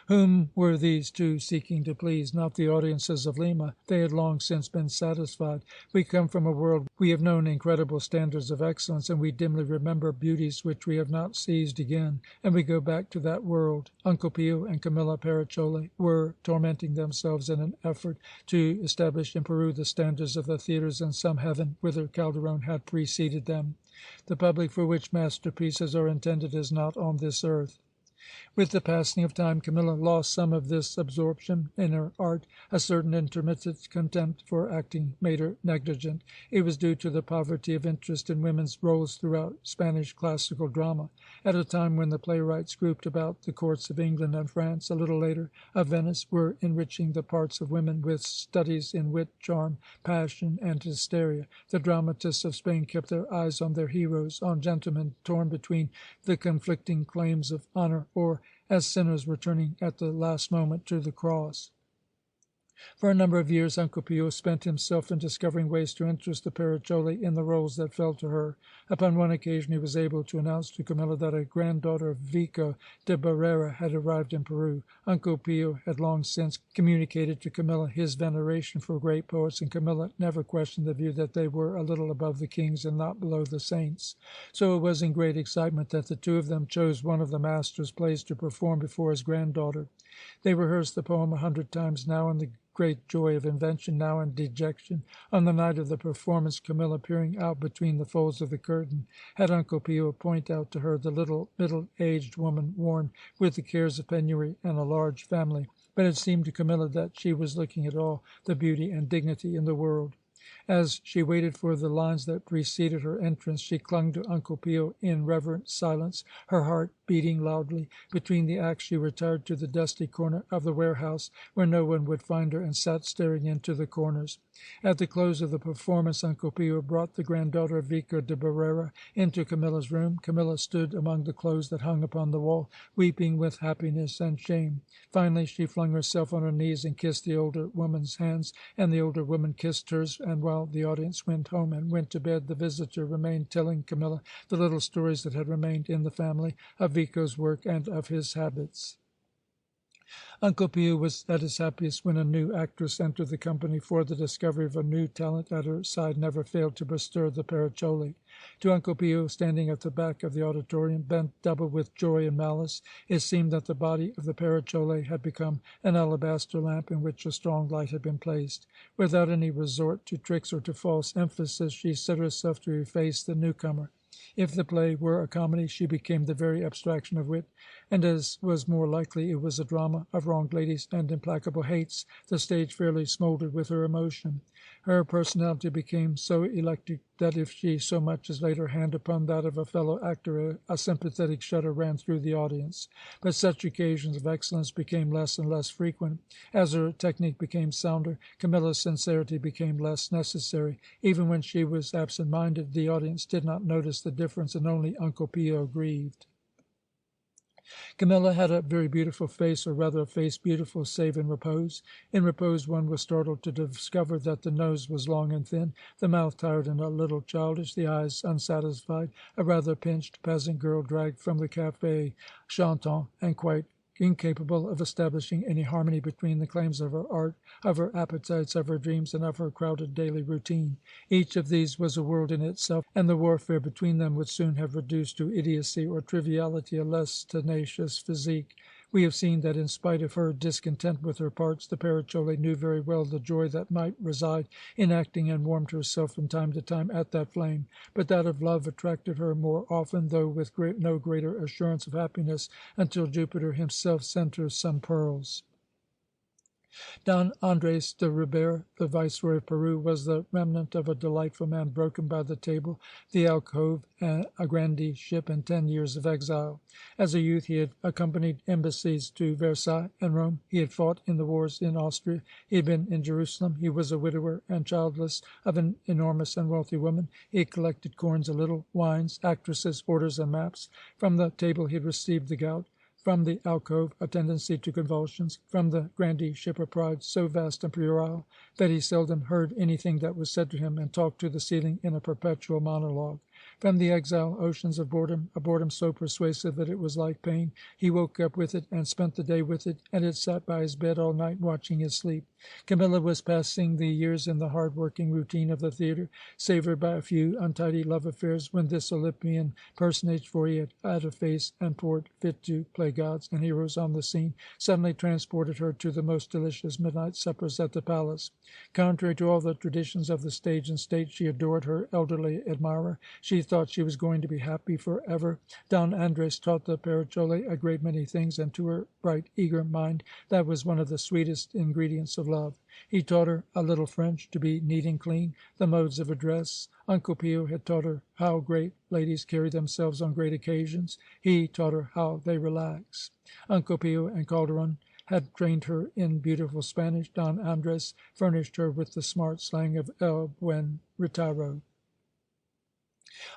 Whom were these two seeking to please? Not the audiences of Lima. They had long since been satisfied. We come from a world we have known incredible standards of excellence, and we dimly remember beauties which we have not seized again, and we go back to that world. Uncle Pio and Camilla Paracole were tormenting themselves in an effort to establish in Peru the standards of the theatres in some heaven whither Calderon had preceded them. The public for which masterpieces are intended is not on this earth. With the passing of time, Camilla lost some of this absorption in her art. A certain intermittent contempt for acting made her negligent. It was due to the poverty of interest in women's roles throughout Spanish classical drama. At a time when the playwrights grouped about the courts of England and France, a little later of Venice, were enriching the parts of women with studies in wit, charm, passion, and hysteria, the dramatists of Spain kept their eyes on their heroes, on gentlemen torn between the conflicting claims of honor, or as sinners returning at the last moment to the cross. For a number of years Uncle Pio spent himself in discovering ways to interest the Paracoli in the roles that fell to her. Upon one occasion he was able to announce to Camilla that a granddaughter of Vico de Barrera had arrived in Peru. Uncle Pio had long since communicated to Camilla his veneration for great poets, and Camilla never questioned the view that they were a little above the kings and not below the saints. So it was in great excitement that the two of them chose one of the master's plays to perform before his granddaughter. They rehearsed the poem 100 times, now in the great joy of invention, now in dejection. On the night of the performance, Camilla, peering out between the folds of the curtain, had Uncle Pio point out to her the little middle-aged woman worn with the cares of penury and a large family. But it seemed to Camilla that she was looking at all the beauty and dignity in the world. As she waited for the lines that preceded her entrance, she clung to Uncle Pio in reverent silence, her heart beating loudly. Between the acts she retired to the dusty corner of the warehouse, where no one would find her, and sat staring into the corners. At the close of the performance, Uncle Pio brought the granddaughter of Vico de Barrera into Camilla's room. Camilla stood among the clothes that hung upon the wall, weeping with happiness and shame. Finally she flung herself on her knees and kissed the older woman's hands, and the older woman kissed hers, and while the audience went home and went to bed, the visitor remained telling Camilla the little stories that had remained in the family, of Vico's work and of his habits. Uncle Pio was at his happiest when a new actress entered the company, for the discovery of a new talent at her side never failed to bestir the Paracoli. To Uncle Pio, standing at the back of the auditorium, bent double with joy and malice, it seemed that the body of the Paracoli had become an alabaster lamp in which a strong light had been placed. Without any resort to tricks or to false emphasis, she set herself to efface the newcomer. If the play were a comedy, she became the very abstraction of wit, and as was more likely it was a drama of wronged ladies and implacable hates, the stage fairly smouldered with her emotion. Her personality became so electric that if she so much as laid her hand upon that of a fellow actor, a sympathetic shudder ran through the audience. But such occasions of excellence became less and less frequent. As her technique became sounder, Camilla's sincerity became less necessary. Even when she was absent-minded, the audience did not notice the difference, and only Uncle Pio grieved. Camilla had a very beautiful face, or rather a face beautiful save in repose. In repose one was startled to discover that the nose was long and thin, the mouth tired and a little childish, the eyes unsatisfied, a rather pinched peasant girl dragged from the café chantant, and quite incapable of establishing any harmony between the claims of her art, of her appetites, of her dreams, and of her crowded daily routine. Each of these was a world in itself, and the warfare between them would soon have reduced to idiocy or triviality a less tenacious physique. We have seen that in spite of her discontent with her parts, the Paracoli knew very well the joy that might reside in acting, and warmed herself from time to time at that flame. But that of love attracted her more often, though with no greater assurance of happiness, until Jupiter himself sent her some pearls. Don Andres de Ribera, the Viceroy of Peru, was the remnant of a delightful man broken by the table, the alcove, a grandeeship, and 10 years of exile. As a youth he had accompanied embassies to Versailles and Rome. He had fought in the wars in Austria. He had been in Jerusalem. He was a widower and childless of an enormous and wealthy woman. He had collected coins a little, wines, actresses, orders, and maps. From the table he had received the gout. From the alcove a tendency to convulsions, from the grandeeship a pride so vast and puerile that he seldom heard anything that was said to him, and talked to the ceiling in a perpetual monologue. From the exile oceans of boredom, a boredom so persuasive that it was like pain. He woke up with it and spent the day with it, and it sat by his bed all night watching his sleep. Camilla was passing the years in the hard-working routine of the theatre, savoured by a few untidy love affairs, when this Olympian personage, for he had a face and port fit to play gods and heroes on the scene, suddenly transported her to the most delicious midnight suppers at the palace. Contrary to all the traditions of the stage and state, she adored her elderly admirer. She thought she was going to be happy for ever. Don Andres taught the Paracoli a great many things, and to her bright, eager mind that was one of the sweetest ingredients of love. He taught her a little French, to be neat and clean, the modes of address. Uncle Pio had taught her how great ladies carry themselves on great occasions. He taught her how they relax. Uncle Pio and Calderon had trained her in beautiful Spanish. Don Andres furnished her with the smart slang of El Buen Retiro.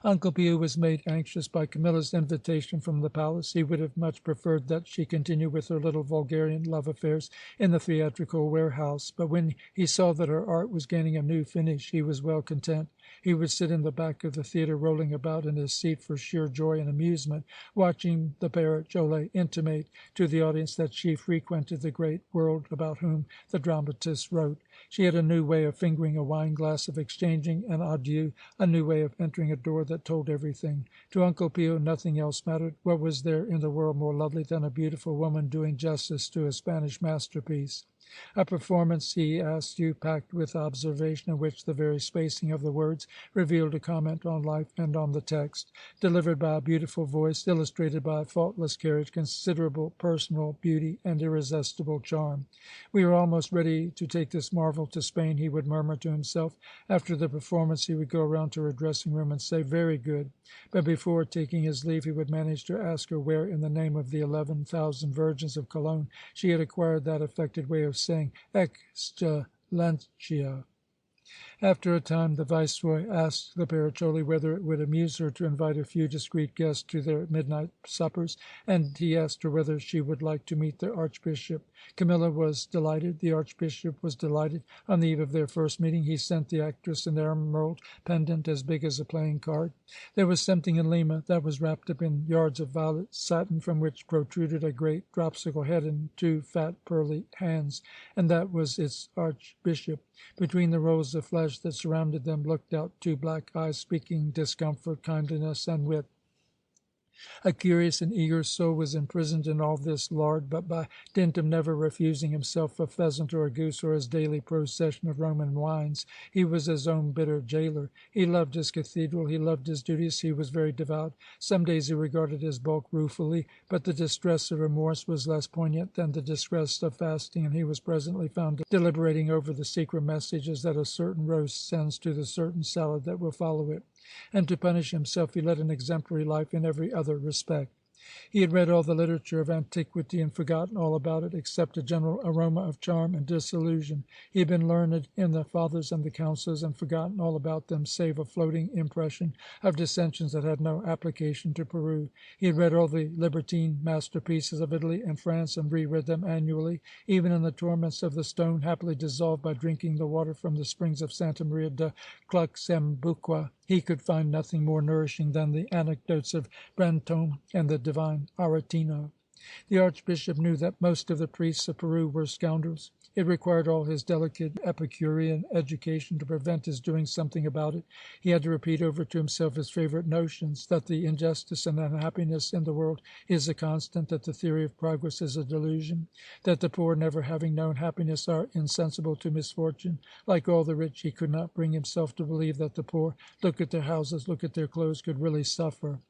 Uncle Pio was made anxious by Camilla's invitation from the palace. He would have much preferred that she continue with her little vulgarian love affairs in the theatrical warehouse, but when he saw that her art was gaining a new finish, he was well content. He would sit in the back of the theatre, rolling about in his seat for sheer joy and amusement, watching the Père Joly intimate to the audience that she frequented the great world about whom the dramatist wrote. She had a new way of fingering a wine-glass, of exchanging an adieu, a new way of entering a door that told everything. To Uncle Pio nothing else mattered. What was there in the world more lovely than a beautiful woman doing justice to a Spanish masterpiece? A performance, he asked you, packed with observation, in which the very spacing of the words revealed a comment on life and on the text, delivered by a beautiful voice, illustrated by a faultless carriage, considerable personal beauty, and irresistible charm. We are almost ready to take this marvel to Spain, he would murmur to himself. After the performance he would go round to her dressing-room and say, "Very good." But before taking his leave he would manage to ask her where, in the name of the 11,000 virgins of Cologne, she had acquired that affected way of saying "Excellentia." After a time the Viceroy asked the Paracoli whether it would amuse her to invite a few discreet guests to their midnight suppers, and he asked her whether she would like to meet the Archbishop. Camilla was delighted. The Archbishop was delighted. On the eve of their first meeting he sent the actress an emerald pendant as big as a playing card. There was something in Lima that was wrapped up in yards of violet satin, from which protruded a great dropsical head and two fat pearly hands, and that was its Archbishop. Between the rolls of flesh that surrounded them looked out two black eyes, speaking discomfort, kindliness, and wit. A curious and eager soul was imprisoned in all this lard, but by dint of never refusing himself a pheasant or a goose or his daily procession of Roman wines, he was his own bitter jailer. He loved his cathedral, he loved his duties, he was very devout. Some days he regarded his bulk ruefully, but the distress of remorse was less poignant than the distress of fasting, and he was presently found deliberating over the secret messages that a certain roast sends to the certain salad that will follow it. And to punish himself he led an exemplary life in every other respect. He had read all the literature of antiquity and forgotten all about it, except a general aroma of charm and disillusion. He had been learned in the Fathers and the Councils, and forgotten all about them, save a floating impression of dissensions that had no application to Peru. He had read all the libertine masterpieces of Italy and France, and reread them annually, even in the torments of the stone, happily dissolved by drinking the water from the springs of Santa Maria de Cluxembuqua. He could find nothing more nourishing than the anecdotes of Brantome and the divine Aretino. The Archbishop knew that most of the priests of Peru were scoundrels. It required all his delicate Epicurean education to prevent his doing something about it. He had to repeat over to himself his favourite notions, that the injustice and unhappiness in the world is a constant, that the theory of progress is a delusion, that the poor, never having known happiness, are insensible to misfortune. Like all the rich, he could not bring himself to believe that the poor, look at their houses, look at their clothes, could really suffer.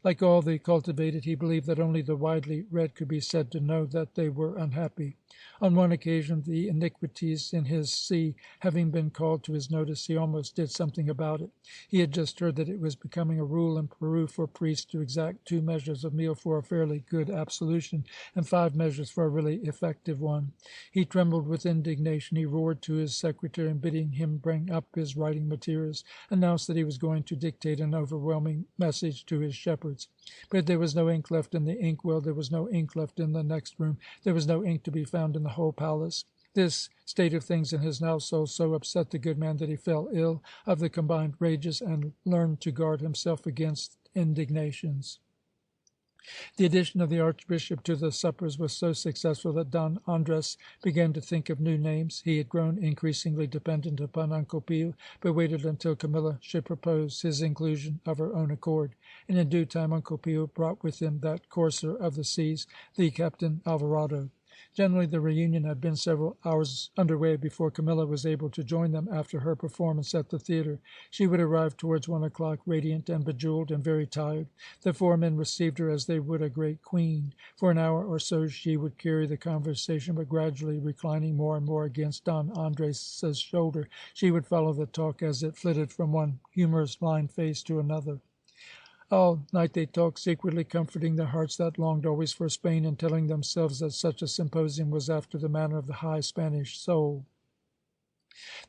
Like all the cultivated, he believed that only the widely read could be said to know that they were unhappy. On one occasion, the iniquities in his see having been called to his notice, he almost did something about it. He had just heard that it was becoming a rule in Peru for priests to exact 2 measures of meal for a fairly good absolution, and 5 measures for a really effective one. He trembled with indignation. He roared to his secretary, and bidding him bring up his writing materials, announced that he was going to dictate an overwhelming message to his shepherds. But there was no ink left in the inkwell. There was no ink left in the next room. There was no ink to be found in the whole palace. This state of things in his household so upset the good man that he fell ill of the combined rages and learned to guard himself against indignations. The addition of the Archbishop to the suppers was so successful that Don Andres began to think of new names. He had grown increasingly dependent upon Uncle Pio, but waited until Camilla should propose his inclusion of her own accord. And in due time Uncle Pio brought with him that courser of the seas, the Captain Alvarado. Generally the reunion had been several hours under way before Camilla was able to join them after her performance at the theatre. She would arrive towards 1 o'clock, radiant and bejewelled and very tired. The 4 men received her as they would a great queen. For an hour or so she would carry the conversation, but gradually reclining more and more against Don Andres's shoulder, she would follow the talk as it flitted from one humorous blind face to another. All night they talked, secretly comforting their hearts that longed always for Spain, and telling themselves that such a symposium was after the manner of the high Spanish soul.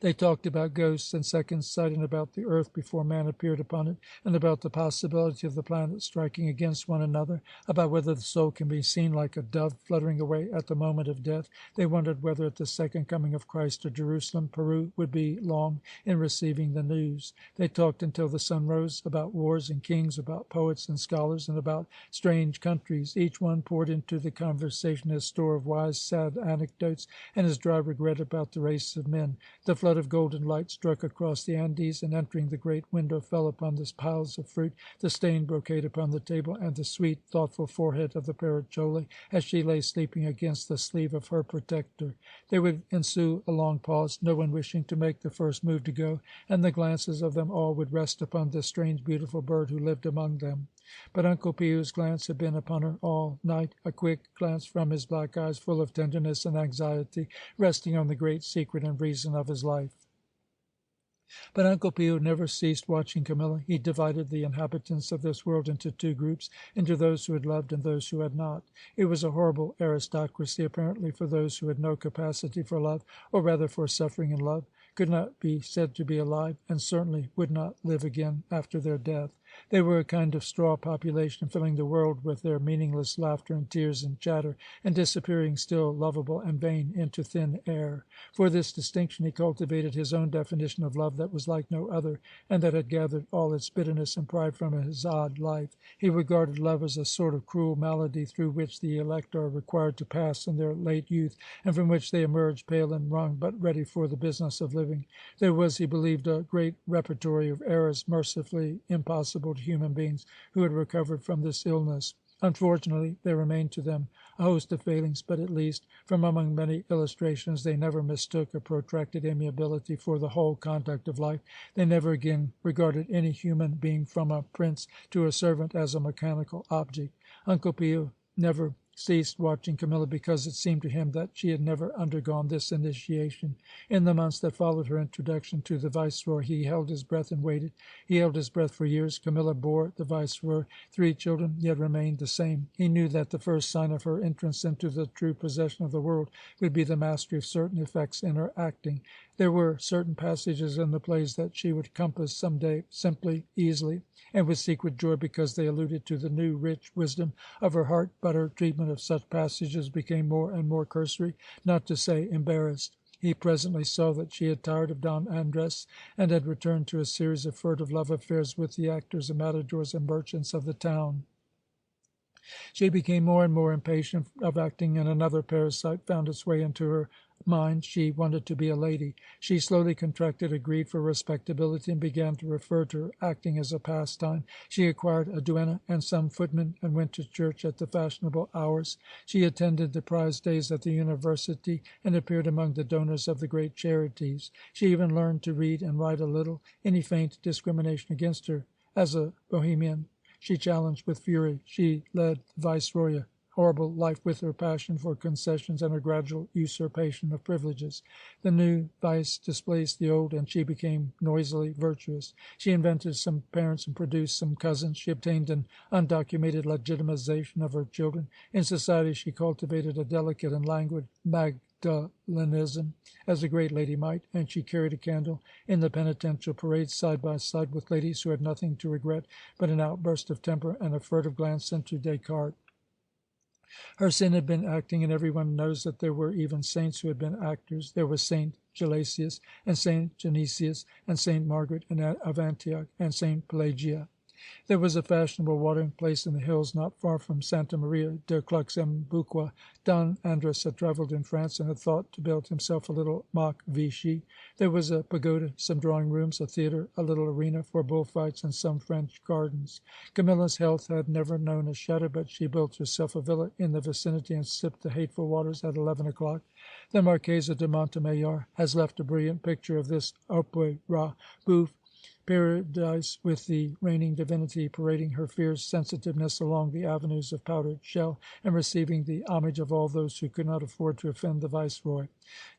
They talked about ghosts and second sight, and about the earth before man appeared upon it, and about the possibility of the planets striking against one another, about whether the soul can be seen like a dove fluttering away at the moment of death. They wondered whether at the second coming of Christ to Jerusalem, Peru would be long in receiving the news. They talked until the sun rose, about wars and kings, about poets and scholars, and about strange countries. Each one poured into the conversation his store of wise, sad anecdotes, and his dry regret about the race of men. The flood of golden light struck across the Andes, and entering the great window fell upon the piles of fruit, the stained brocade upon the table, and the sweet, thoughtful forehead of the Paracoli as she lay sleeping against the sleeve of her protector. There would ensue a long pause, no one wishing to make the first move to go, and the glances of them all would rest upon this strange, beautiful bird who lived among them. But Uncle Peo's glance had been upon her all night, a quick glance from his black eyes, full of tenderness and anxiety, resting on the great secret and reason of his life. But Uncle Pio never ceased watching Camilla. He divided the inhabitants of this world into two groups, into those who had loved and those who had not. It was a horrible aristocracy, apparently, for those who had no capacity for love, or rather for suffering in love, could not be said to be alive, and certainly would not live again after their death. They were a kind of straw population, filling the world with their meaningless laughter and tears and chatter, and disappearing still lovable and vain into thin air. For this distinction he cultivated his own definition of love that was like no other, and that had gathered all its bitterness and pride from his odd life. He regarded love as a sort of cruel malady through which the elect are required to pass in their late youth, and from which they emerge pale and wrung, but ready for the business of living. There was, he believed, a great repertory of errors mercifully impossible to human beings who had recovered from this illness. Unfortunately, there remained to them a host of failings, but at least, from among many illustrations, they never mistook a protracted amiability for the whole conduct of life. They never again regarded any human being, from a prince to a servant, as a mechanical object. Uncle Pio never ceased watching Camilla because it seemed to him that she had never undergone this initiation. In the months that followed her introduction to the Viceroy, he held his breath and waited. He held his breath for years. Camilla bore the Viceroy 3 children, yet remained the same. He knew that the first sign of her entrance into the true possession of the world would be the mastery of certain effects in her acting. There were certain passages in the plays that she would compass some day simply, easily, and with secret joy, because they alluded to the new, rich wisdom of her heart, but her treatment of such passages became more and more cursory, not to say embarrassed. He presently saw that she had tired of Don Andres, and had returned to a series of furtive love affairs with the actors and matadors and merchants of the town. She became more and more impatient of acting, and another parasite found its way into her mind. She wanted to be a lady. She slowly contracted a greed for respectability, and began to refer to her acting as a pastime. She acquired a duenna and some footmen, and went to church at the fashionable hours. She attended the prize days at the university, and appeared among the donors of the great charities. She even learned to read and write a little. Any faint discrimination against her as a Bohemian she challenged with fury. She led the Viceroy a horrible life, with her passion for concessions and her gradual usurpation of privileges. The new vice displaced the old, and she became noisily virtuous. She invented some parents and produced some cousins. She obtained an undocumented legitimization of her children. In society she cultivated a delicate and languid Magdalenism, as a great lady might, and she carried a candle in the penitential parade side by side with ladies who had nothing to regret but an outburst of temper and a furtive glance into Descartes. Her sin had been acting, and every one knows that there were even saints who had been actors. There was Saint Gelasius, and Saint Genesius, and Saint Margaret of Antioch, and Saint Pelagia. There was a fashionable watering place in the hills not far from Santa Maria de Cluxembuqua. Don Andres had travelled in France, and had thought to build himself a little mock Vichy. There was a pagoda, some drawing rooms, a theatre, a little arena for bullfights, and some French gardens. Camilla's health had never known a shadow, but she built herself a villa in the vicinity, and sipped the hateful waters at 11 o'clock. The Marquesa de Montemayor has left a brilliant picture of this opera bouffe paradise, with the reigning divinity parading her fierce sensitiveness along the avenues of powdered shell, and receiving the homage of all those who could not afford to offend the Viceroy.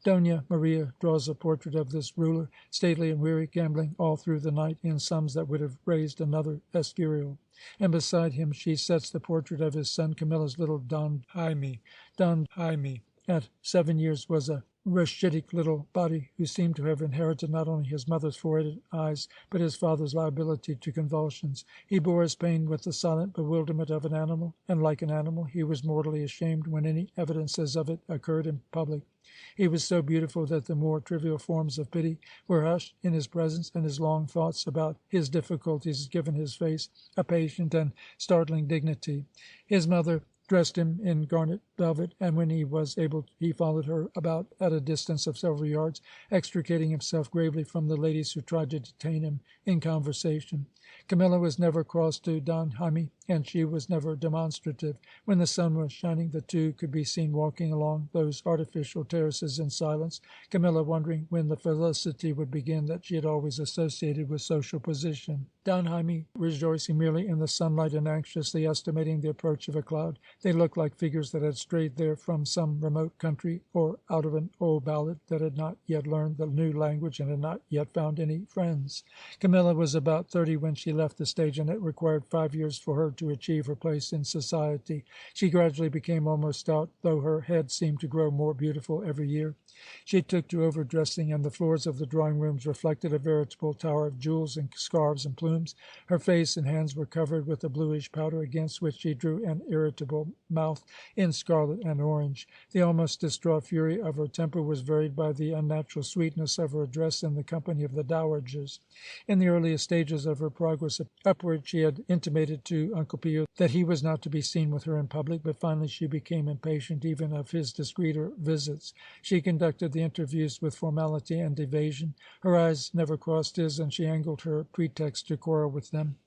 Dona Maria draws a portrait of this ruler, stately and weary, gambling all through the night in sums that would have raised another Escurial. And beside him she sets the portrait of his son, Camilla's little Don Jaime. Don Jaime, at 7 years, was a rachitic little body, who seemed to have inherited not only his mother's forehead and eyes, but his father's liability to convulsions. He bore his pain with the silent bewilderment of an animal, and like an animal he was mortally ashamed when any evidences of it occurred in public. He was so beautiful that the more trivial forms of pity were hushed in his presence, and his long thoughts about his difficulties had given his face a patient and startling dignity. His mother dressed him in garnet velvet, and when he was able he followed her about at a distance of several yards, extricating himself gravely from the ladies who tried to detain him in conversation. Camilla was never cross to Don Jaime, and she was never demonstrative. When the sun was shining, the two could be seen walking along those artificial terraces in silence, Camilla wondering when the felicity would begin that she had always associated with social position. Don Jaime rejoicing merely in the sunlight and anxiously estimating the approach of a cloud. They looked like figures that had strayed there from some remote country, or out of an old ballad, that had not yet learned the new language and had not yet found any friends. Camilla was about 30 when she left the stage, and it required 5 years for her to achieve her place in society. She gradually became almost stout, though her head seemed to grow more beautiful every year. She took to overdressing, and the floors of the drawing-rooms reflected a veritable tower of jewels and scarves and plumes. Her face and hands were covered with a bluish powder, against which she drew an irritable mouth in scarlet and orange. The almost distraught fury of her temper was varied by the unnatural sweetness of her address in the company of the dowagers. In the earliest stages of her progress upward she had intimated to Uncle Pio that he was not to be seen with her in public, but finally she became impatient even of his discreeter visits. She conducted the interviews with formality and evasion. Her eyes never crossed his, and she angled her pretext to quarrel with them.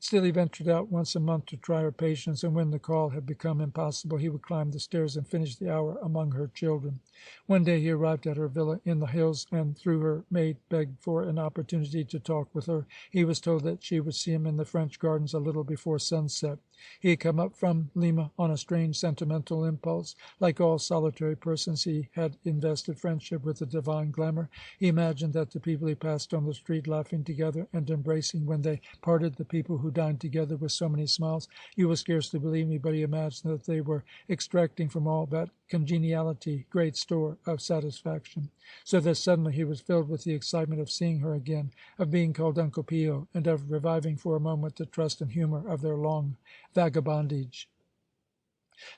Still he ventured out once a month to try her patience, and when the call had become impossible, he would climb the stairs and finish the hour among her children. One day he arrived at her villa in the hills, and through her maid begged for an opportunity to talk with her. He was told that she would see him in the French gardens a little before sunset. He had come up from Lima on a strange sentimental impulse. Like all solitary persons, he had invested friendship with a divine glamour. He imagined that the people he passed on the street, laughing together and embracing when they parted, the people who dined together with so many smiles, you will scarcely believe me, but he imagined that they were extracting from all that congeniality great store of satisfaction, so that suddenly he was filled with the excitement of seeing her again, of being called Uncle Pio, and of reviving for a moment the trust and humour of their long vagabondage.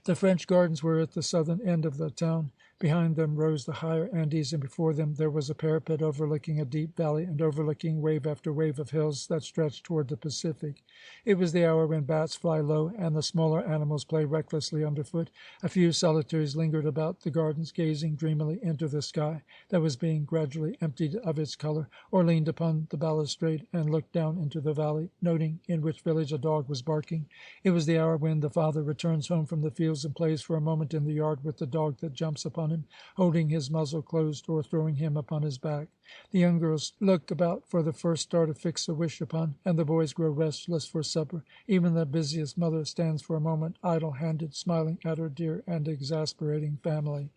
The French gardens were at the southern end of the town. Behind them rose the higher Andes, and before them there was a parapet overlooking a deep valley and overlooking wave after wave of hills that stretched toward the Pacific. It was the hour when bats fly low and the smaller animals play recklessly underfoot. A few solitaries lingered about the gardens, gazing dreamily into the sky that was being gradually emptied of its color, or leaned upon the balustrade and looked down into the valley, noting in which village a dog was barking. It was the hour when the father returns home from the fields and plays for a moment in the yard with the dog that jumps upon him, holding his muzzle closed or throwing him upon his back. The young girls look about for the first star to fix a wish upon, and the boys grow restless for supper. Even the busiest mother stands for a moment idle-handed, smiling at her dear and exasperating family.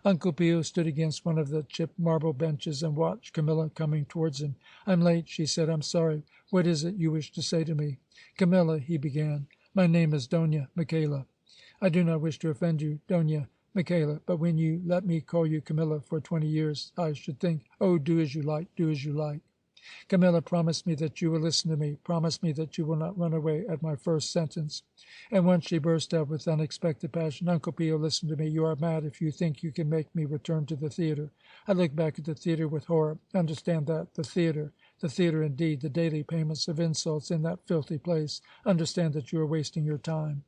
Uncle Pio stood against one of the chipped marble benches and watched Camilla coming towards him. "I'm late," she said. "I'm sorry. What is it you wish to say to me?" "Camilla," he began, "my name is Dona Michaela. I do not wish to offend you, Dona Michaela, but when you let me call you Camilla for 20 years, I should think—" "Oh, do as you like, do as you like." "Camilla, promise me that you will listen to me. Promise me that you will not run away at my first sentence." And once she burst out with unexpected passion. "Uncle Pio, listen to me. You are mad if you think you can make me return to the theatre. I look back at the theatre with horror. Understand that. The theatre indeed, the daily payments of insults in that filthy place. Understand that you are wasting your time."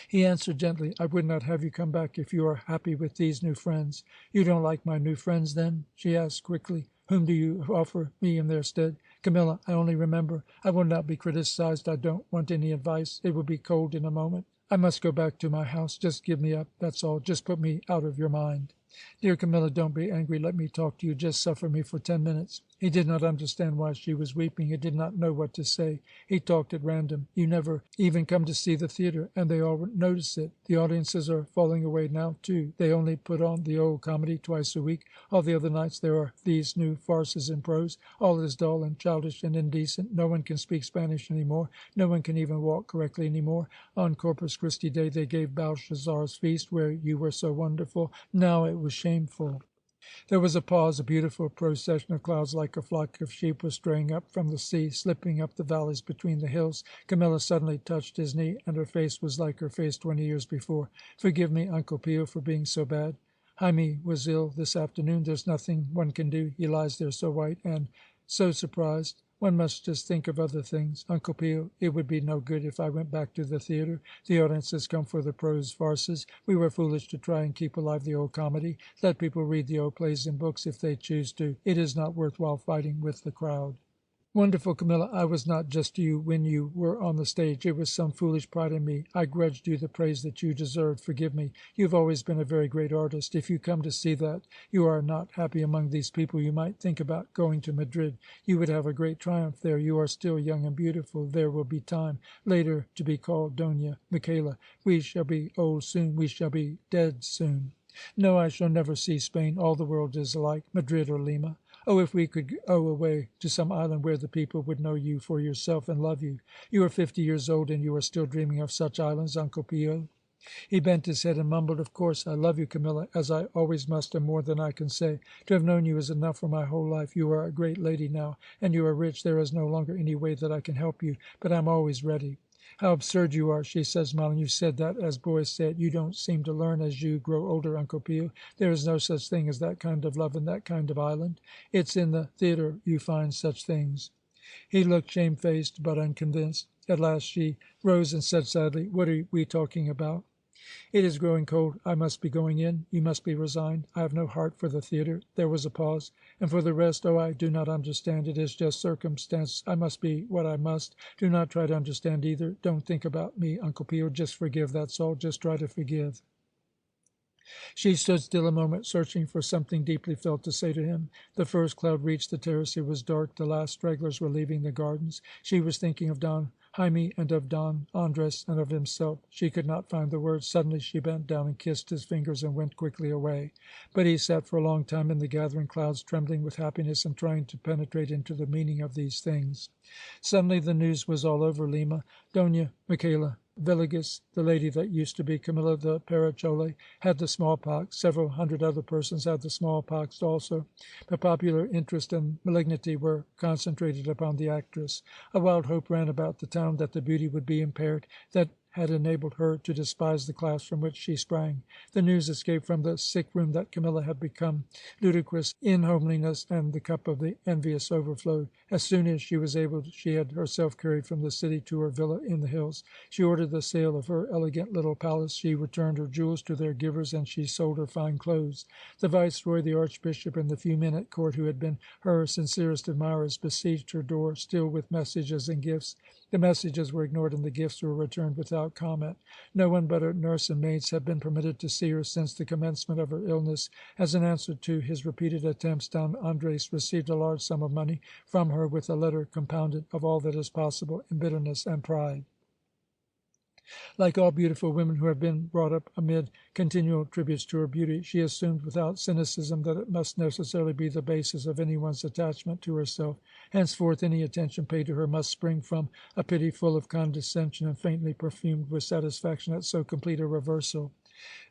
He answered gently. "I would not have you come back if you are happy with these new friends." "You don't like my new friends, then?" she asked quickly. "Whom do you offer me in their stead?" "Camilla, I only remember. I will not be criticized. I don't want any advice. It will be cold in a moment. I must go back to my house. Just give me up. That's all. Just put me out of your mind." "Dear Camilla, don't be angry. Let me talk to you. Just suffer me for 10 minutes." He did not understand why she was weeping. He did not know what to say. He talked at random. "You never even come to see the theatre, and they all notice it. The audiences are falling away now, too. They only put on the old comedy twice a week. All the other nights there are these new farces in prose. All is dull and childish and indecent. No one can speak Spanish any more. No one can even walk correctly any more. On Corpus Christi Day they gave Belshazzar's feast, where you were so wonderful. Now it was shameful. There was a pause. A beautiful procession of clouds like a flock of sheep was straying up from the sea, slipping up the valleys between the hills. Camilla suddenly touched his knee, and her face was like her face 20 years before. "Forgive me, Uncle Pio, for being so bad. Jaime was ill this afternoon. There's nothing one can do. He lies there so white and so surprised. One must just think of other things. Uncle Pio, it would be no good if I went back to the theatre. The audience has come for the prose farces. We were foolish to try and keep alive the old comedy. Let people read the old plays and books if they choose to. It is not worth while fighting with the crowd." "Wonderful, Camilla. I was not just you when you were on the stage. It was some foolish pride in me. I grudged you the praise that you deserved. Forgive me. You have always been a very great artist. If you come to see that you are not happy among these people, you might think about going to Madrid. You would have a great triumph there. You are still young and beautiful. There will be time later to be called Dona Michaela. We shall be old soon. We shall be dead soon. No, I shall never see Spain. All the world is alike, Madrid or Lima. Oh, if we could go away to some island where the people would know you for yourself and love you. You are 50 years old, and you are still dreaming of such islands, Uncle Pio." He bent his head and mumbled, "Of course, I love you, Camilla, as I always must, and more than I can say. To have known you is enough for my whole life. You are a great lady now, and you are rich. There is no longer any way that I can help you, but I am always ready." "How absurd you are," she said, smiling. "You said that as boys say it. You don't seem to learn as you grow older, Uncle Pio. There is no such thing as that kind of love in that kind of island. It's in the theatre you find such things." He looked shamefaced, but unconvinced. At last she rose and said sadly, "What are we talking about?" "It is growing cold. I must be going in. You must be resigned. I have no heart for the theatre." There was a pause. "And for the rest, oh, I do not understand. It is just circumstance. I must be what I must. Do not try to understand either. Don't think about me, Uncle Pio. Just forgive, that's all. Just try to forgive." She stood still a moment, searching for something deeply felt to say to him. The first cloud reached the terrace. It was dark. The last stragglers were leaving the gardens. She was thinking of Don Jaime and of Don Andres and of himself. She could not find the words. Suddenly she bent down and kissed his fingers and went quickly away. But he sat for a long time in the gathering clouds, trembling with happiness and trying to penetrate into the meaning of these things. Suddenly the news was all over Lima. Dona Michaela Villegas, the lady that used to be Camilla the Parachole, had the smallpox. Several hundred other persons had the smallpox also. But popular interest and malignity were concentrated upon the actress. A wild hope ran about the town that the beauty would be impaired, that had enabled her to despise the class from which she sprang. The news escaped from the sick room that Camilla had become ludicrous in homeliness, and the cup of the envious overflowed. As soon as she was able, she had herself carried from the city to her villa in the hills. She ordered the sale of her elegant little palace. She returned her jewels to their givers, and she sold her fine clothes. The viceroy, the archbishop, and the few men at court who had been her sincerest admirers besieged her door, still with messages and gifts. The messages were ignored, and the gifts were returned without comment. No one but her nurse and maids had been permitted to see her since the commencement of her illness. As an answer to his repeated attempts, Don Andres received a large sum of money from her, with a letter compounded of all that is possible in bitterness and pride. Like all beautiful women who have been brought up amid continual tributes to her beauty, she assumed without cynicism that it must necessarily be the basis of anyone's attachment to herself. Henceforth any attention paid to her must spring from a pity full of condescension and faintly perfumed with satisfaction at so complete a reversal.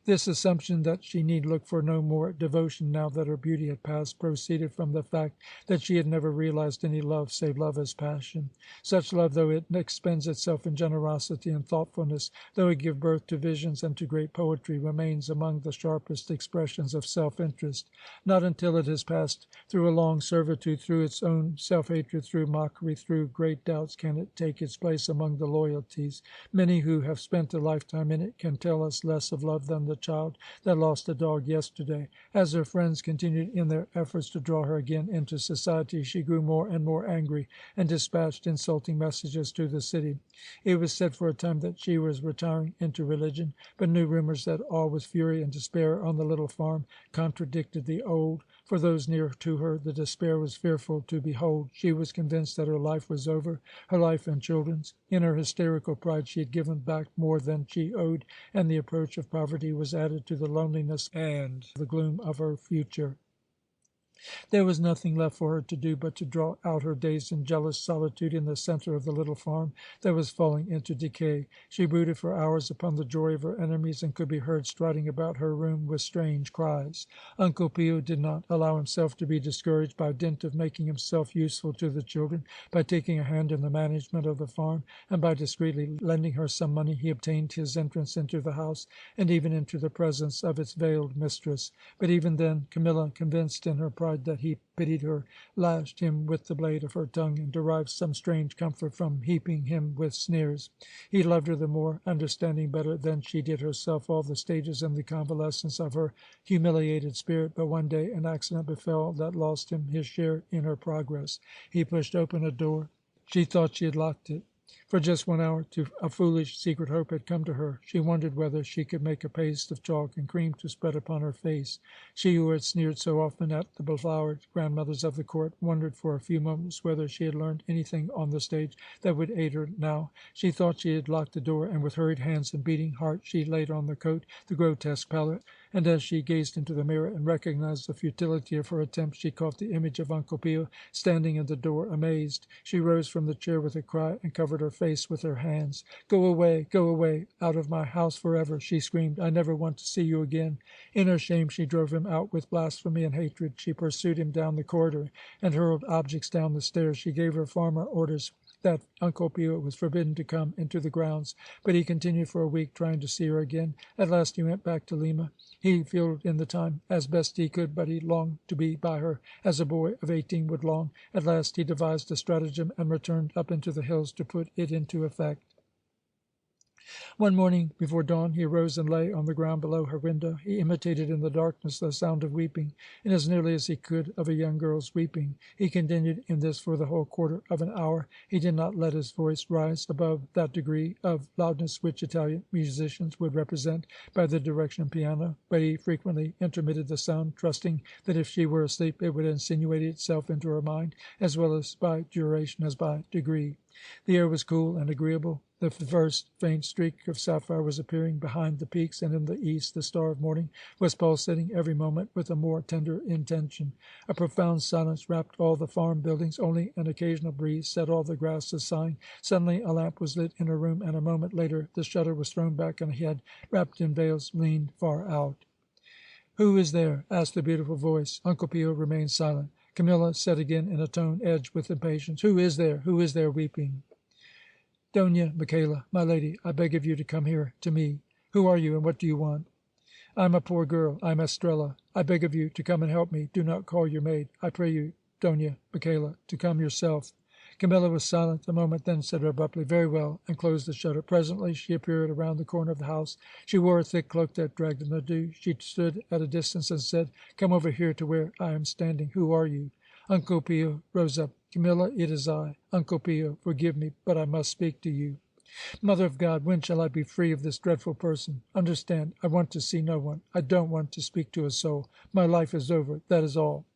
This assumption that she need look for no more devotion now that her beauty had passed proceeded from the fact that she had never realized any love save love as passion. Such love, though it expends itself in generosity and thoughtfulness, though it give birth to visions and to great poetry, remains among the sharpest expressions of self-interest. Not until it has passed through a long servitude, through its own self-hatred, through mockery, through great doubts, can it take its place among the loyalties. Many who have spent a lifetime in it can tell us less of love than the child that lost a dog yesterday. As her friends continued in their efforts to draw her again into society, she grew more and more angry, and dispatched insulting messages to the city. It was said for a time that she was retiring into religion, but new rumors that all was fury and despair on the little farm contradicted the old. For those near to her, the despair was fearful to behold. She was convinced that her life was over, her life and children's. In her hysterical pride she had given back more than she owed, and the approach of poverty was added to the loneliness and the gloom of her future. There was nothing left for her to do but to draw out her days in jealous solitude in the centre of the little farm that was falling into decay. She brooded for hours upon the joy of her enemies, and could be heard striding about her room with strange cries. Uncle Pio did not allow himself to be discouraged by dint of making himself useful to the children, by taking a hand in the management of the farm, and by discreetly lending her some money. He obtained his entrance into the house, and even into the presence of its veiled mistress. But even then Camilla, convinced in her pride that he pitied her, lashed him with the blade of her tongue, and derived some strange comfort from heaping him with sneers. He loved her the more, understanding better than she did herself all the stages in the convalescence of her humiliated spirit. But one day an accident befell that lost him his share in her progress. He pushed open a door. She thought she had locked it. For just 1 hour a foolish secret hope had come to her. She wondered whether she could make a paste of chalk and cream to spread upon her face. She who had sneered so often at the beflowered grandmothers of the court wondered for a few moments whether she had learned anything on the stage that would aid her now. She thought she had locked the door, and with hurried hands and beating heart she laid on the coat, the grotesque palette, and as she gazed into the mirror and recognized the futility of her attempt, she caught the image of Uncle Pio standing in the door, amazed. She rose from the chair with a cry and covered her face with her hands. Go away, out of my house forever," she screamed. "I never want to see you again." In her shame she drove him out with blasphemy and hatred. She pursued him down the corridor and hurled objects down the stairs. She gave her farmer orders that Uncle Pio was forbidden to come into the grounds, but he continued for a week trying to see her again. At last he went back to Lima. He filled in the time as best he could, but he longed to be by her as a boy of 18 would long. At last he devised a stratagem and returned up into the hills to put it into effect. One morning before dawn he arose and lay on the ground below her window. He imitated in the darkness the sound of weeping, and as nearly as he could of a young girl's weeping. He continued in this for the whole quarter of an hour. He did not let his voice rise above that degree of loudness which Italian musicians would represent by the direction piano, but he frequently intermitted the sound, trusting that if she were asleep it would insinuate itself into her mind, as well as by duration as by degree. The air was cool and agreeable. The first faint streak of sapphire was appearing behind the peaks, and in the east the star of morning was pulsating every moment with a more tender intention. A profound silence wrapped all the farm buildings. Only an occasional breeze set all the grasses sighing. Suddenly a lamp was lit in her room, and a moment later the shutter was thrown back, and a head, wrapped in veils, leaned far out. "Who is there?" asked the beautiful voice. Uncle Pio remained silent. Camilla said again in a tone edged with impatience, "Who is there? Who is there weeping?" "Dona Michaela, my lady, I beg of you to come here to me." "Who are you, and what do you want?" "I am a poor girl. I am Estrella. I beg of you to come and help me. Do not call your maid. I pray you, Dona Michaela, to come yourself." Camilla was silent a moment, then said abruptly, "Very well," and closed the shutter. Presently she appeared around the corner of the house. She wore a thick cloak that dragged in the dew. She stood at a distance and said, "Come over here to where I am standing. Who are you?" Uncle Pio rose up. "Camilla, it is I. Uncle Pio, forgive me, but I must speak to you." "Mother of God, when shall I be free of this dreadful person? Understand, I want to see no one. I don't want to speak to a soul. My life is over, that is all."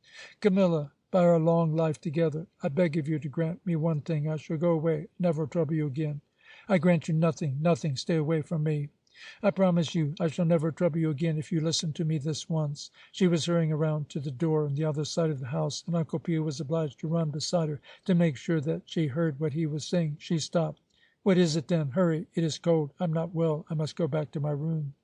"Camilla, by our long life together, I beg of you to grant me one thing. I shall go away, never trouble you again." "I grant you nothing, nothing. Stay away from me." "I promise you I shall never trouble you again if you listen to me this once." She was hurrying around to the door on the other side of the house, and Uncle Pio was obliged to run beside her to make sure that she heard what he was saying. She stopped. "What is it, then? Hurry. It is cold. I am not well. I must go back to my room."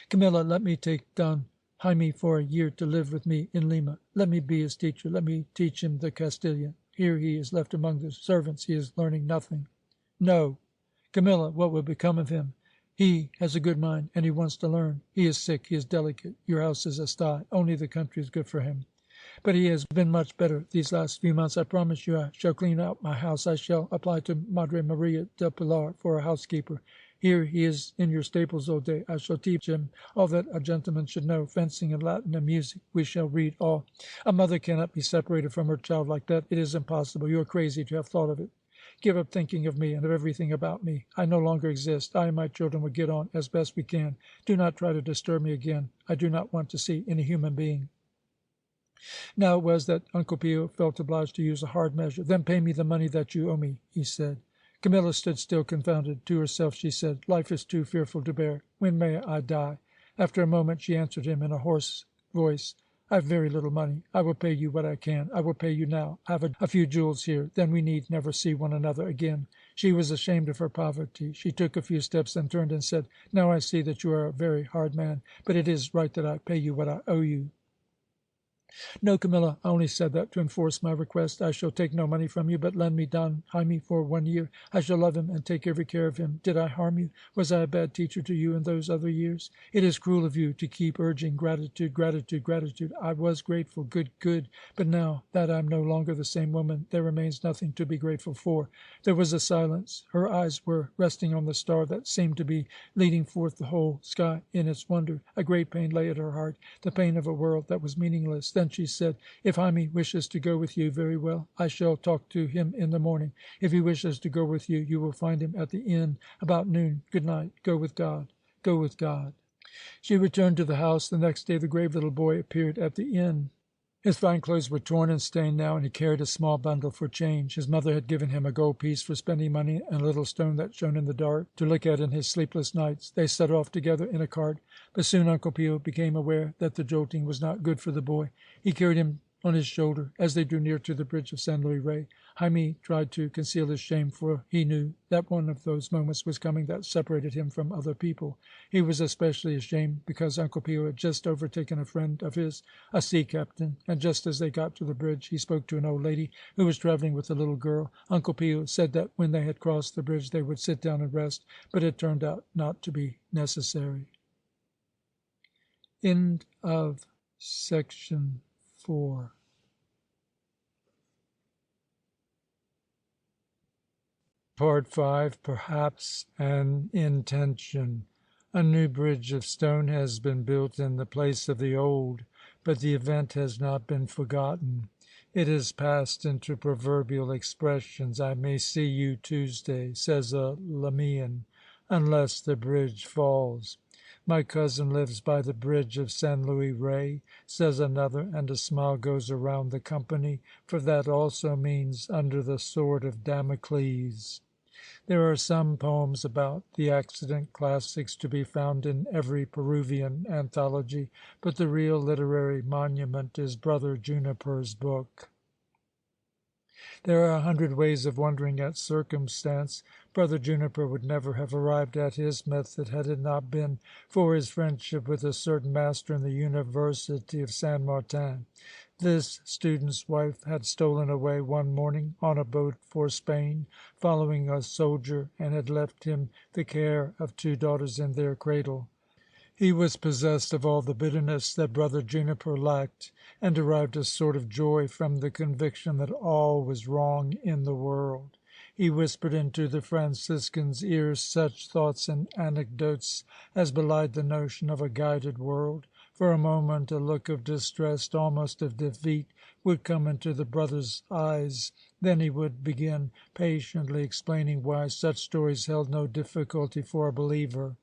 "Camilla, let me take Don Jaime for a year to live with me in Lima. Let me be his teacher. Let me teach him the Castilian. Here he is left among the servants. He is learning nothing." "No." "Camilla, what will become of him? He has a good mind, and he wants to learn. He is sick. He is delicate. Your house is a sty. Only the country is good for him." "But he has been much better these last few months. I promise you I shall clean out my house. I shall apply to Madre Maria del Pilar for a housekeeper. Here he is in your stables all day. I shall teach him all that a gentleman should know, fencing and Latin and music. We shall read all. A mother cannot be separated from her child like that. It is impossible. You are crazy to have thought of it. Give up thinking of me and of everything about me. I no longer exist. I and my children will get on as best we can. Do not try to disturb me again. I do not want to see any human being." Now it was that Uncle Pio felt obliged to use a hard measure. "Then pay me the money that you owe me," he said. Camilla stood still, confounded. To herself she said, "Life is too fearful to bear. When may I die?" After a moment she answered him in a hoarse voice, I have very little money. I will pay you what I can. I will pay you now. I have a few jewels here. Then we need never see one another again." She was ashamed of her poverty. She took a few steps, then turned and said, "Now I see that you are a very hard man, but it is right that I pay you what I owe you." "No, Camilla, I only said that to enforce my request. I shall take no money from you, but lend me Don Jaime for 1 year. I shall love him and take every care of him. Did I harm you? Was I a bad teacher to you in those other years? It is cruel of you to keep urging gratitude, gratitude, gratitude. I was grateful, good, good. But now that I am no longer the same woman, there remains nothing to be grateful for." There was a silence. Her eyes were resting on the star that seemed to be leading forth the whole sky in its wonder. A great pain lay at her heart, the pain of a world that was meaningless. Then she said, "If Jaime wishes to go with you, very well. I shall talk to him in the morning. If he wishes to go with you, you will find him at the inn about noon. Good night. Go with God. Go with God." She returned to the house. The next day the grave little boy appeared at the inn. His fine clothes were torn and stained now, and he carried a small bundle for change. His mother had given him a gold piece for spending money and a little stone that shone in the dark to look at in his sleepless nights. They set off together in a cart, but soon Uncle Pio became aware that the jolting was not good for the boy. He carried him on his shoulder. As they drew near to the bridge of San Luis Rey, Jaime tried to conceal his shame, for he knew that one of those moments was coming that separated him from other people. He was especially ashamed because Uncle Pio had just overtaken a friend of his, a sea captain, and just as they got to the bridge he spoke to an old lady who was traveling with a little girl. Uncle Pio said that when they had crossed the bridge they would sit down and rest, but it turned out not to be necessary. End of section 4. Part 5, Perhaps an Intention. A new bridge of stone has been built in the place of the old, but the event has not been forgotten. It has passed into proverbial expressions. "I may see you Tuesday," says a Lamian, "unless the bridge falls." "My cousin lives by the bridge of San Luis Rey," says another, and a smile goes around the company, for that also means under the sword of Damocles. There are some poems about the accident, classics to be found in every Peruvian anthology, but the real literary monument is Brother Juniper's book. There are 100 ways of wondering at circumstance. Brother Juniper would never have arrived at his method had it not been for his friendship with a certain master in the University of San Martin. This student's wife had stolen away one morning on a boat for Spain, following a soldier, and had left him the care of 2 daughters in their cradle. He was possessed of all the bitterness that Brother Juniper lacked, and derived a sort of joy from the conviction that all was wrong in the world. He whispered into the Franciscan's ears such thoughts and anecdotes as belied the notion of a guided world. For a moment a look of distress, almost of defeat, would come into the brother's eyes. Then he would begin patiently explaining why such stories held no difficulty for a believer.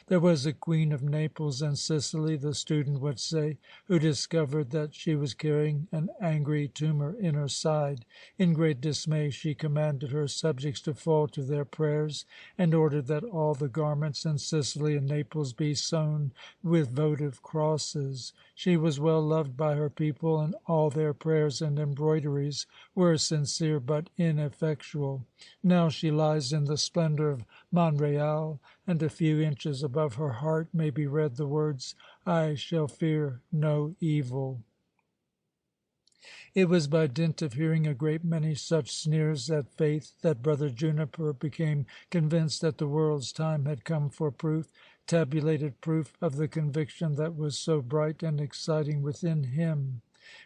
There was a queen of Naples and Sicily, the student would say, who discovered that she was carrying an angry tumour in her side. In great dismay she commanded her subjects to fall to their prayers, and ordered that all the garments in Sicily and Naples be sewn with votive crosses. She was well loved by her people, and all their prayers and embroideries were sincere but ineffectual. Now she lies in the splendour of Monreal, and a few inches above her heart may be read the words, "I shall fear no evil." It was by dint of hearing a great many such sneers at faith that Brother Juniper became convinced that the world's time had come for proof, tabulated proof of the conviction that was so bright and exciting within him.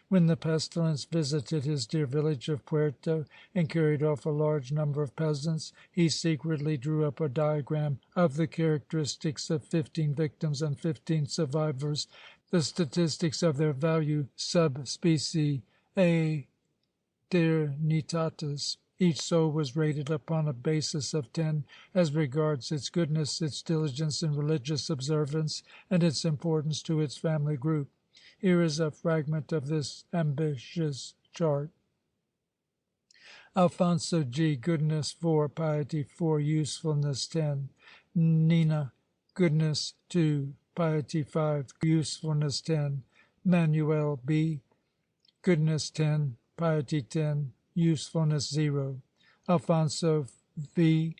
When the pestilence visited his dear village of Puerto and carried off a large number of peasants, he secretly drew up a diagram of the characteristics of 15 victims and 15 survivors, the statistics of their value sub specie aeternitatis. Each soul was rated upon a basis of 10 as regards its goodness, its diligence in religious observance, and its importance to its family group. Here is a fragment of this ambitious chart. Alfonso G. Goodness 4, piety 4, usefulness 10. Nina, goodness 2, piety 5, usefulness 10. Manuel B. Goodness 10, piety 10, usefulness 0. Alfonso V.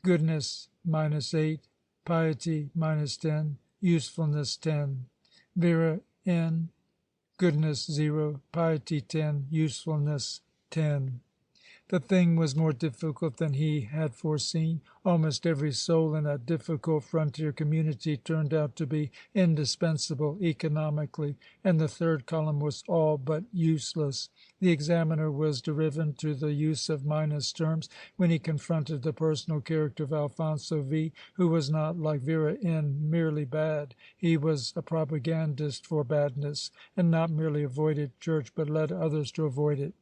Goodness -8, piety -10, usefulness 10. Vera N. Goodness 0, piety 10, usefulness 10. The thing was more difficult than he had foreseen. Almost every soul in a difficult frontier community turned out to be indispensable economically, and the third column was all but useless. The examiner was driven to the use of minus terms when he confronted the personal character of Alfonso V., who was not, like Vera N., merely bad. He was a propagandist for badness, and not merely avoided church, but led others to avoid it.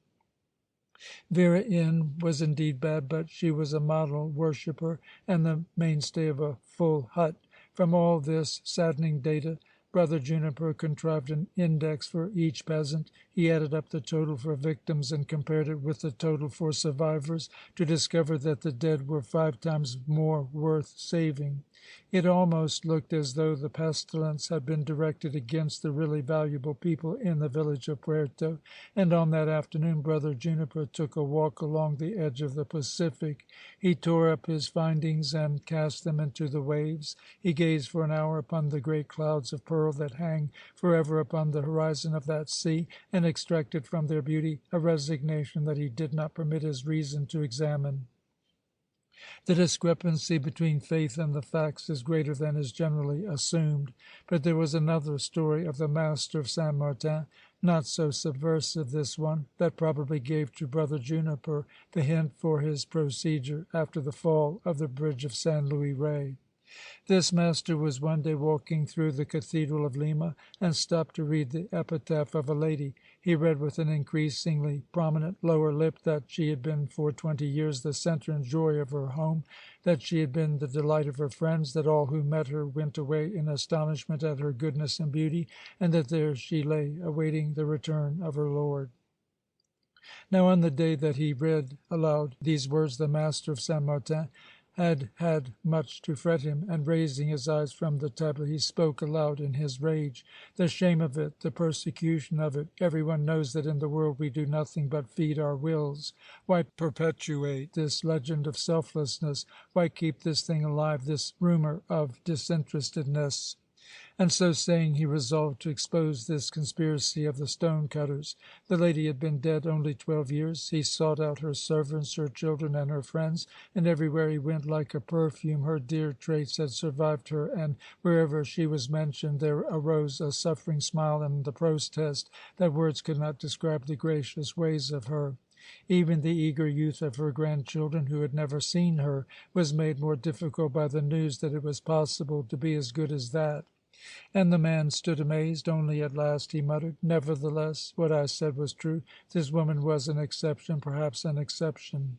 Vera N. was indeed bad, but she was a model worshipper and the mainstay of a full hut. From all this saddening data, Brother Juniper contrived an index for each peasant. He added up the total for victims and compared it with the total for survivors to discover that the dead were 5 times more worth saving. It almost looked as though the pestilence had been directed against the really valuable people in the village of Puerto, and on that afternoon Brother Juniper took a walk along the edge of the Pacific. He tore up his findings and cast them into the waves. He gazed for an hour upon the great clouds of pearl that hang forever upon the horizon of that sea, and extracted from their beauty a resignation that he did not permit his reason to examine. The discrepancy between faith and the facts is greater than is generally assumed. But there was another story of the Master of Saint Martin, not so subversive, this one, that probably gave to Brother Juniper the hint for his procedure after the fall of the bridge of San Luis Rey. This master was one day walking through the cathedral of Lima and stopped to read the epitaph of a lady. He read with an increasingly prominent lower lip that she had been for 20 years the center and joy of her home, that she had been the delight of her friends, that all who met her went away in astonishment at her goodness and beauty, and that there she lay, awaiting the return of her Lord. Now on the day that he read aloud these words, the Master of Saint Martin had much to fret him, and raising his eyes from the tablet, he spoke aloud in his rage. The shame of it, the persecution of it. Everyone knows that in the world we do nothing but feed our wills. Why perpetuate this legend of selflessness? Why keep this thing alive, this rumor of disinterestedness? And so saying, he resolved to expose this conspiracy of the stone cutters. The lady had been dead only 12 years. He sought out her servants, her children, and her friends, and everywhere he went, like a perfume, her dear traits had survived her, and wherever she was mentioned, there arose a suffering smile and the protest that words could not describe the gracious ways of her. Even the eager youth of her grandchildren, who had never seen her, was made more difficult by the news that it was possible to be as good as that. And the man stood amazed. Only at last he muttered, "Nevertheless, what I said was true. This woman was an exception, perhaps an exception."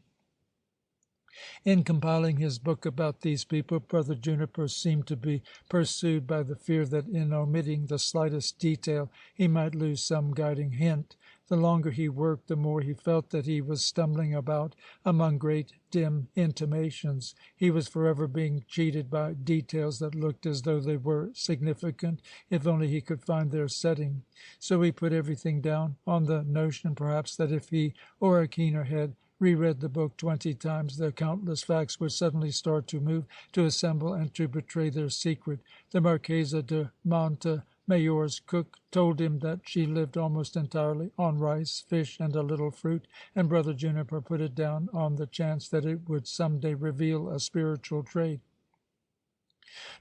In compiling his book about these people, Brother Juniper seemed to be pursued by the fear that in omitting the slightest detail he might lose some guiding hint. The longer he worked, the more he felt that he was stumbling about among great dim intimations. He was forever being cheated by details that looked as though they were significant, if only he could find their setting. So he put everything down, on the notion, perhaps, that if he, or a keener head, reread the book 20 times, the countless facts would suddenly start to move, to assemble, and to betray their secret. The Marquesa de Montemayor's cook told him that she lived almost entirely on rice, fish, and a little fruit, and Brother Juniper put it down on the chance that it would some day reveal a spiritual trait.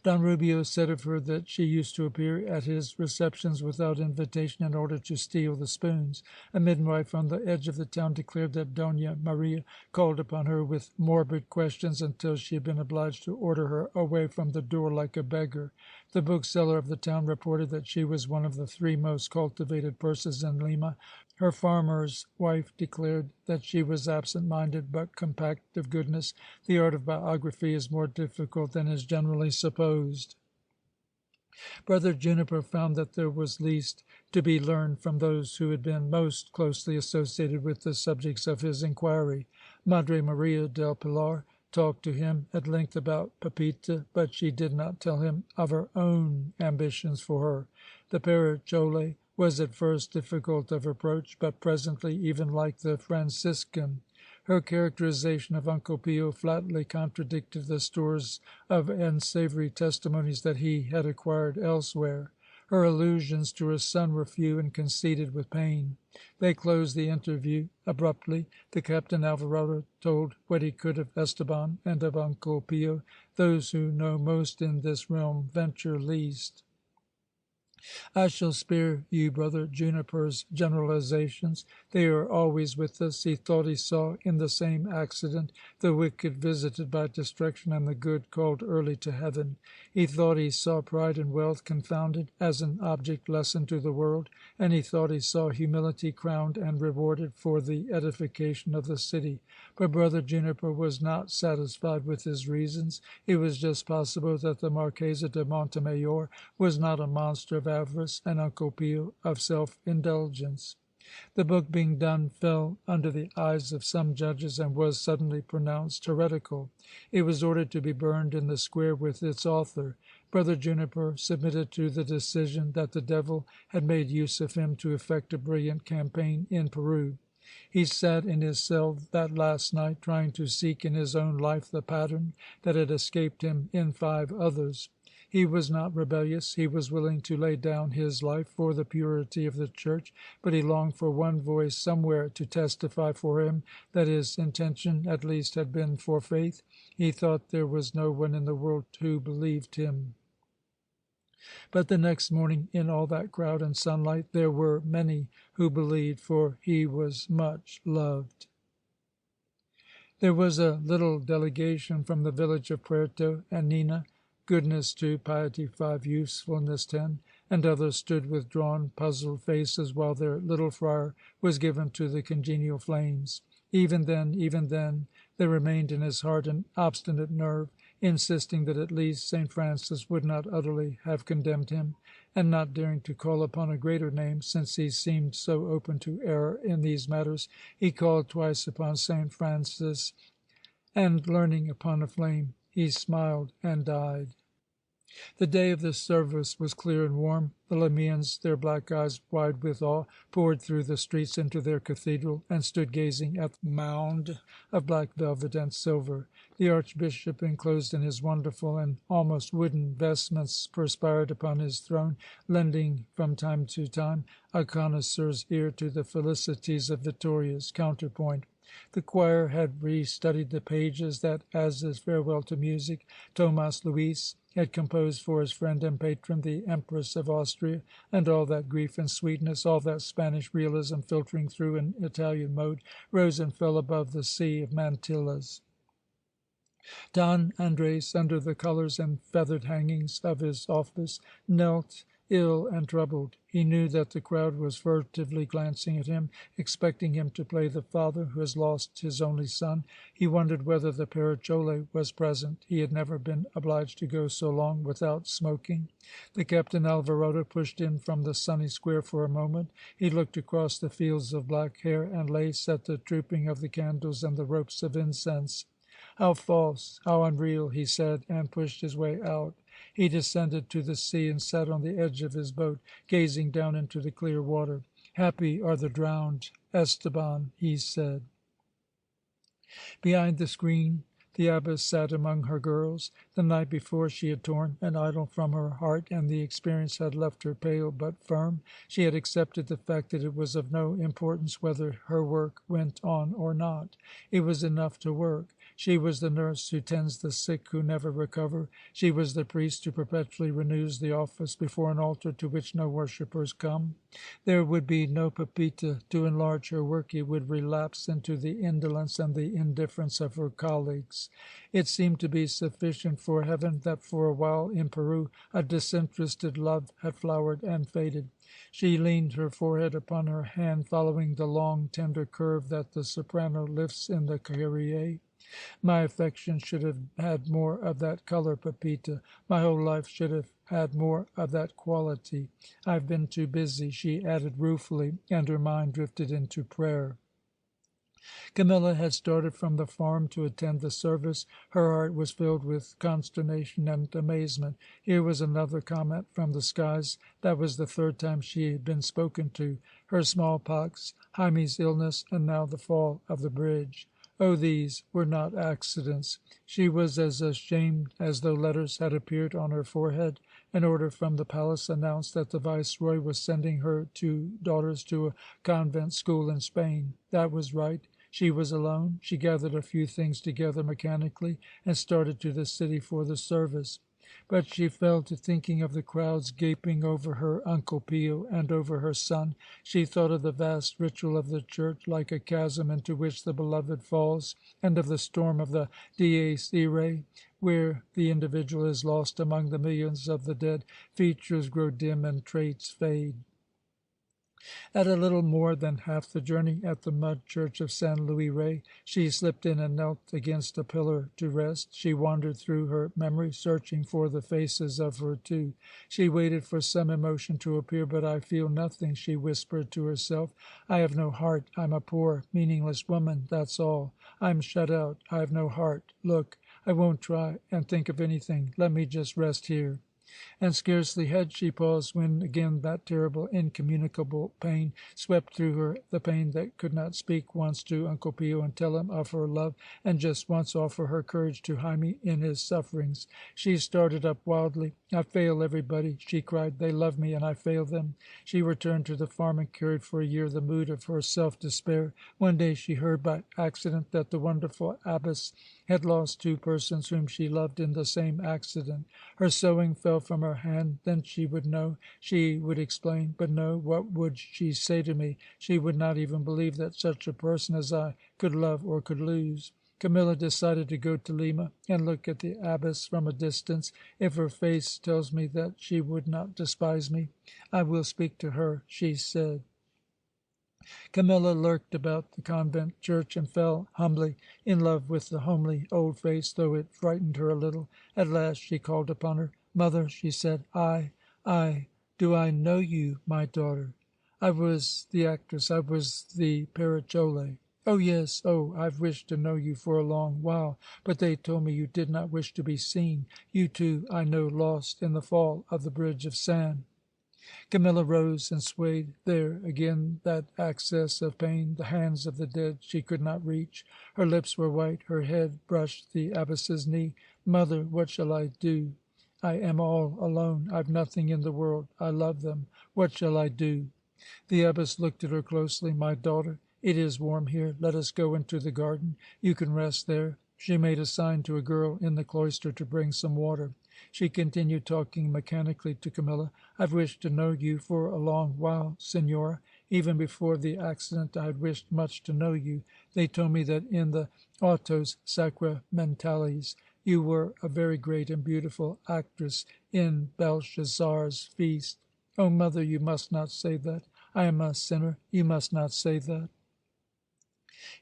Don Rubio said of her that she used to appear at his receptions without invitation in order to steal the spoons. A midwife on the edge of the town declared that Dona Maria called upon her with morbid questions until she had been obliged to order her away from the door like a beggar. The bookseller of the town reported that she was one of the 3 most cultivated persons in Lima. Her farmer's wife declared that she was absent-minded but compact of goodness. The art of biography is more difficult than is generally supposed. Brother Juniper found that there was least to be learned from those who had been most closely associated with the subjects of his inquiry. Madre Maria del Pilar talked to him at length about Pepita, but she did not tell him of her own ambitions for her. The Parachole was at first difficult of approach, but presently even like the Franciscan. Her characterization of Uncle Pio flatly contradicted the stores of unsavory testimonies that he had acquired elsewhere. Her allusions to her son were few and conceited with pain. They closed the interview abruptly. The Captain Alvarado told what he could of Esteban and of Uncle Pio. Those who know most in this realm venture least. I shall spare you Brother Juniper's generalizations. They are always with us. He thought he saw in the same accident the wicked visited by destruction and the good called early to heaven. He thought he saw pride and wealth confounded as an object lesson to the world, and he thought he saw humility crowned and rewarded for the edification of the city. But Brother Juniper was not satisfied with his reasons. It was just possible that the Marquesa de Montemayor was not a monster of avarice, and Uncle Pio of self-indulgence. The book being done fell under the eyes of some judges and was suddenly pronounced heretical. It was ordered to be burned in the square with its author. Brother Juniper submitted to the decision that the devil had made use of him to effect a brilliant campaign in Peru. He sat in his cell that last night, trying to seek in his own life the pattern that had escaped him in 5 others. He was not rebellious. He was willing to lay down his life for the purity of the Church, but he longed for one voice somewhere to testify for him that his intention at least had been for faith. He thought there was no one in the world who believed him. But the next morning, in all that crowd and sunlight, there were many who believed, for he was much loved. There was a little delegation from the village of Puerto, and Nina, goodness 2, piety 5, usefulness 10, and others stood with drawn, puzzled faces while their little friar was given to the congenial flames. Even then, there remained in his heart an obstinate nerve, insisting that at least St. Francis would not utterly have condemned him, and not daring to call upon a greater name, since he seemed so open to error in these matters, he called twice upon St. Francis, and learning upon a flame, he smiled and died. The day of the service was clear and warm. The Lamians, their black eyes wide with awe, poured through the streets into their cathedral, and stood gazing at the mound of black velvet and silver. The Archbishop, enclosed in his wonderful and almost wooden vestments, perspired upon his throne, lending from time to time a connoisseur's ear to the felicities of Vittoria's counterpoint. The choir had restudied the pages that, as his farewell to music, Tomas Luis had composed for his friend and patron, the Empress of Austria, and all that grief and sweetness, all that Spanish realism filtering through an Italian mode, rose and fell above the sea of mantillas. Don Andres, under the colours and feathered hangings of his office, knelt ill and troubled. He knew that the crowd was furtively glancing at him, expecting him to play the father who has lost his only son. He wondered whether the Parachole was present. He had never been obliged to go so long without smoking. The Captain Alvarado pushed in from the sunny square for a moment. He looked across the fields of black hair and lace at the drooping of the candles and the ropes of incense. How false, how unreal, he said, and pushed his way out. He descended to the sea and sat on the edge of his boat, gazing down into the clear water. Happy are the drowned, Esteban, he said. Behind the screen the abbess sat among her girls. The night before she had torn an idol from her heart, and the experience had left her pale but firm. She had accepted the fact that it was of no importance whether her work went on or not. It was enough to work. She was the nurse who tends the sick who never recover. She was the priest who perpetually renews the office before an altar to which no worshippers come. There would be no Pepita to enlarge her work. It would relapse into the indolence and the indifference of her colleagues. It seemed to be sufficient for heaven that for a while in Peru a disinterested love had flowered and faded. She leaned her forehead upon her hand, following the long, tender curve that the soprano lifts in the Kyrie. My affection should have had more of that colour, Pepita. My whole life should have had more of that quality. I've been too busy, she added ruefully, and her mind drifted into prayer. Camilla had started from the farm to attend the service. Her heart was filled with consternation and amazement. Here was another comment from the skies. That was the third time she had been spoken to. Her smallpox, Jaime's illness, and now the fall of the bridge. Oh, these were not accidents. She was as ashamed as though letters had appeared on her forehead. An order from the palace announced that the viceroy was sending her two daughters to a convent school in Spain. That was right. She was alone. She gathered a few things together mechanically and started to the city for the service. But she fell to thinking of the crowds gaping over her Uncle Pio and over her son. She thought of the vast ritual of the church, like a chasm into which the beloved falls, and of the storm of the Dies Irae, where the individual is lost among the millions of the dead. Features grow dim and traits fade. At a little more than half the journey, at the mud church of San Luis Rey, she slipped in and knelt against a pillar to rest. She wandered through her memory, searching for the faces of her two. She waited for some emotion to appear, but I feel nothing, she whispered to herself. I have no heart. I'm a poor, meaningless woman, that's all. I'm shut out. I have no heart. Look, I won't try and think of anything. Let me just rest here. And scarcely had she paused when again that terrible, incommunicable pain swept through her, the pain that could not speak once to Uncle Pio and tell him of her love, and just once offer her courage to Jaime in his sufferings. She started up wildly. I fail everybody, she cried. They love me, and I fail them. She returned to the farm and carried for a year the mood of her self-despair. One day she heard by accident that the wonderful abbess had lost two persons whom she loved in the same accident. Her sewing fell from her hand. Then she would know. She would explain. But no, what would she say to me? She would not even believe that such a person as I could love or could lose. Camilla decided to go to Lima and look at the abbess from a distance. If her face tells me that she would not despise me, I will speak to her, she said. Camilla lurked about the convent church and fell humbly in love with the homely old face, though it frightened her a little. At last she called upon her. Mother, she said, do I know you, my daughter? I was the actress. I was the Pericole. Oh, yes. Oh, I've wished to know you for a long while, but they told me you did not wish to be seen. You, too, I know, lost in the fall of the bridge of sand. Camilla rose and swayed. There again that access of pain, the hands of the dead she could not reach. Her lips were white. Her head brushed the abbess's knee. Mother, what shall I do? I am all alone. I've nothing in the world. I love them. What shall I do? The abbess looked at her closely. My daughter, it is warm here. Let us go into the garden. You can rest there. She made a sign to a girl in the cloister to bring some water. She continued talking mechanically to Camilla. I've wished to know you for a long while, Senora. Even before the accident I had wished much to know you. They told me that in the autos sacramentales you were a very great and beautiful actress in Belshazzar's feast. Oh, mother, you must not say that. I am a sinner. You must not say that.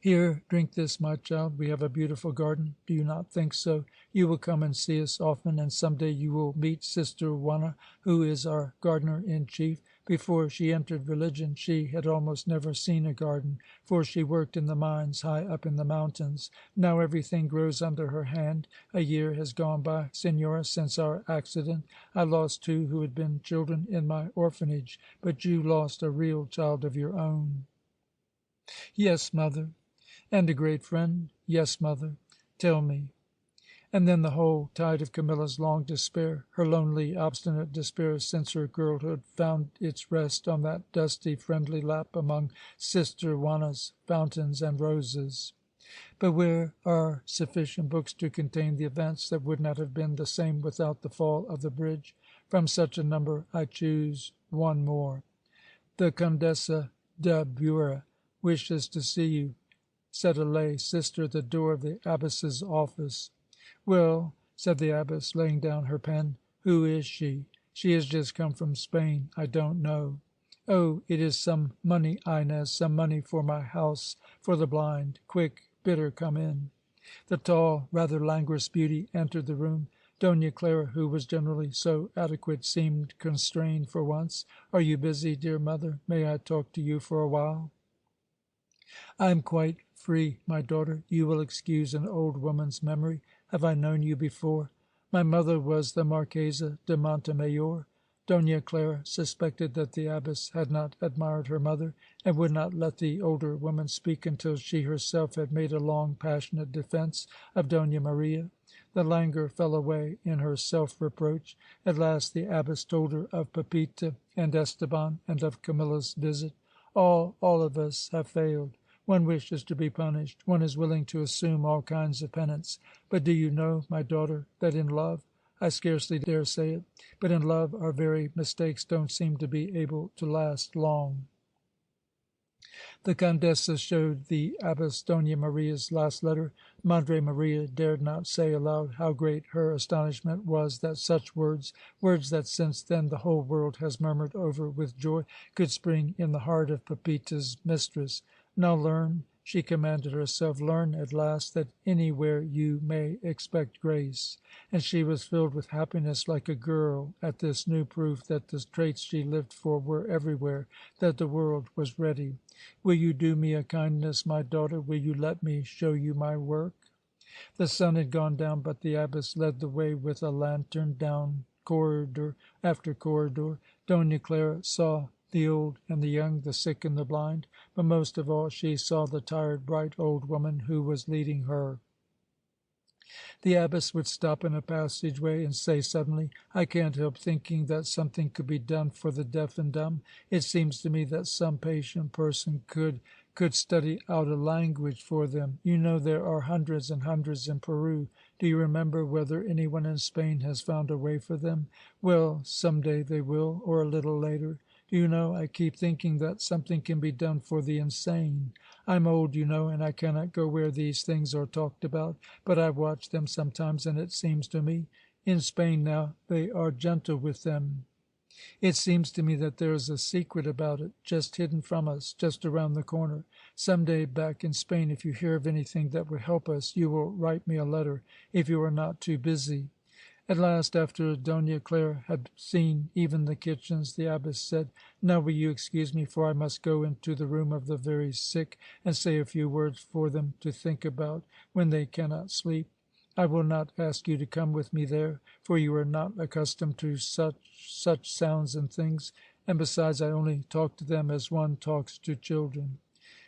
Here, drink this, my child. We have a beautiful garden. Do you not think so? You will come and see us often, and some day you will meet Sister Juana, who is our gardener-in-chief. Before she entered religion, she had almost never seen a garden, for she worked in the mines high up in the mountains. Now everything grows under her hand. A year has gone by, Senora, since our accident. I lost two who had been children in my orphanage, but you lost a real child of your own. Yes, mother. And a great friend? Yes, mother. Tell me. And then the whole tide of Camilla's long despair, her lonely, obstinate despair since her girlhood, found its rest on that dusty, friendly lap among Sister Juana's fountains and roses. But where are sufficient books to contain the events that would not have been the same without the fall of the bridge? From such a number I choose one more. The Condessa de Bura wishes to see you, said a lay sister at the door of the abbess's office. Well, said the abbess, laying down her pen, who is she? She has just come from Spain. I don't know. Oh, it is some money, Inez, some money for my house for the blind. Quick, bid her come in. The tall, rather languorous beauty entered the room. Dona Clara, who was generally so adequate, seemed constrained for once. Are you busy, dear mother? May I talk to you for a while? I am quite free, my daughter. You will excuse an old woman's memory. Have I known you before? My mother was the Marquesa de Montemayor. Dona Clara suspected that the abbess had not admired her mother, and would not let the older woman speak until she herself had made a long, passionate defence of Dona Maria. The languor fell away in her self-reproach. At last the abbess told her of Pepita and Esteban, and of Camilla's visit. All of us have failed. One wishes to be punished. One is willing to assume all kinds of penance. But do you know, my daughter, that in love, I scarcely dare say it, but in love our very mistakes don't seem to be able to last long. The Condessa showed the abbess Dona Maria's last letter. Madre Maria dared not say aloud how great her astonishment was that such words that since then the whole world has murmured over with joy, could spring in the heart of Pepita's mistress. Now learn, she commanded herself, learn at last that anywhere you may expect grace. And she was filled with happiness like a girl at this new proof that the traits she lived for were everywhere, that the world was ready. Will you do me a kindness, my daughter? Will you let me show you my work? The sun had gone down, but the abbess led the way with a lantern down corridor after corridor. Dona Clara saw the old and the young, the sick and the blind, but most of all she saw the tired, bright old woman who was leading her. The abbess would stop in a passageway and say suddenly, I can't help thinking that something could be done for the deaf and dumb. It seems to me that some patient person could study out a language for them. You know there are hundreds and hundreds in Peru. Do you remember whether anyone in Spain has found a way for them? Well, some day they will, or a little later. Do you know, I keep thinking that something can be done for the insane. I'm old, you know, and I cannot go where these things are talked about, but I watch them sometimes, and it seems to me, in Spain now, they are gentle with them. It seems to me that there is a secret about it, just hidden from us, just around the corner. Some day back in Spain, if you hear of anything that would help us, you will write me a letter, if you are not too busy. At last, after Dona Clara had seen even the kitchens, the abbess said, Now will you excuse me, for I must go into the room of the very sick and say a few words for them to think about when they cannot sleep. I will not ask you to come with me there, for you are not accustomed to such sounds and things, and besides I only talk to them as one talks to children.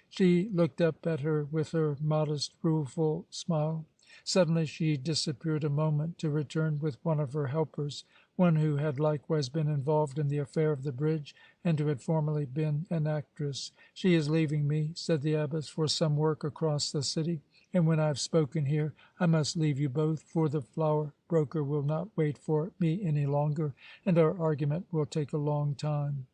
She looked up at her with her modest, rueful smile. Suddenly she disappeared a moment, to return with one of her helpers, one who had likewise been involved in the affair of the bridge, and who had formerly been an actress. She is leaving me, said the abbess, for some work across the city, and when I have spoken here, I must leave you both, for the flower broker will not wait for me any longer, and our argument will take a long time.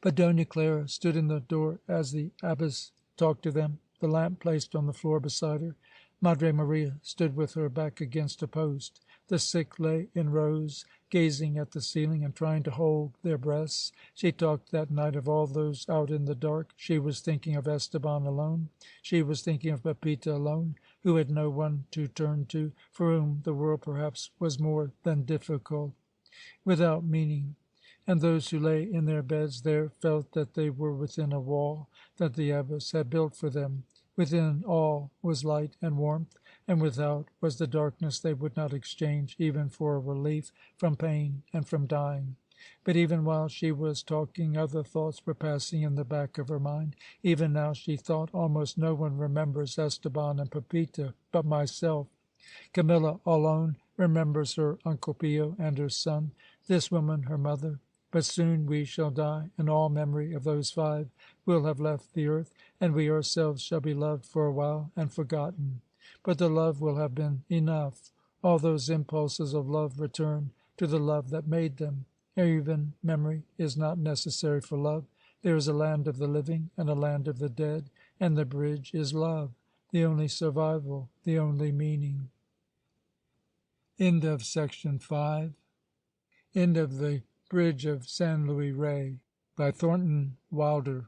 But Dona Clara stood in the door as the abbess talked to them, the lamp placed on the floor beside her. Madre Maria stood with her back against a post. The sick lay in rows, gazing at the ceiling and trying to hold their breaths. She talked that night of all those out in the dark. She was thinking of Esteban alone. She was thinking of Pepita alone, who had no one to turn to, for whom the world perhaps was more than difficult, without meaning. And those who lay in their beds there felt that they were within a wall that the abbess had built for them. Within all was light and warmth, and without was the darkness they would not exchange even for a relief from pain and from dying. But even while she was talking, other thoughts were passing in the back of her mind. Even now she thought, almost no one remembers Esteban and Pepita but myself. Camilla alone remembers her Uncle Pio and her son, this woman her mother. But soon we shall die, and all memory of those five will have left the earth, and we ourselves shall be loved for a while and forgotten. But the love will have been enough. All those impulses of love return to the love that made them. Even memory is not necessary for love. There is a land of the living and a land of the dead, and the bridge is love, the only survival, the only meaning. End of section 5. End of the Bridge of San Luis Rey by Thornton Wilder.